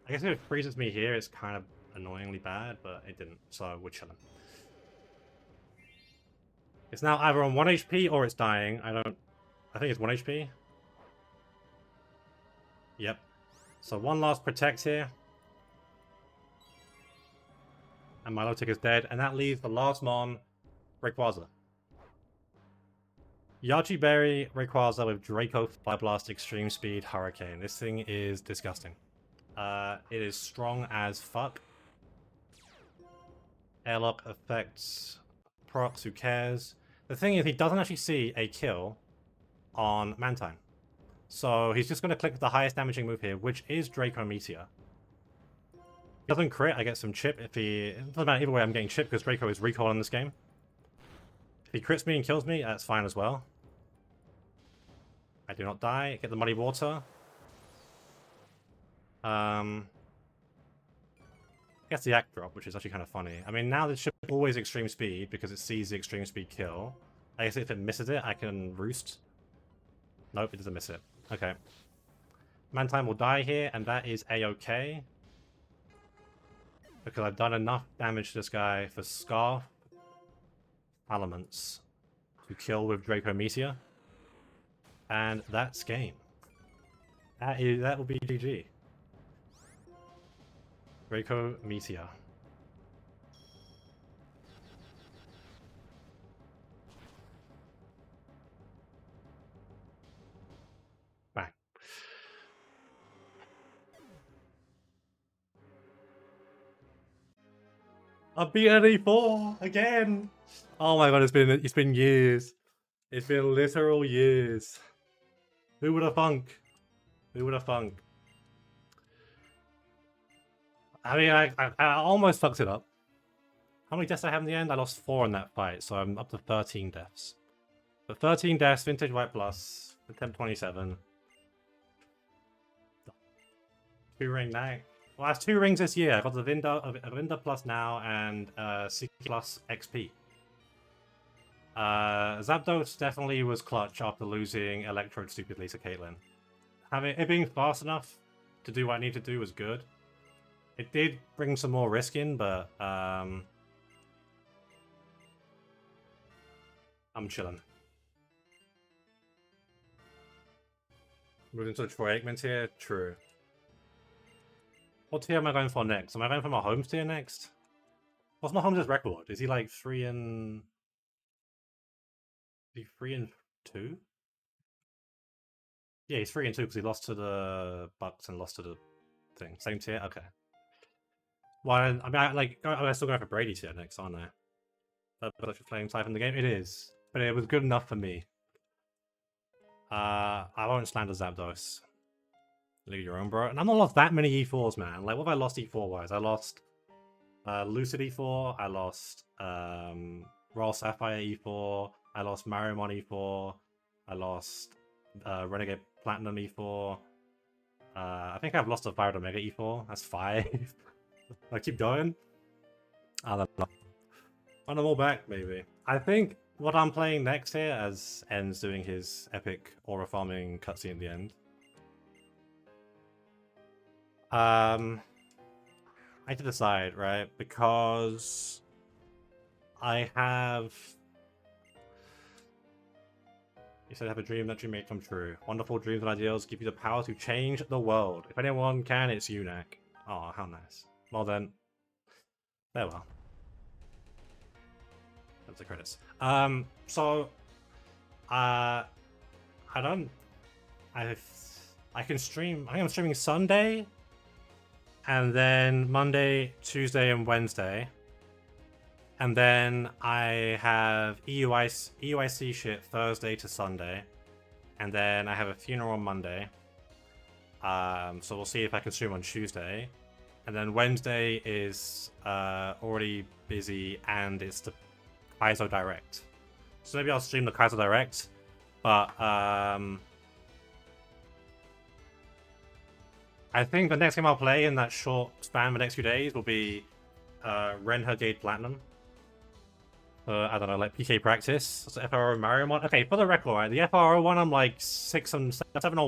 I guess if it freezes me here, it's kind of annoyingly bad, but it didn't, so we're chilling. It's now either on 1 HP or it's dying. I think it's 1 HP. Yep. So 1 last protect here. And Milotic is dead, and that leaves the last Mon, Rayquaza. Yachi Berry, Rayquaza with Draco, Fire Blast, Extreme Speed, Hurricane. This thing is disgusting. It is strong as fuck. Airlock affects procs, who cares? The thing is, he doesn't actually see a kill on Mantine. So he's just going to click the highest damaging move here, which is Draco Meteor. If he doesn't crit, I get some chip. If he... It doesn't matter either way, I'm getting chip because Draco is recoil in this game. If he crits me and kills me, that's fine as well. I do not die. Get the Muddy Water. Gets the Act Drop, which is actually kind of funny. I mean, now this ship is always extreme speed because it sees the extreme speed kill. I guess if it misses it, I can roost. Nope, it doesn't miss it. Okay. Mantine will die here, and that is a-okay. Because I've done enough damage to this guy for Scarf Elements to kill with Draco Meteor. And that's game. That will be GG. Draco Meteor. Bang. I've beaten E4 again. Oh my god, it's been years. It's been literal years. Who would have thunk? Who would have thunk? I mean, I almost fucked it up. How many deaths did I have in the end? I lost 4 in that fight, so I'm up to 13 deaths. But 13 deaths, Vintage White Plus, attempt 27. 2 ring now. Well, that's 2 rings this year. I got the Vinda Plus now and 60 plus XP. Zapdos definitely was clutch after losing Electrode stupidly to Caitlyn. It being fast enough to do what I need to do was good. It did bring some more risk in, but I'm chilling. Moving to the Troy Aikman tier? True. What tier am I going for next? Am I going for my Holmes tier next? What's my Holmes' record? Is he like 3 and... Is he 3 and 2? Yeah, he's 3 and 2 because he lost to the Bucks and lost to the thing. Same tier? Okay. Well, I mean, I'm still going for Brady tier next, aren't I? But playing type in the game? It is. But it was good enough for me. I won't slander Zapdos. Look at your own, bro. And I've not lost that many E4s, man. Like, what have I lost E4-wise? I lost Lucid E4. I lost Royal Sapphire E4. I lost Mariamon E4. I lost Renegade Platinum E4. I think I've lost a Fire Omega E4. That's 5. I keep going. I don't know. On them all back, maybe. I think what I'm playing next here, as En's doing his epic aura farming cutscene at the end. I have to decide, right? Because I have... You said have a dream, that dream may come true. Wonderful dreams and ideals give you the power to change the world. If anyone can, it's you, Nak. Oh, how nice. Well then, farewell. That's the credits. So, I can stream. I think I'm streaming Sunday, and then Monday, Tuesday, and Wednesday, and then I have EUIC shit Thursday to Sunday, and then I have a funeral on Monday. So we'll see if I can stream on Tuesday. And then Wednesday is already busy, and it's the Kaizo Direct. So maybe I'll stream the Kaizo Direct, but I think the next game I'll play in that short span of the next few days will be Renegade Platinum. I don't know, like PK practice. So FRO Mariamon. Okay, for the record, right, the FRO one I'm like 7 on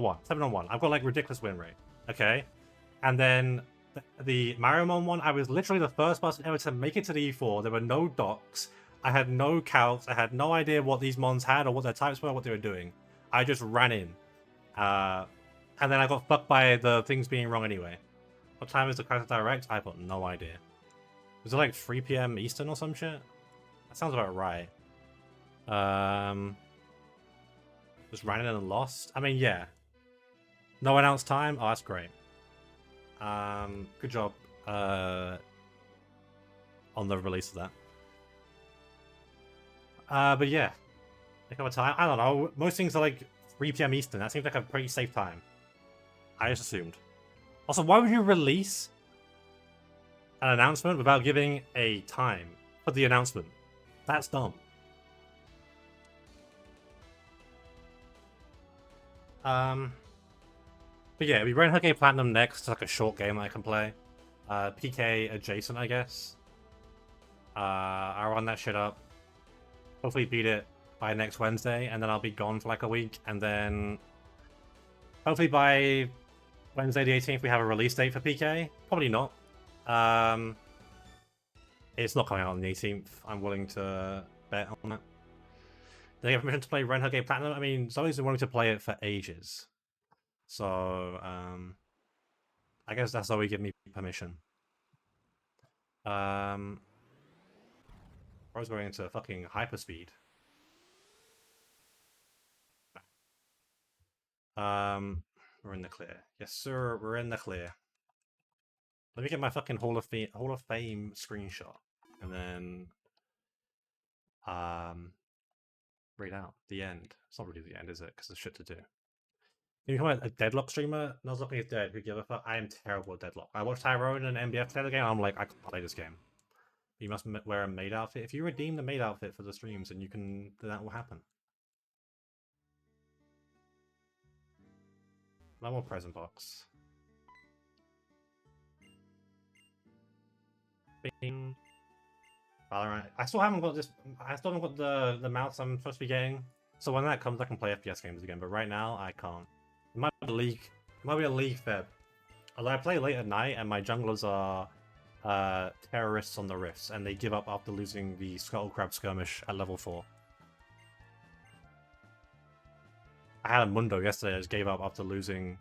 1. I've got like ridiculous win rate. Okay, and then the Mariamon one, I was literally the first person ever to make it to the E4. There were no docs. I had no calcs. I had no idea what these mons had or what their types were or what they were doing. I just ran in. And then I got fucked by the things being wrong anyway. What time is the Kaiser Direct? I've got no idea. Was it like 3 PM Eastern or some shit? That sounds about right. Just ran in and lost? I mean, yeah. No announced time? Oh, that's great. Good job on the release of that. But yeah, take up a time. I don't know. Most things are like 3 p.m. Eastern. That seems like a pretty safe time. I just assumed. Also, why would you release an announcement without giving a time for the announcement? That's dumb. But yeah, we ran her game Platinum next. It's like a short game that I can play. PK adjacent, I guess. I'll run that shit up. Hopefully beat it by next Wednesday, and then I'll be gone for like a week, and then hopefully by Wednesday the 18th we have a release date for PK. Probably not. It's not coming out on the 18th. I'm willing to bet on that. Did I get permission to play Ren Her Game Platinum? I mean, Zoe's been wanting to play it for ages. So, I guess that's Zoe give me permission. I was going into fucking hyperspeed. We're in the clear. Yes, sir, we're in the clear. Let me get my fucking Hall of Fame screenshot, and then read out the end. It's not really the end, is it? Because there's shit to do. You become a Deadlock streamer? Nuzlocke is dead. Who give a fuck? I am terrible at Deadlock. I watched Tyrone and MBF play the game. I'm like, I can't play this game. You must wear a maid outfit. If you redeem the maid outfit for the streams, then then that will happen. No more present box. Bing. Valorant. I still haven't got this. I still haven't got the mounts I'm supposed to be getting. So when that comes, I can play FPS games again. But right now, I can't. It might be a league. It might be a league feb. Although I play late at night, and my junglers are terrorists on the rifts, and they give up after losing the Scuttle Crab skirmish at level 4. I had a Mundo yesterday. I just gave up after losing.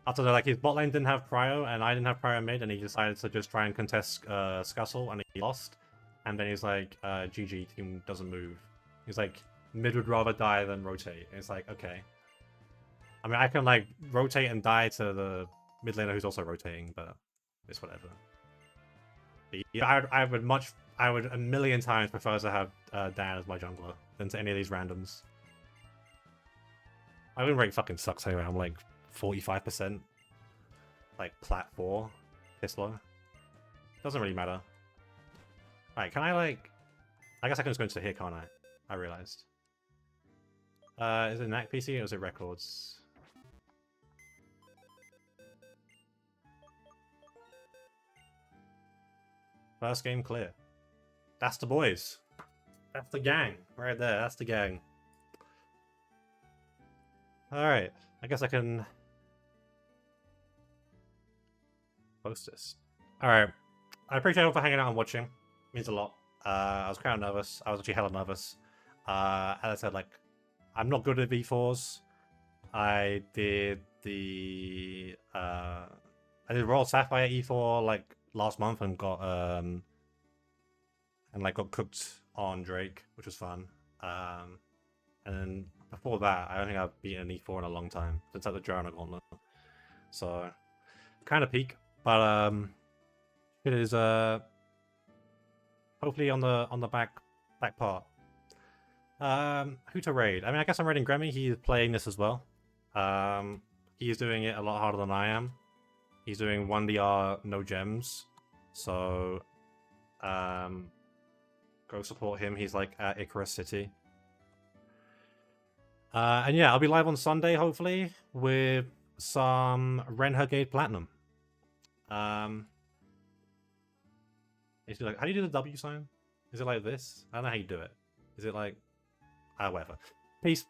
After like his bot lane didn't have prio, and I didn't have prio mid, and he decided to just try and contest Scuttle, and he lost. And then he's like, GG, team doesn't move. He's like, mid would rather die than rotate. And it's like, okay. I mean, I can like rotate and die to the mid laner who's also rotating, but it's whatever. But yeah, I would a million times prefer to have Dan as my jungler than to any of these randoms. My win rate fucking sucks anyway. I'm like 45%. Like plat 4. Piss low. Doesn't really matter. Alright, can I like... I guess I can just go into here, can't I? I realized. Is it NAC PC or is it records? First game clear. That's the boys. That's the gang. Right there, that's the gang. Alright, I guess I can... post this. Alright. I appreciate everyone for hanging out and watching. It means a lot. I was kind of nervous. I was actually hella nervous. As I said, like, I'm not good at V4s. I did the... I did Royal Sapphire E4, like, last month and got got cooked on Drake, which was fun. And then before that, I don't think I've beaten an E4 in a long time since at the Journal Gauntlet. So kind of peak, but it is hopefully on the back part. Who to raid? I mean, I guess I'm raiding Grammy. He's playing this as well. He's doing it a lot harder than I am. He's doing 1DR no gems, so go support him. He's like at Icarus City. And yeah, I'll be live on Sunday, hopefully, with some Ren Her Gate Platinum. It's like, how do you do the W sign? Is it like this? I don't know how you do it. Is it like... whatever. Peace.